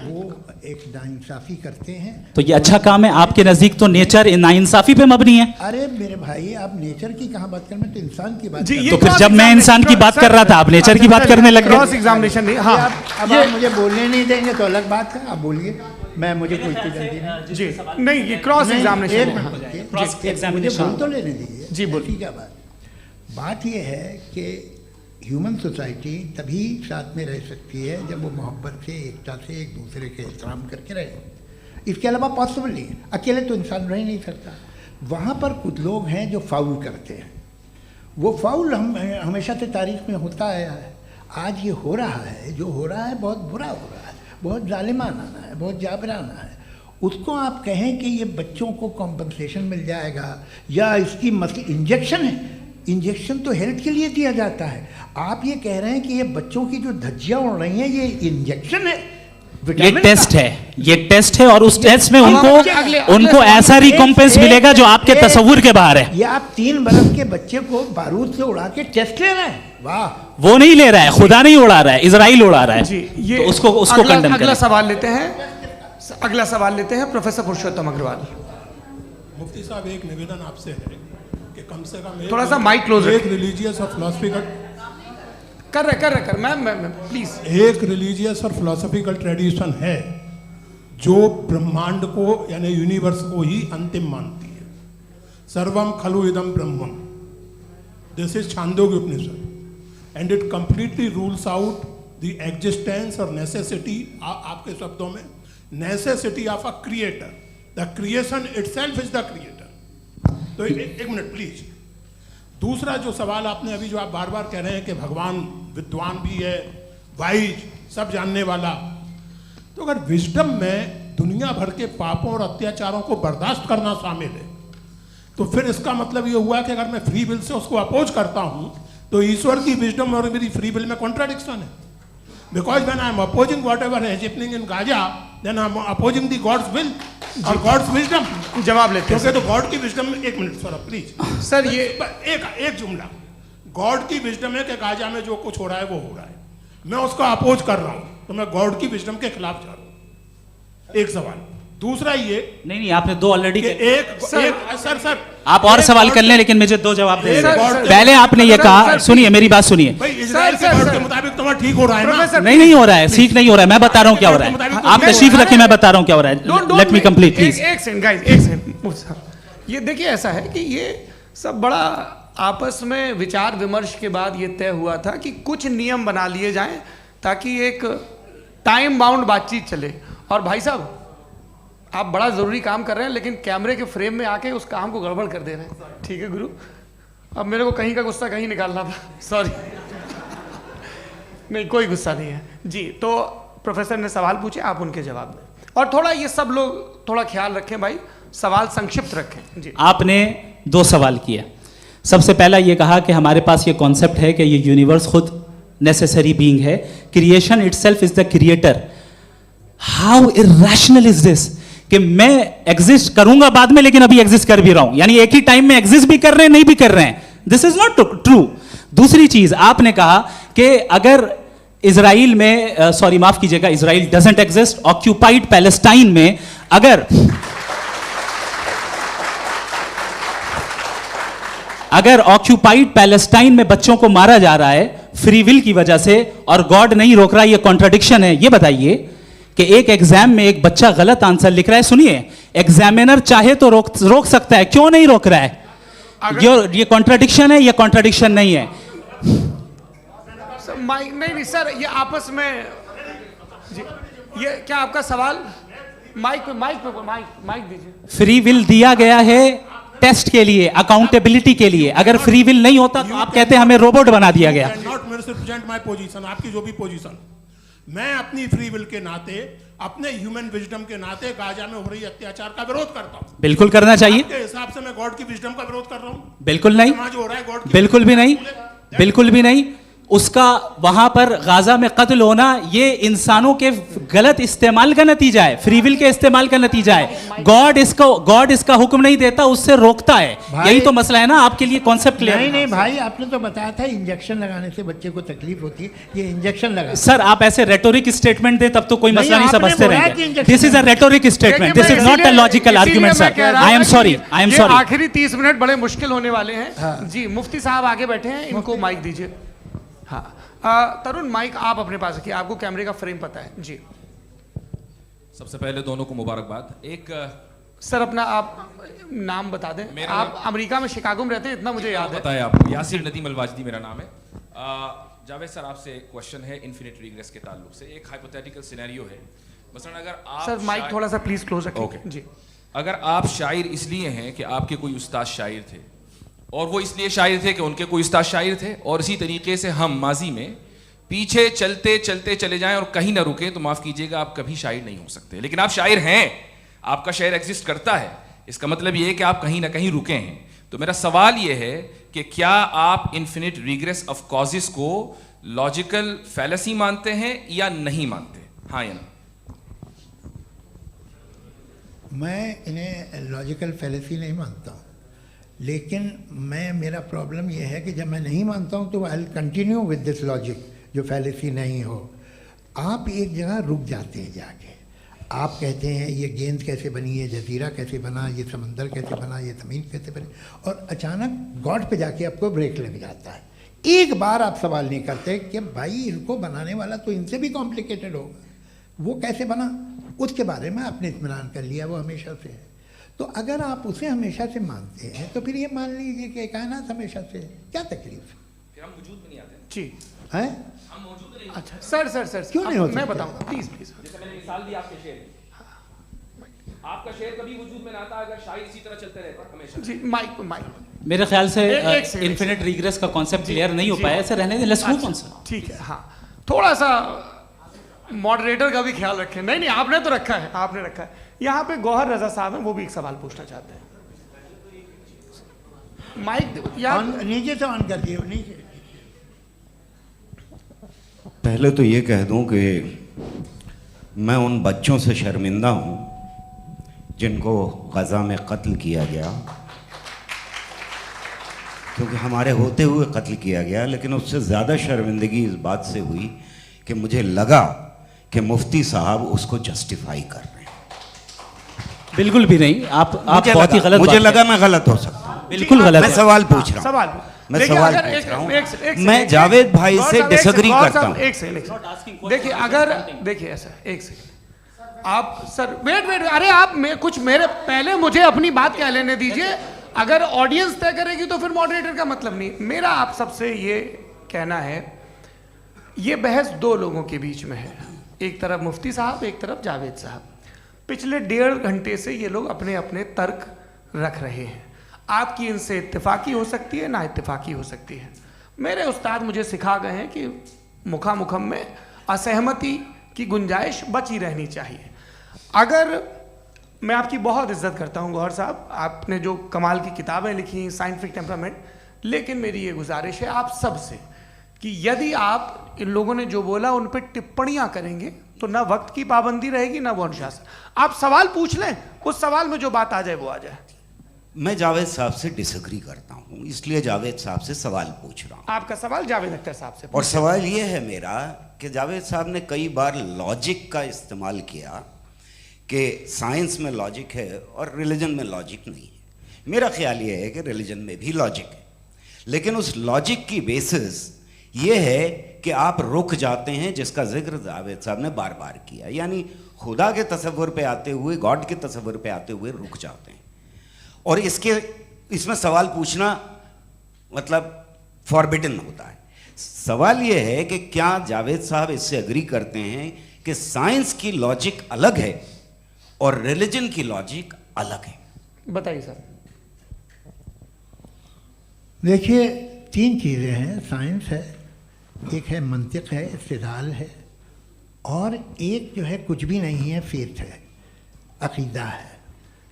वो एक नाइंसाफ़ी करते हैं। तो ये अच्छा काम है आपके नजदीक, तो नेचर नाइंसाफी पे मबनी है। अरे मेरे भाई, आप नेचर की कहाँ बात कर रहे हैं, तो इंसान की बात। तो फिर जब मैं इंसान की बात कर रहा था, आप नेचर की बात करने लग गए। क्रॉस एग्जामिनेशन नहीं। हाँ, अब आप मुझे बोलने नहीं देंगे तो अलग बात है, आप बोलिए, मैं मुझे कोई चीज़ जल्दी नहीं। जी नहीं, ये क्रॉस एग्जामिनेशन मुझे बोल तो लेने दीजिए। जी बोलिए। क्या बात ये है कि ह्यूमन सोसाइटी तभी साथ में रह सकती है जब वो मोहब्बत से, एकता से, एक दूसरे के एहतराम करके रहे। इसके अलावा पॉसिबल नहीं है, अकेले तो इंसान रह नहीं सकता। वहाँ पर कुछ लोग हैं जो फाउल करते हैं। वो फाउल हम हमेशा से तारीख में होता आया है। आज ये हो रहा है, जो हो रहा है बहुत बुरा हो रहा है, बहुत जालिमाना है, बहुत जाबराना है। उसको आप कहें कि ये बच्चों को कॉम्पनसेशन मिल जाएगा या इसकी इंजेक्शन है, इंजेक्शन तो हेल्थ के लिए दिया जाता है। आप ये कह रहे हैं कि ये बच्चों की जो धज्जियां उड़ रही हैं ये इंजेक्शन है, ये टेस्ट है, ये टेस्ट है, और उस टेस्ट में उनको ऐसा रिकॉम्पेंस मिलेगा जो आपके तस्वुर के बाहर है। ये आप 3 बरस के बच्चे को बारूद से उड़ा के टेस्ट ले रहे हैं। वाह, वो नहीं ले रहा है, खुदा नहीं उड़ा रहा है, इजराइल उड़ा रहा है। जी, ये तो उसको कंडेम अगला सवाल लेते हैं। अगला सवाल लेते हैं प्रोफेसर पुरुषोत्तम अग्रवाल। मुफ्ती साहब, एक निवेदन आपसे है कि कम से कम थोड़ा सा माइक क्लोज एक रिलीजियस और फिलॉसफिकल कर मैम प्लीज। एक रिलीजियस और फिलोसॉफिकल ट्रेडिशन है जो ब्रह्मांड को यानी यूनिवर्स को ही अंतिम मानती है। सर्वम खलु इदम ब्रह्मम, this is Chandogya Upanishad, and it completely rules out the existence और नेसेसिटी, आपके शब्दों में necessity of a creator. The creation itself is the creator. तो एक मिनट प्लीज। दूसरा जो सवाल आपने अभी, जो आप बार बार कह रहे हैं कि भगवान विद्वान भी है, वाइज, सब जानने वाला, तो अगर विजडम में दुनिया भर के पापों और अत्याचारों को बर्दाश्त करना शामिल है, तो फिर इसका मतलब ये हुआ कि अगर मैं फ्री विल से उसको अपोज करता हूं तो ईश्वर की विजडम और मेरी फ्री विल में कॉन्ट्राडिक्शन है। Because when I am opposing whatever is happening in Gaza, then I am opposing the God's will और गॉड्स विजडम। जवाब लेते हैं तो गॉड की विजडम, एक मिनट सर प्लीज सर, ये एक जुमला, गॉड की विजडम है कि गाजा में जो कुछ हो रहा है वो हो रहा है, मैं उसका अपोज कर रहा हूं, तो मैं गॉड की विजडम के खिलाफ जा रहा हूं। एक सवाल। दूसरा ये नहीं, आपने 2 ऑलरेडी। सर आप और सवाल कर लें, लेकिन मुझे 2 जवाब दे दें। पहले आपने ये कहा, सुनिए मेरी बात सुनिए। इजराइल के गॉड के मुताबिक तुम्हारा ठीक हो रहा है ना? नहीं हो रहा है, ठीक नहीं हो रहा है। मैं बता रहा हूँ क्या हो रहा है, आप तशरीफ रखिए, मैं बता रहा हूँ क्या हो रहा है। Late me complete please. एक सेकंड गाइस, एक सेकंड। ये देखिए, ऐसा है कि ये सब बड़ा आपस में विचार विमर्श के बाद ये तय हुआ था कि कुछ नियम बना लिए जाएं ताकि एक टाइम बाउंड बातचीत चले। और भाई साहब, आप बड़ा ज़रूरी काम कर रहे हैं, लेकिन कैमरे के फ्रेम में आके उस काम को गड़बड़ कर दे रहे हैं। ठीक है गुरु, अब मेरे को कहीं का गुस्सा कहीं निकालना था, सॉरी। नहीं, कोई गुस्सा नहीं है जी। तो प्रोफेसर ने सवाल पूछे, आप उनके जवाब दें, और थोड़ा ये सब लोग थोड़ा ख्याल रखें भाई, सवाल संक्षिप्त रखें जी। आपने 2 सवाल किए। सबसे पहला ये कहा कि हमारे पास ये कॉन्सेप्ट है कि ये यूनिवर्स खुद नेसेसरी बीइंग है, creation itself is the creator. How irrational is this कि मैं एग्जिस्ट करूंगा बाद में, लेकिन अभी एग्जिस्ट कर भी रहा हूं, यानी एक ही टाइम में एग्जिस्ट भी कर रहे हैं, नहीं भी कर रहे हैं। This is not true. दूसरी चीज आपने कहा कि अगर इजराइल में, सॉरी माफ कीजिएगा, Israel doesn't exist, occupied Palestine में अगर ऑक्यूपाइड पैलेस्टाइन में बच्चों को मारा जा रहा है फ्री विल की वजह से और गॉड नहीं रोक रहा, ये कॉन्ट्रडिक्शन है। ये बताइए कि एक एग्जाम में एक बच्चा गलत आंसर लिख रहा है, सुनिए, एग्जामिनर चाहे तो रोक सकता है, क्यों नहीं रोक रहा है? ये कॉन्ट्रडिक्शन है, ये कॉन्ट्रडिक्शन नहीं है। नहीं सर, ये आपस में जी। ये क्या आपका सवाल? माइक दीजिए। फ्री विल दिया गया है टेस्ट के लिए, अकाउंटेबिलिटी के लिए। अगर फ्री विल नहीं होता तो आप कहते हैं हमें रोबोट बना दिया गया। नॉट मिसरिप्रेजेंट माय पोजीशन, आपकी जो भी पोजीशन, मैं अपनी फ्री विल के नाते, अपने ह्यूमन विजडम के नाते गाजा में हो रही अत्याचार का विरोध करता हूं। बिल्कुल करना चाहिए। आपके हिसाब से मैं गॉड की विजडम का विरोध कर रहा हूं? बिल्कुल नहीं, समाज हो रहा है गॉड की, बिल्कुल भी नहीं, बिल्कुल भी नहीं। उसका वहां पर गाजा में कत्ल होना ये इंसानों के गलत इस्तेमाल का नतीजा है, फ्री विल के इस्तेमाल का नतीजा है। गॉड इसका हुक्म नहीं देता, उससे रोकता है। यही तो मसला है ना, आपके लिए कॉन्सेप्ट क्लियर नहीं नहीं भाई, आपने तो बताया था इंजेक्शन लगाने से बच्चे को तकलीफ होती है, ये इंजेक्शन लगा। सर आप ऐसे रेटोरिक स्टेटमेंट दे तब तो कोई मसला नहीं, आपने समझते बोला कि रहेंगे। Injection this is a rhetoric statement, this is not a logical argument sir. I am sorry, I am sorry. आखिरी 30 मिनट बड़े मुश्किल होने वाले हैं। जी मुफ्ती साहब आगे बैठे हैं, इनको माइक दीजिए। हाँ तरुण, माइक आप अपने पास रखिए, आपको कैमरे का फ्रेम पता है जी। सबसे पहले दोनों को मुबारकबाद। एक सर अपना आप नाम बता दें। आप अमेरिका में शिकागो में रहते हैं, इतना मुझे याद है। बताया आपको, यासिर नदीम अलवाजदी मेरा नाम है। जावेद सर आपसे एक क्वेश्चन है इन्फिनिट रिग्रेस के ताल्लुक से। एक हाइपोथेटिकल सिनेरियो है, मसलन अगर आप सर माइक थोड़ा सा प्लीज क्लोज रखिए। ओके जी। अगर आप शायर इसलिए हैं कि आपके कोई उस्ताद शायर थे, और वो इसलिए शायर थे कि उनके कोई उस्ताद शायर थे, और इसी तरीके से हम माजी में पीछे चलते चलते चले जाएं और कहीं ना रुके, तो माफ कीजिएगा आप कभी शायर नहीं हो सकते। लेकिन आप शायर हैं, आपका शायर एग्जिस्ट करता है, इसका मतलब ये है कि आप कहीं ना कहीं रुके हैं। तो मेरा सवाल ये है कि क्या आप इन्फिनिट रिग्रेस ऑफ कॉजेस को लॉजिकल फैलेसी मानते हैं या नहीं मानते? हाँ या ना? मैं इन्हें लॉजिकल फैलेसी नहीं मानता हूँ, लेकिन मेरा प्रॉब्लम यह है कि जब मैं नहीं मानता हूँ तो I will continue with this logic जो फैलेसी नहीं हो। आप एक जगह रुक जाते हैं जाके, आप कहते हैं ये गेंद कैसे बनी, ये जजीरा कैसे बना, ये समंदर कैसे बना, ये ज़मीन कैसे बनी, और अचानक गॉड पे जाके आपको ब्रेक लग जाता है। एक बार आप सवाल नहीं करते कि भाई इनको बनाने वाला तो इनसे भी कॉम्प्लिकेटेड होगा, वो कैसे बना, उसके बारे में आपने इत्मीनान कर लिया, वो हमेशा से है। तो अगर आप उसे हमेशा से मानते हैं तो फिर ये मान लीजिए कि कायनात हमेशा से है, क्या तकलीफ फिर हम वजूद में नहीं आते जी है? हम मौजूद नहीं। अच्छा सर क्यों नहीं हो सकते? मैं बताऊंगा प्लीज प्लीज। जैसे मैंने मिसाल दी आपके शेर, आपका शेर कभी वजूद में ना आता अगर शायर इसी तरह चलते रहता हमेशा। जी माइक मेरे ख्याल से एक सेकंड, इन्फिनिट रिग्रेस का कॉन्सेप्ट क्लियर नहीं हो पाया, ऐसे रहने दें, लेट्स मूव ऑन सर। ठीक है। हाँ थोड़ा सा मॉडरेटर का भी ख्याल रखें। नहीं आपने तो रखा है, आपने रखा है। यहाँ पे गौहर रजा साहब हैं, वो भी एक सवाल पूछना चाहते हैं। माइक यार नीचे से ऑन कर दिए, नीचे। पहले तो ये कह दूं कि मैं उन बच्चों से शर्मिंदा हूं जिनको गज़ा में कत्ल किया गया, क्योंकि हमारे होते हुए कत्ल किया गया। लेकिन उससे ज़्यादा शर्मिंदगी इस बात से हुई कि मुझे लगा कि मुफ्ती साहब उसको जस्टिफाई कर रहे हैं। बिल्कुल भी नहीं, आप बहुत ही गलत, मुझे लगा मैं गलत हो सकता हूं। बिल्कुल गलत मैं है। सवाल पूछ रहा हूं, सवाल मैं देखिए, सवाल अगर पूछ रहा हूं। एक मैं जावेद भाई से डिसएग्री करता हूं। एक सेकंड देखिए, अगर देखिए ऐसा एक सेकंड आप सर वेट अरे आप कुछ मेरे पहले मुझे अपनी बात कह लेने दीजिए। अगर ऑडियंस तय करेगी तो फिर मॉडरेटर का मतलब नहीं। मेरा आप सबसे ये कहना है, ये बहस दो लोगों के बीच में है, एक तरफ मुफ्ती साहब, एक तरफ जावेद साहब। पिछले 1.5 घंटे से ये लोग अपने अपने तर्क रख रहे हैं। आपकी इनसे इत्तेफाकी हो सकती है, ना इत्तेफाकी हो सकती है। मेरे उस्ताद मुझे सिखा गए हैं कि मुखामुखम में असहमति की गुंजाइश बची रहनी चाहिए। अगर मैं आपकी बहुत इज्जत करता हूं गौहर साहब, आपने जो कमाल की किताबें लिखी, साइंटिफिक टेम्परामेंट, लेकिन मेरी ये गुजारिश है आप सब से कि यदि आप इन लोगों ने जो बोला उन पर टिप्पणियां करेंगे तो ना वक्त की पाबंदी रहेगी, ना वो अनुशासन। आप सवाल पूछ लें, उस सवाल में जो बात आ जाए वो आ जाए। मैं जावेद साहब से डिसएग्री करता हूं, इसलिए जावेद साहब से सवाल पूछ रहा हूं। आपका सवाल जावेद अख्तर साहब से। और सवाल ये है मेरा कि जावेद साहब ने कई बार लॉजिक का इस्तेमाल किया कि साइंस में लॉजिक है और रिलीजन में लॉजिक नहीं है। मेरा ख्याल ये है कि रिलीजन में भी लॉजिक है, लेकिन उस लॉजिक की बेसिस ये है कि आप रुक जाते हैं, जिसका जिक्र जावेद साहब ने बार बार किया, यानी खुदा के तसव्वुर पे आते हुए, गॉड के तसव्वुर पे आते हुए रुक जाते हैं। और इसमें सवाल पूछना मतलब फॉरबिडन होता है। सवाल ये है कि क्या जावेद साहब इससे एग्री करते हैं कि साइंस की लॉजिक अलग है और रिलीजन की लॉजिक अलग है। बताइए सर। देखिए, 3 चीज़ें हैं। साइंस है, एक है मंतिक है, इस्तिदलाल है, और एक जो है कुछ भी नहीं है, फेथ है, अकीदा है।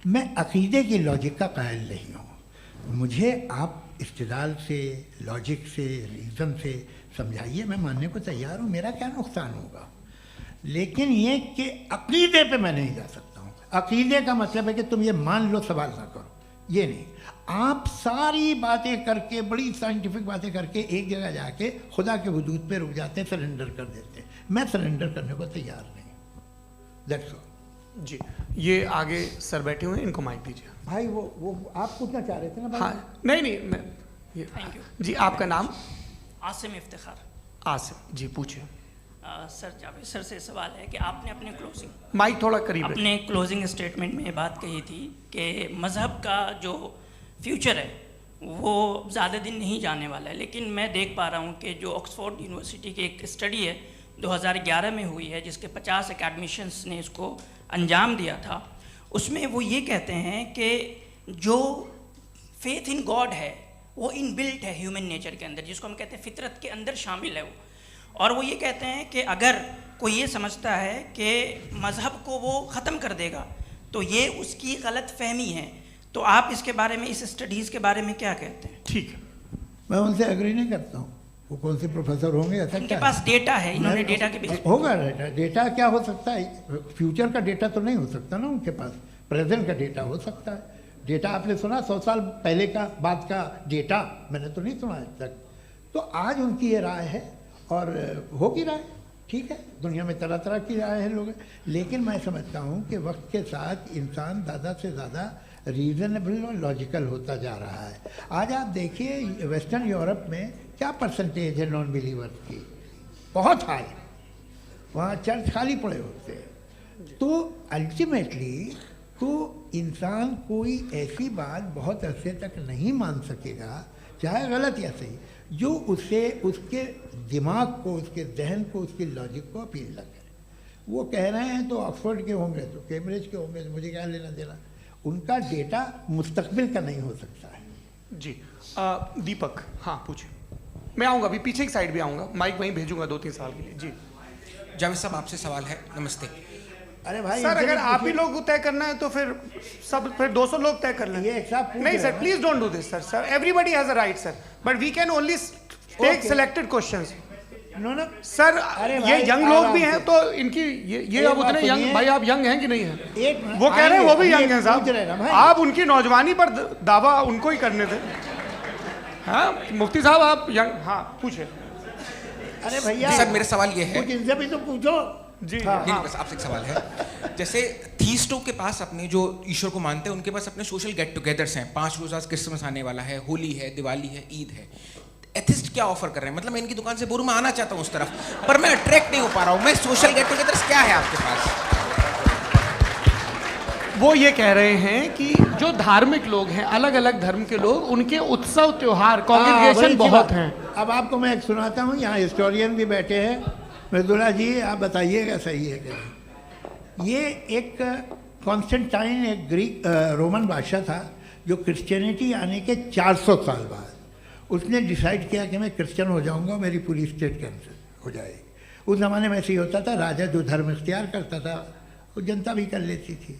मैं अकीदे की लॉजिक का कायल नहीं हूँ। मुझे आप इस्तिदलाल से, लॉजिक से, रीज़न से समझाइए, मैं मानने को तैयार हूँ, मेरा क्या नुकसान होगा। लेकिन ये कि अकीदे पे मैं नहीं जा सकता हूँ। अकीदे का मतलब है कि तुम ये मान लो, सवाल ना करो, ये नहीं। आप सारी बातें करके, बड़ी साइंटिफिक बातें करके एक जगह जाके खुदा के हुदूद पे रुक जाते हैं, सरेंडर कर देते हैं। मैं सरेंडर करने को तैयार नहीं। That's all. जी, ये आगे सर बैठे हुए हैं, इनको माइक दीजिए। भाई वो आप पूछना चाह रहे थे ना भाई? हाँ, नहीं मैं थैंक यू जी। आपका नाम? आसिम इफ्तिखार। आसिम जी, पूछिए। सर, जावेद सर से सवाल है कि आपने अपने क्लोजिंग माइक थोड़ा करीब रखिए। अपने क्लोजिंग स्टेटमेंट में ये बात कही थी कि मज़हब का जो फ्यूचर है वो ज़्यादा दिन नहीं जाने वाला है, लेकिन मैं देख पा रहा हूँ कि जो ऑक्सफोर्ड यूनिवर्सिटी की एक स्टडी है 2011 में हुई है, जिसके 50 एकेडमिशियंस ने इसको अंजाम दिया था, उसमें वो ये कहते हैं कि जो फेथ इन गॉड है वो इनबिल्ट है ह्यूमन नेचर के अंदर, जिसको हम कहते हैं फितरत के अंदर शामिल है वो। और वो ये कहते हैं कि अगर कोई ये समझता है कि मज़हब को वो ख़त्म कर देगा तो ये उसकी गलत फहमी है। तो आप इसके बारे में, इस स्टडीज़ के बारे में क्या कहते हैं? ठीक है, मैं उनसे एग्री नहीं करता हूँ। वो कौन से प्रोफेसर होंगे? ऐसा उनके क्या पास डेटा है, इन्होंने डेटा के बेस होगा। डेटा क्या हो सकता है? फ्यूचर का डेटा तो नहीं हो सकता ना उनके पास। प्रेजेंट का डेटा हो सकता है। डेटा आपने सुना 100 साल पहले का बाद का डेटा? मैंने तो नहीं सुना आज तक। तो आज उनकी ये राय है और होगी राय, ठीक है। दुनिया में तरह तरह की राय है लोग, लेकिन मैं समझता हूँ कि वक्त के साथ इंसान ज़्यादा से ज़्यादा रीज़नेबल और लॉजिकल होता जा रहा है। आज आप देखिए वेस्टर्न यूरोप में क्या परसेंटेज है नॉन बिलीवर्स की, बहुत हाई। वहाँ चर्च खाली पड़े होते हैं। तो अल्टीमेटली तो इंसान कोई ऐसी बात बहुत अरसे तक नहीं मान सकेगा, चाहे गलत या सही, जो उसे, उसके दिमाग को, उसके जहन को, उसकी लॉजिक को अपील न करे। वो कह रहे हैं तो ऑक्सफोर्ड के होंगे तो कैम्ब्रिज के होंगे, तो मुझे क्या लेना देना। उनका डेटा मुस्तकबिल का नहीं हो सकता है। जी। दीपक, हाँ पूछिए। मैं आऊँगा, अभी पीछे की साइड भी आऊँगा, माइक वहीं भेजूंगा 2-3 साल के लिए। जी जावेद साहब, आपसे सवाल है। नमस्ते। अरे भाई सर, अगर आप ही लोग तय करना है तो फिर 200 लोग तय कर लें। ये एक साहब नहीं sir, please don't do this sir. Sir, everybody has a right sir, but we can only take selected questions. No sir, ये यंग लोग भी हैं तो इनकी ये अब उतने सुनिए। यंग, भाई आप यंग हैं कि नहीं हैं? एक मिनट, वो कह रहे हैं वो भी आइए, यंग हैं पूछ रहे ना साहब। भाई। आप उनकी नौजवानी पर दावा उनको ही करने थे। हाँ मुफ्ती साहब, आप यंग, हाँ पूछे। अरे भैया सर, मेरा सवाल ये है। कुछ इनसे भी तो पूछो। जी नहीं, बस आपसे एक सवाल है। जैसे थीस्टों के पास, अपने जो ईश्वर को मानते हैं, उनके पास अपने सोशल गेट टुगेदर्स हैं। 5 रोज़ आज क्रिसमस आने वाला है, होली है, दिवाली है, ईद है। एथिस्ट क्या ऑफर कर रहे हैं? मतलब मैं इनकी दुकान से बोलूं, मैं आना चाहता हूं उस तरफ, पर मैं अट्रैक्ट नहीं हो पा रहा हूं। मैं सोशल गेट टुगेदर्स क्या है आपके पास? वो ये कह रहे हैं कि जो धार्मिक लोग हैं, अलग अलग धर्म के लोग, उनके उत्सव त्योहार, कॉन्ग्रीगेशन बहुत हैं। अब आपको मैं एक सुनाता हूँ, यहाँ हिस्टोरियन भी बैठे हैं। मृदुला जी, आप बताइएगा सही है कि नहीं। ये एक कॉन्स्टेंटाइन, एक ग्रीक रोमन बादशाह था, जो क्रिश्चियनिटी आने के 400 साल बाद उसने डिसाइड किया कि मैं क्रिश्चियन हो जाऊंगा, मेरी पूरी स्टेट कैंसिल हो जाएगी। उस ज़माने में ऐसे ही होता था, राजा जो धर्म इख्तियार करता था वो जनता भी कर लेती थी,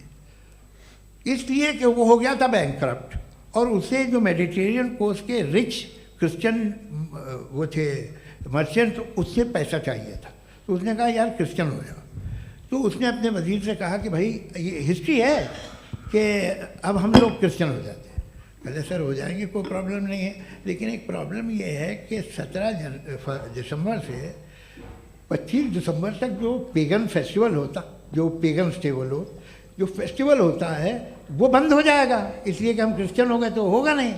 इसलिए कि वो हो गया था बैंकक्रप्ट। और उसे जो मेडिटेरियन कोस्ट के रिच क्रिश्चियन वो थे मर्चेंट, उससे पैसा चाहिए था। तो उसने कहा यार क्रिश्चियन हो जाओ। तो उसने अपने वजीर से कहा कि भाई ये हिस्ट्री है कि अब हम लोग क्रिश्चियन हो जाते हैं। पहले सर हो जाएंगे, कोई प्रॉब्लम नहीं है, लेकिन एक प्रॉब्लम ये है कि 17 दिसंबर से 25 दिसंबर तक जो पेगन फेस्टिवल होता, जो पेगन जो फेस्टिवल होता है वो बंद हो जाएगा, इसलिए कि हम क्रिश्चियन हो गए तो होगा नहीं।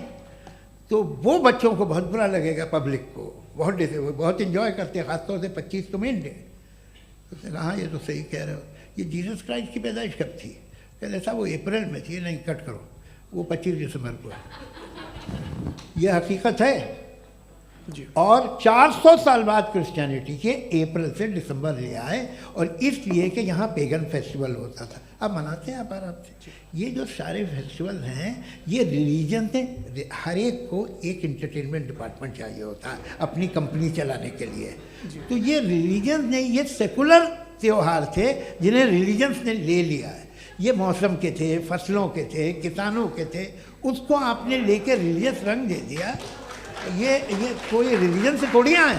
तो वो बच्चों को बहुत बुरा लगेगा, पब्लिक को बहुत इन्जॉय करते हैं, खासतौर से 25 को मेन डे। उसने कहा हाँ ये तो सही कह रहे हो, ये जीसस क्राइस्ट की पैदाइश कब थी? कहते साहब वो अप्रैल में थी। नहीं, कट करो, वो 25 दिसंबर को है। ये हकीकत है। और 400 साल बाद क्रिश्चियनिटी के अप्रैल से दिसंबर ले आए, और इसलिए कि यहाँ पेगन फेस्टिवल होता था। अब मनाते हैं आप आराम से। ये जो सारे फेस्टिवल हैं ये रिलीजन से, हर एक को एक इंटरटेनमेंट डिपार्टमेंट चाहिए होता है अपनी कंपनी चलाने के लिए। तो ये रिलीजन ने, ये सेकुलर त्यौहार थे जिन्हें रिलीजन्स ने ले लिया है। ये मौसम के थे, फसलों के थे, किसानों के थे, उसको आपने लेकर रिलीजियस रंग दे दिया। ये कोई रिलीजन से थोड़ी आए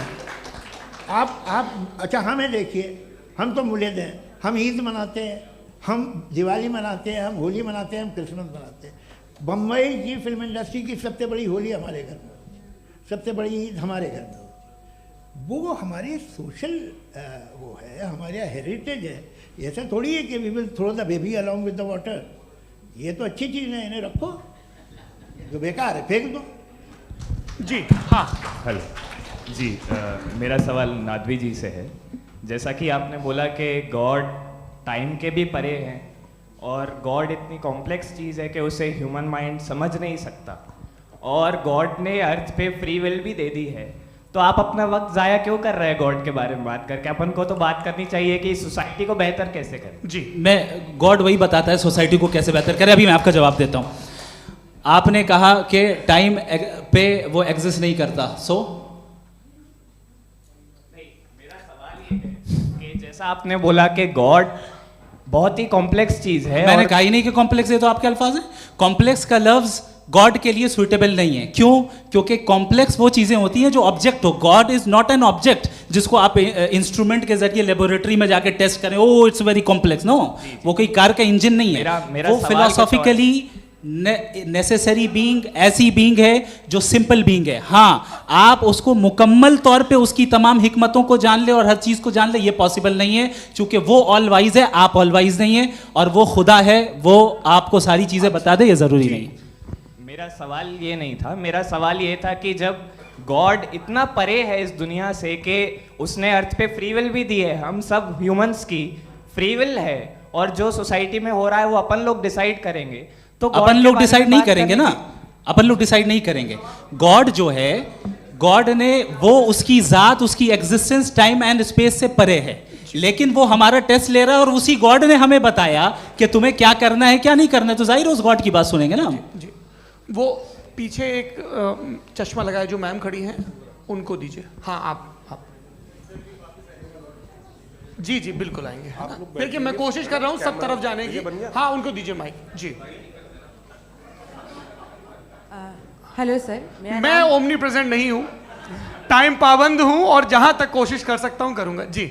आप। अच्छा हमें देखिए, हम तो मुल्द हैं, हम ईद मनाते हैं, हम दिवाली मनाते हैं, हम होली मनाते हैं, हम क्रिसमस मनाते हैं। बम्बई की फिल्म इंडस्ट्री की सबसे बड़ी होली हमारे घर में होती है, सबसे बड़ी ईद हमारे घर में होती है। वो हमारी सोशल वो है, हमारा हेरिटेज है। ऐसा थोड़ी है कि we will throw the baby along with the water. ये तो अच्छी चीज़ है, इन्हें रखो, जो बेकार है फेंक दो। जी हाँ, हेलो जी, मेरा सवाल नादवी जी से है। जैसा कि आपने बोला कि गॉड टाइम के भी परे हैं और गॉड इतनी कॉम्प्लेक्स चीज़ है कि उसे ह्यूमन माइंड समझ नहीं सकता, और गॉड ने अर्थ पे फ्री विल भी दे दी है, तो आप अपना वक्त ज़ाया क्यों कर रहे हैं गॉड के बारे में बात करके? अपन को तो बात करनी चाहिए कि सोसाइटी को बेहतर कैसे करें। जी, मैं गॉड वही बताता है सोसाइटी को कैसे बेहतर करें। अभी मैं आपका जवाब देता हूँ। आपने कहा कि टाइम पे वो एग्जिस्ट नहीं करता, सो नहीं, मेरा सवाल ये है कि जैसा आपने बोला कि गॉड बहुत ही कॉम्प्लेक्स चीज है। मैंने कहा ही नहीं कि कॉम्प्लेक्स है, तो आपके अल्फाज हैं। कॉम्प्लेक्स का लफ्ज गॉड के लिए सुइटेबल नहीं है। क्यों? क्योंकि कॉम्प्लेक्स वो चीजें होती हैं जो ऑब्जेक्ट हो। God is not an object जिसको आप इंस्ट्रूमेंट के जरिए लेबोरेटरी में जाके टेस्ट करें, oh it's very complex. No, वो कोई कार का इंजन नहीं है। वो फिलोसॉफिकली नेसेसरी बीइंग ऐसी बीइंग है जो सिंपल बीइंग है। हाँ, आप उसको मुकम्मल तौर पे उसकी तमाम हिकमतों को जान ले और हर चीज को जान ले, ये पॉसिबल नहीं है, क्योंकि वो ऑल वाइज है, आप ऑल वाइज नहीं है, और वो खुदा है, वो आपको सारी चीजें बता दे, ये जरूरी नहीं। मेरा सवाल ये नहीं था, मेरा सवाल ये था कि जब गॉड इतना परे है इस दुनिया से कि उसने अर्थ पे फ्री विल भी दी है, हम सब ह्यूमंस की फ्री विल है, और जो सोसाइटी में हो रहा है वो अपन लोग डिसाइड करेंगे, तो अपन लोग डिसाइड नहीं करेंगे ना, अपन लोग डिसाइड नहीं करेंगे। गॉड जो है, गॉड ने वो उसकी जात, उसकी एग्जिस्टेंस टाइम एंड स्पेस से परे है, लेकिन वो हमारा टेस्ट ले रहा है और उसी गॉड ने हमें बताया कि तुम्हें क्या करना है क्या नहीं करना है, तो जाहिर उस गॉड की बात सुनेंगे ना हम। जी, वो पीछे एक चश्मा लगाया जो मैम खड़ी हैं, उनको दीजिए। हाँ, आप जी जी बिल्कुल आएंगे। देखिए मैं कोशिश कर रहा हूँ सब तरफ जाने की। हाँ, उनको दीजिए माइक। जी, हेलो सर, मैं ओमनी प्रेजेंट नहीं हूँ, टाइम पाबंद हूँ, और जहाँ तक कोशिश कर सकता हूँ करूँगा। जी,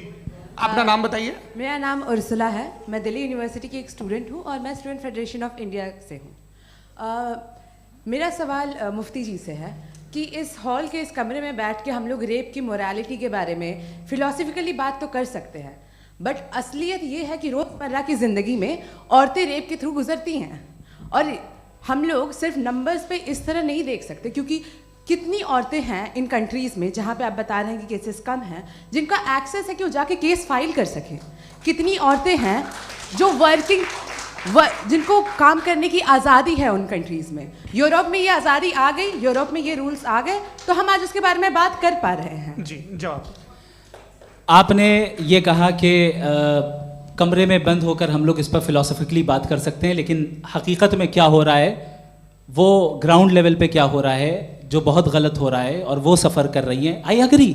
अपना नाम बताइए। मेरा नाम उर्सुला है, मैं दिल्ली यूनिवर्सिटी की एक स्टूडेंट हूँ और मैं स्टूडेंट फेडरेशन ऑफ इंडिया से हूँ। मेरा सवाल मुफ्ती जी से है कि इस हॉल के इस कमरे में बैठ के हम लोग रेप की मोरालिटी के बारे में फिलोसफिकली बात तो कर सकते हैं, बट असलियत ये है कि रोज़मर्रा की ज़िंदगी में औरतें रेप के थ्रू गुजरती हैं, और हम लोग सिर्फ नंबर्स पे इस तरह नहीं देख सकते, क्योंकि कितनी औरतें हैं इन कंट्रीज़ में जहाँ पे आप बता रहे हैं कि केसेस कम हैं, जिनका एक्सेस है कि वो जाके केस फाइल कर सकें। कितनी औरतें हैं जो जिनको काम करने की आज़ादी है उन कंट्रीज़ में। यूरोप में ये आज़ादी आ गई, यूरोप में ये रूल्स आ गए, तो हम आज उसके बारे में बात कर पा रहे हैं। जी, जवाब। आपने ये कहा कि कमरे में बंद होकर हम लोग इस पर फिलोसफिकली बात कर सकते हैं, लेकिन हकीकत में क्या हो रहा है, वो ग्राउंड लेवल पे क्या हो रहा है, जो बहुत गलत हो रहा है, और वो सफ़र कर रही हैं। आई अग्री,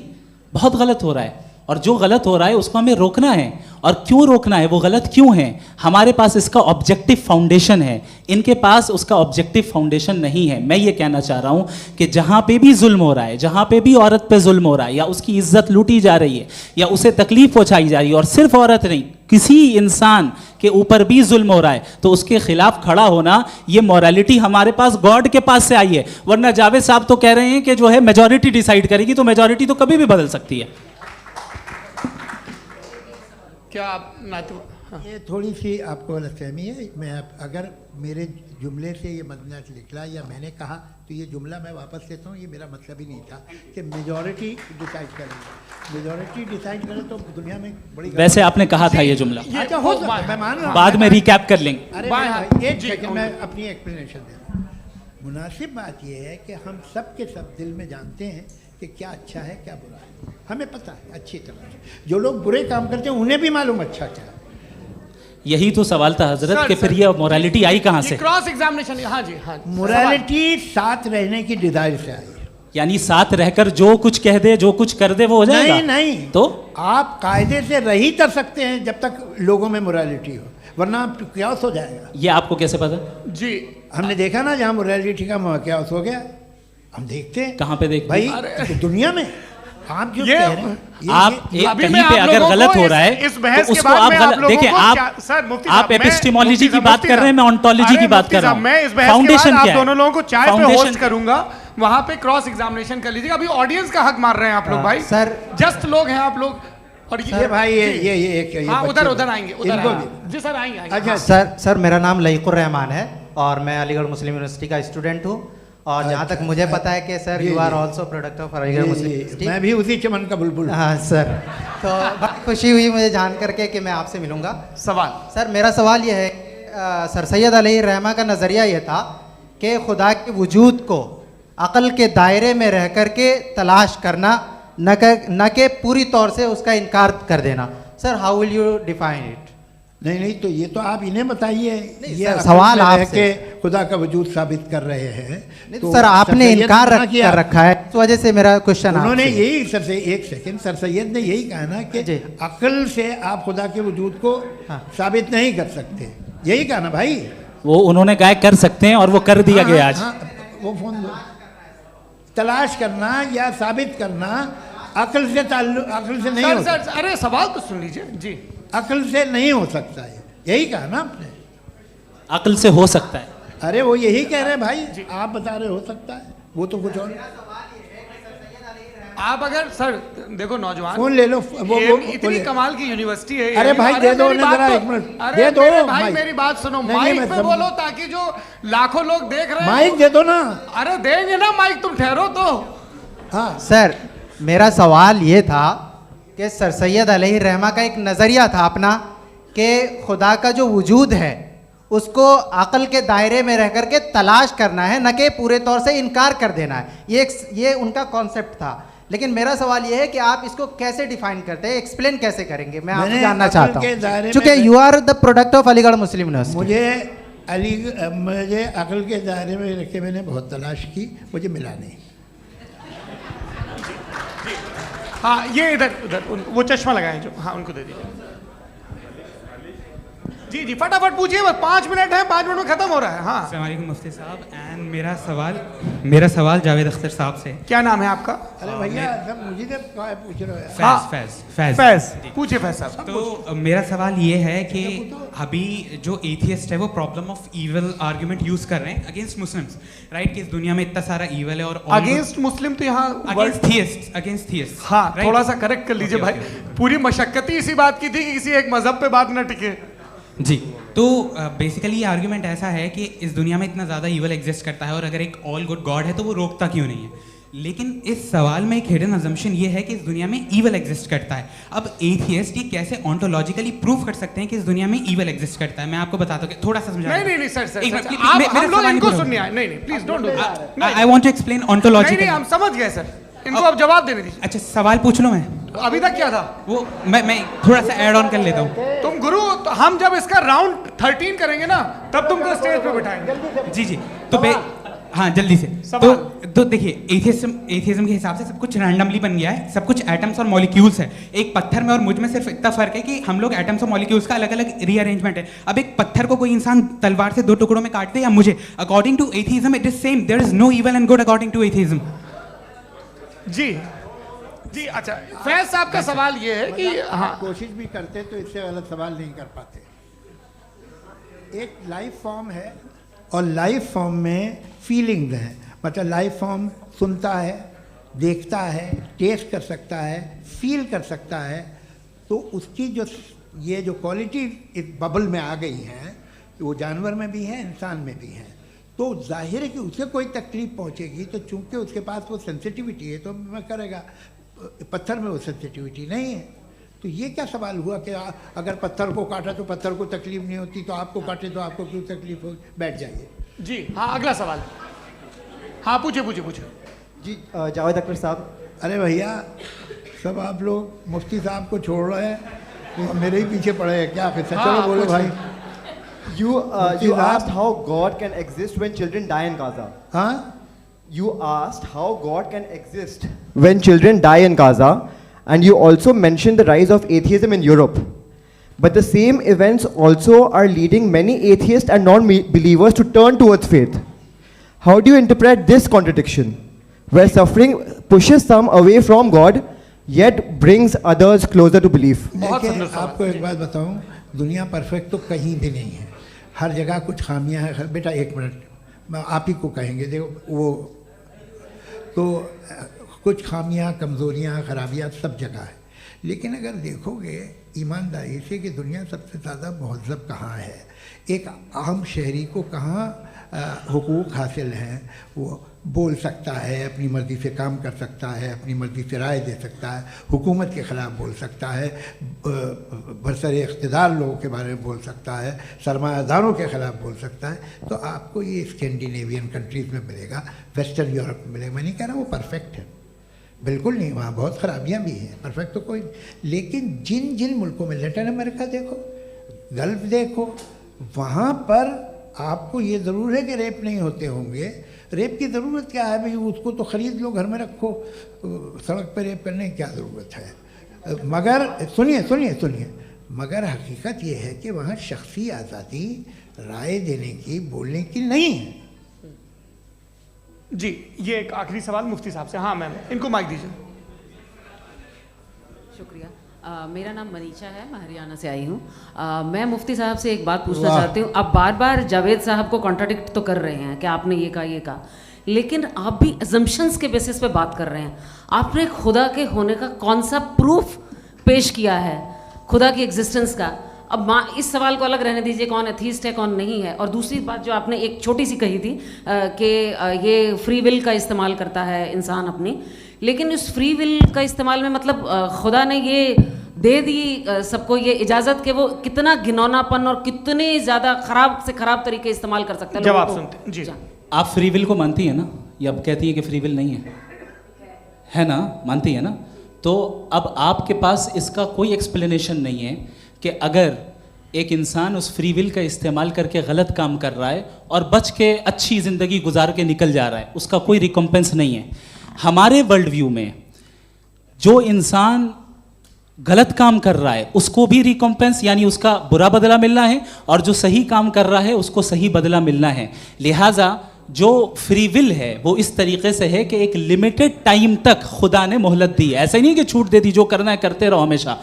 बहुत गलत हो रहा है, और जो गलत हो रहा है उसको हमें रोकना है। और क्यों रोकना है, वो गलत क्यों है? हमारे पास इसका ऑब्जेक्टिव फाउंडेशन है, इनके पास उसका ऑब्जेक्टिव फाउंडेशन नहीं है। मैं ये कहना चाह रहा हूँ कि जहाँ पे भी जुल्म हो रहा है, जहाँ पे भी औरत पे जुल्म हो रहा है, या उसकी इज्जत लूटी जा रही है, या उसे तकलीफ पहुँचाई जा रही है, और सिर्फ औरत नहीं, किसी इंसान के ऊपर भी जुल्म हो रहा है, तो उसके खिलाफ खड़ा होना, ये मॉरलिटी हमारे पास गॉड के पास से आई है। वरना जावेद साहब तो कह रहे हैं कि जो है मेजॉरिटी डिसाइड करेगी, तो मेजॉरिटी तो कभी भी बदल सकती है। क्या आप हाँ। ये थोड़ी सी आपको गलतफहमी है। मैं अगर मेरे जुमले से ये मदनत निकला या मैंने कहा, तो ये जुमला मैं वापस लेता हूँ। ये मेरा मतलब ही नहीं था कि मेजॉरिटी डिसाइड करेंगे। मेजॉरिटी डिसाइड करे तो दुनिया में बड़ी, वैसे आपने कहा था ये जुमला। अच्छा, हो मैं मान रहा हूँ, बाद में रिकैप कर लेंगे। अरे एक सेकंड, मैं अपनी एक्सप्लेनेशन दे रहा हूँ। मुनासिब बात यह है कि हम सब के सब दिल में जानते हैं कि क्या अच्छा है क्या बुरा है, हमें पता है अच्छी तरह से। जो लोग बुरे काम करते हैं उन्हें भी मालूम अच्छा क्या है। यही तो सवाल था हजरत सर, कि फिर ये मोरालिटी आई कहाँ से? क्रॉस एग्जामिनेशन, हाँ जी हाँ जी। मोरालिटी साथ रहने की डिजायर से आई। यानी साथ रहकर जो कुछ कह दे जो कुछ कर दे वो हो जाएगा? नहीं नहीं, तो आप कायदे से रह ही कर सकते हैं जब तक लोगों में मोरालिटी हो, वरना क्यास हो जाएगा। ये आपको कैसे पता? जी हमने देखा ना, जहाँ मोरालिटी का क्यास हो गया, हम देखते हैं। कहाँ पे देखते भाई हैं? दुनिया में आप जो ये कह रहे हैं, आप एक कहीं पे अगर गलत हो रहा है इस बहस तो के उसको बाद आप में गलत देखिए। आप एपिस्टेमोलॉजी की बात कर रहे हैं, मैं ऑन्टोलॉजी की बात कर रहा हूँ। मैं इस बहस के बाद आप दोनों लोगों को चाय पे होस्ट करूंगा, वहां पे क्रॉस एग्जामिनेशन कर लीजिएगा। अभी ऑडियंस का हक मार रहे हैं आप लोग भाई, सर जस्ट लोग हैं आप लोग। और ये भाई ये हाँ उधर आएंगे, उधर इनको आएंगे। जी सर आएंगे। अच्छा सर मेरा नाम लईकुर रहमान है और मैं अलीगढ़ मुस्लिम यूनिवर्सिटी का स्टूडेंट हूँ। और जहाँ तक मुझे पता है कि sir you are also product of Aligarh Muslim University. मैं भी उसी चमन का बुलबुल। हाँ सर, तो बहुत खुशी हुई मुझे जान करके कि मैं आपसे मिलूंगा। सवाल सर मेरा सवाल यह है, सर सैयद अलैहि रहमा का नज़रिया ये था कि खुदा के वजूद को अक़ल के दायरे में रह कर के तलाश करना, न कि पूरी तौर से उसका इनकार कर देना। Sir how will you define it? नहीं तो ये तो आप इन्हें बताइए। ये सवाल आपके खुदा का वजूद साबित कर रहे हैं। तो सर आपने इनकार कर रखा है, इस वजह से मेरा क्वेश्चन उन्होंने यही एक सेकंड सर सैयद ने यही कहा ना कि अक्ल से आप खुदा के वजूद को साबित नहीं कर सकते, यही कहा ना भाई। वो उन्होंने कहा कर सकते हैं और वो कर दिया गया आज। वो फोन दो। तलाश करना या साबित करना अक्ल से नहीं हो सकता। अरे सवाल तो सुन लीजिए जी। अक्ल से नहीं हो सकता है, यही कहा ना आपने। अक्ल से हो सकता है। अरे वो यही कह रहे हैं भाई, आप बता रहे हो सकता है, वो तो कुछ और। आप अगर सर देखो नौजवान फोन ले लो, वो इतनी कमाल की यूनिवर्सिटी है। अरे भाई दे दो ना जरा, एक मिनट दे दो भाई, मेरी बात सुनो, माइक पे बोलो ताकि जो लाखों लोग देख रहे हैं। माइक दे दो ना। अरे देंगे ना माइक, तुम ठहरो तो। हाँ सर मेरा सवाल ये था कि सर सैयद अलैहि रहमा का एक नज़रिया था अपना कि खुदा का जो वजूद है उसको अक़ल के दायरे में रह कर के तलाश करना है, न कि पूरे तौर से इनकार कर देना है। ये उनका कॉन्सेप्ट था। लेकिन मेरा सवाल ये है कि आप इसको कैसे डिफाइन करते हैं, एक्सप्लेन कैसे करेंगे? मैं आपसे जानना चाहता हूँ, क्योंकि you are the product of Aligarh Muslim University. मुझे अक़ल के दायरे में रख के मैंने बहुत तलाश की, मुझे मिला नहीं। हाँ ये इधर वो चश्मा लगाए जो, हाँ उनको दे दीजिए। जी जी फटाफट पूछिए, बस 5 मिनट है, 5 मिनट में खत्म हो रहा है। हाँ अस्सलाम वालेकुम मुफ्ती साहब। एंड मेरा सवाल जावेद अख्तर साहब से। क्या नाम है आपका? अरे भैया सब मुझे पूछ रहे हो। फैज पूछिए फैज साहब। तो मेरा सवाल ये है कि अभी जो एथियस्ट है वो problem of evil argument use कर रहे हैं अगेंस्ट मुस्लिम्स, राइट? कि इस दुनिया में इतना सारा इविल है और अगेंस्ट मुस्लिम तो यहाँ अगेंस्ट थियस्ट। हाँ थोड़ा सा करेक्ट कर लीजिए भाई, पूरी मशक्कत ही इसी बात की थी कि किसी एक मजहब पे बात न टिके। जी तो बेसिकली ये आर्ग्यूमेंट ऐसा है कि इस दुनिया में इतना ज़्यादा ईवल एग्जिस्ट करता है और अगर एक ऑल गुड गॉड है तो वो रोकता क्यों नहीं है? लेकिन इस सवाल में एक हिडन अजम्पशन ये है कि इस दुनिया में ईवल एग्जिस्ट करता है। अब एथियस्ट ये कैसे ऑन्टोलॉजिकली प्रूव कर सकते हैं कि इस दुनिया में ईवल एग्जिस्ट करता है? मैं आपको बताता हूँ, थोड़ा सा समझा। नहीं सर हम लोग इनको सुनिए। नहीं please don't do that. I want to explain ontologically. नहीं हम समझ गए सर, इनको अब जवाब देने दीजिए। अच्छा सवाल पूछ लो। मैं अभी तक क्या था वो मैं थोड़ा सा ऐड ऑन कर लेता हूँ। तुम गुरु, तो हम जब इसका राउंड 13 करेंगे ना तब तुमको स्टेज पे बिठाएंगे। जी तो हाँ जल्दी से। तो देखिए एथियज्म के हिसाब से सब कुछ रैंडमली बन गया है, सब कुछ एटम्स और मॉलिक्यूल्स है। एक पत्थर में और मुझ में सिर्फ इतना फर्क है कि हम लोग एटम्स और मॉलिक्यूल्स का अलग अलग रीअरेंजमेंट है। अब एक पत्थर को कोई इंसान तलवार से 2 टुकड़ों में काट दे या मुझे, according to atheism it is same. There is no evil and good according to atheism. जी अच्छा फैज साहब का सवाल ये है कि हाँ कोशिश भी करते तो इससे गलत सवाल नहीं कर पाते। एक लाइफ फॉर्म है और लाइफ फॉर्म में फीलिंग्स हैं, मतलब लाइफ फॉर्म सुनता है, देखता है, टेस्ट कर सकता है, फील कर सकता है। तो उसकी ये जो क्वालिटी इस बबल में आ गई हैं, वो जानवर में भी है, इंसान में भी है। तो जाहिर है कि उसे कोई तकलीफ पहुंचेगी, तो चूंकि उसके पास वो सेंसिटिविटी है तो मैं करेगा। पत्थर में वो सेंसिटिविटी नहीं है। तो ये क्या सवाल हुआ कि अगर पत्थर को काटा तो पत्थर को तकलीफ नहीं होती, तो आपको काटे तो आपको क्यों तकलीफ हो? बैठ जाइए। जी हाँ अगला सवाल। हाँ पूछिए। जी जावेद अख्तर साहब, अरे भैया, सब आप लोग मुफ्ती साहब को छोड़ रहे हैं, मेरे ही पीछे पड़े हैं, क्या किस्सा? चलो बोलो भाई। You asked how God can exist when children die in Gaza. हाँ? You asked how God can exist when children die in Gaza, and you also mentioned the rise of atheism in Europe. But the same events also are leading many atheists and non-believers to turn towards faith. How do you interpret this contradiction, where suffering pushes some away from God, yet brings others closer to belief? देखिए, आपको एक बात बताऊं, दुनिया परफेक्ट तो कहीं भी नहीं है, हर जगह कुछ खामियां हैं। बेटा एक मिनट, मैं आप ही को कहेंगे, देखो वो तो कुछ खामियां, कमज़ोरियां, खराबियां सब जगह है। लेकिन अगर देखोगे ईमानदारी से कि दुनिया सबसे ज़्यादा महज़ब कहाँ है, एक आम शहरी को कहाँ हुकूक हासिल हैं, वो बोल सकता है, अपनी मर्ज़ी से काम कर सकता है, अपनी मर्ज़ी से राय दे सकता है, हुकूमत के ख़िलाफ़ बोल सकता है, बरसरे इक़्तिदार लोगों के बारे में बोल सकता है, सरमायादारों के ख़िलाफ़ बोल सकता है। तो आपको ये स्कैंडिनेवियन कंट्रीज़ में मिलेगा, वेस्टर्न यूरोप में मिलेगा। मैं नहीं कह रहा वो परफेक्ट है, बिल्कुल नहीं, वहाँ बहुत ख़राबियाँ भी हैं, परफेक्ट तो कोई। लेकिन जिन जिन मुल्कों में, लैटिन अमेरिका देखो, गल्फ़ देखो, वहाँ पर आपको ये ज़रूर है कि रेप नहीं होते होंगे। रेप की ज़रूरत क्या है भाई? उसको तो ख़रीद लो, घर में रखो, सड़क पर रेप करने की क्या ज़रूरत है? मगर सुनिए सुनिए सुनिए, मगर हकीकत ये है कि वहाँ शख्सी आज़ादी राय देने की, बोलने की नहीं है। जी, ये एक आखिरी सवाल मुफ्ती साहब से। हाँ मैम, इनको माइक दीजिए। शुक्रिया। मेरा नाम मनीषा है, मैं हरियाणा से आई हूँ। मैं मुफ्ती साहब से एक बात पूछना चाहती हूँ। आप बार बार जावेद साहब को कॉन्ट्राडिक्ट तो कर रहे हैं कि आपने ये कहा, लेकिन आप भी अजम्पशंस के बेसिस पे बात कर रहे हैं। आपने खुदा के होने का कौन सा प्रूफ पेश किया है, खुदा की एग्जिस्टेंस का? अब इस सवाल को अलग रहने दीजिए, कौन एथीस्ट है कौन नहीं है। और दूसरी बात जो आपने एक छोटी सी कही थी कि ये फ्री विल का इस्तेमाल करता है इंसान अपनी, लेकिन उस फ्री विल का इस्तेमाल में मतलब खुदा ने ये दे दी सबको ये इजाज़त कि वो कितना घिनौनापन और कितने ज़्यादा ख़राब से ख़राब तरीके इस्तेमाल कर सकते हैं। जवाब सुनते जी। आप फ्री विल को मानती है ना, या अब कहती है कि फ्री विल नहीं है ना? मानती है ना? तो अब आपके पास इसका कोई एक्सप्लेनेशन नहीं है कि अगर एक इंसान उस फ्री विल का इस्तेमाल करके गलत काम कर रहा है और बच के अच्छी ज़िंदगी गुजार के निकल जा रहा है, उसका कोई रिकम्पेंस नहीं है। हमारे वर्ल्ड व्यू में जो इंसान गलत काम कर रहा है उसको भी रिकम्पेंस यानी उसका बुरा बदला मिलना है, और जो सही काम कर रहा है उसको सही बदला मिलना है। लिहाजा जो फ्री विल है वो इस तरीके से है कि एक लिमिटेड टाइम तक खुदा ने मोहलत दी है। ऐसा नहीं कि छूट दे दी, जो करना है करते रहो हमेशा।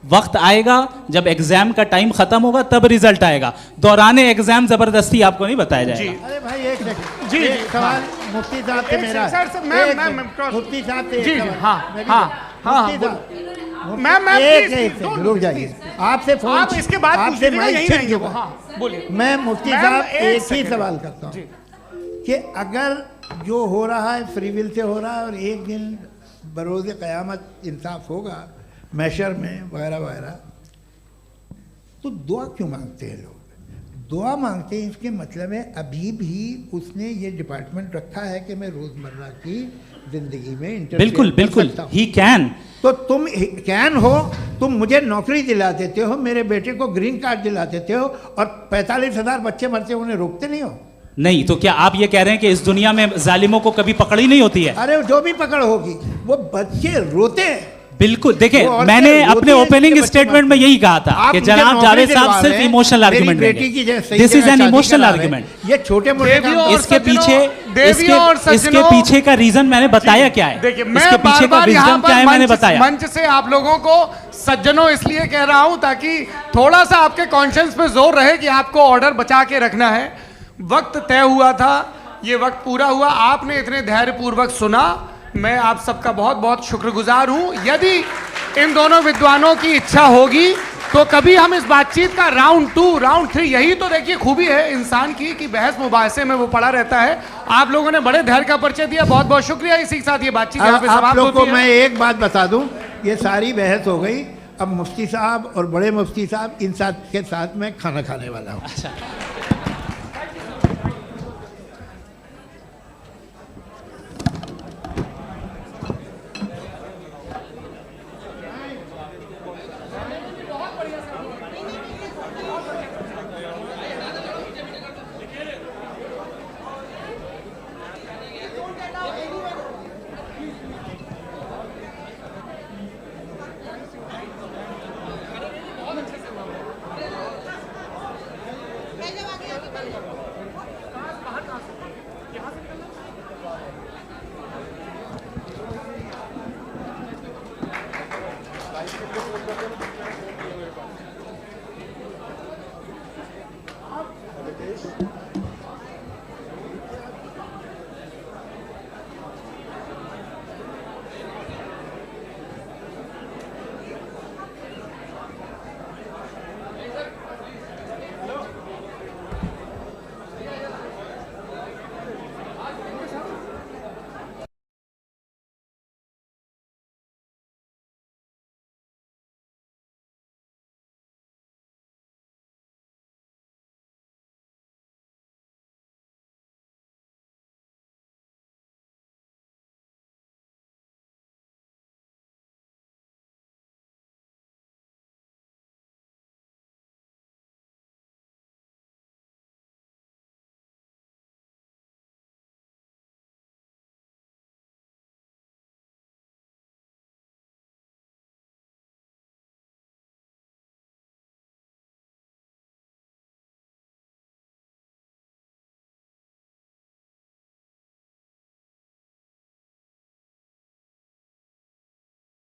वक्त आएगा जब एग्जाम का टाइम खत्म होगा तब रिजल्ट आएगा, दौराने एग्जाम जबरदस्ती आपको नहीं बताया जाएगा। अरे भाई एक सेकंड, जी सवाल मुफ्ती साहब से मेरा, मुफ्ती साहब से जी, रुक जाइए, आपसे फोन, आप इसके बाद आपसे यही रहेंगे वो। हाँ बोलिए। मैं मुफ्ती साहब एक ही सवाल करता हूँ कि अगर जो हो रहा है फ्री विल से हो रहा है और एक दिन बरोज़ क़यामत इंसाफ होगा मैशर में वगैरह वगैरह, तो दुआ क्यों मांगते हैं लोग? दुआ मांगते हैं इसके मतलब है अभी भी उसने ये डिपार्टमेंट रखा है कि मैं रोज़मर्रा की ज़िंदगी में बिल्कुल बिल्कुल ही कैन। तो तुम कैन हो, तुम मुझे नौकरी दिला देते हो, मेरे बेटे को ग्रीन कार्ड दिला देते हो, और 45,000 बच्चे मरते उन्हें रोकते नहीं हो। नहीं तो क्या आप ये कह रहे हैं कि इस दुनिया में जालिमों को कभी पकड़ ही नहीं होती है? अरे जो भी पकड़ होगी वो बच्चे रोते हैं। बिल्कुल, देखिए मैंने अपने ओपनिंग स्टेटमेंट में यही कहा था कि जनाब जावेद साहब सिर्फ इमोशनल आर्गुमेंट देंगे। This is an emotional argument. ये छोटे मोटे इसके पीछे का रीजन मैंने बताया क्या है, इसके पीछे का विजडम क्या है मैंने बताया। मंच से आप लोगों को सज्जनों इसलिए कह रहा हूं ताकि थोड़ा सा आपके कॉन्शियंस पे जोर रहे कि आपको ऑर्डर बचा के रखना है। वक्त तय हुआ था, ये वक्त पूरा हुआ, आपने इतने धैर्यपूर्वक सुना, मैं आप सबका बहुत बहुत शुक्रगुजार हूं। यदि इन दोनों विद्वानों की इच्छा होगी तो कभी हम इस बातचीत का राउंड 2, राउंड 3, यही तो देखिए खूबी है इंसान की कि बहस मुबाहसे में वो पड़ा रहता है। आप लोगों ने बड़े धैर्य का परिचय दिया, बहुत बहुत शुक्रिया। इसी के साथ ये बातचीत यहाँ पे समाप्त होती है। मैं एक बात बता दूं, ये सारी बहस हो गई, अब मुफ्ती साहब और बड़े मुफ्ती साहब इन साथ के साथ मैं खाना खाने वाला हूँ।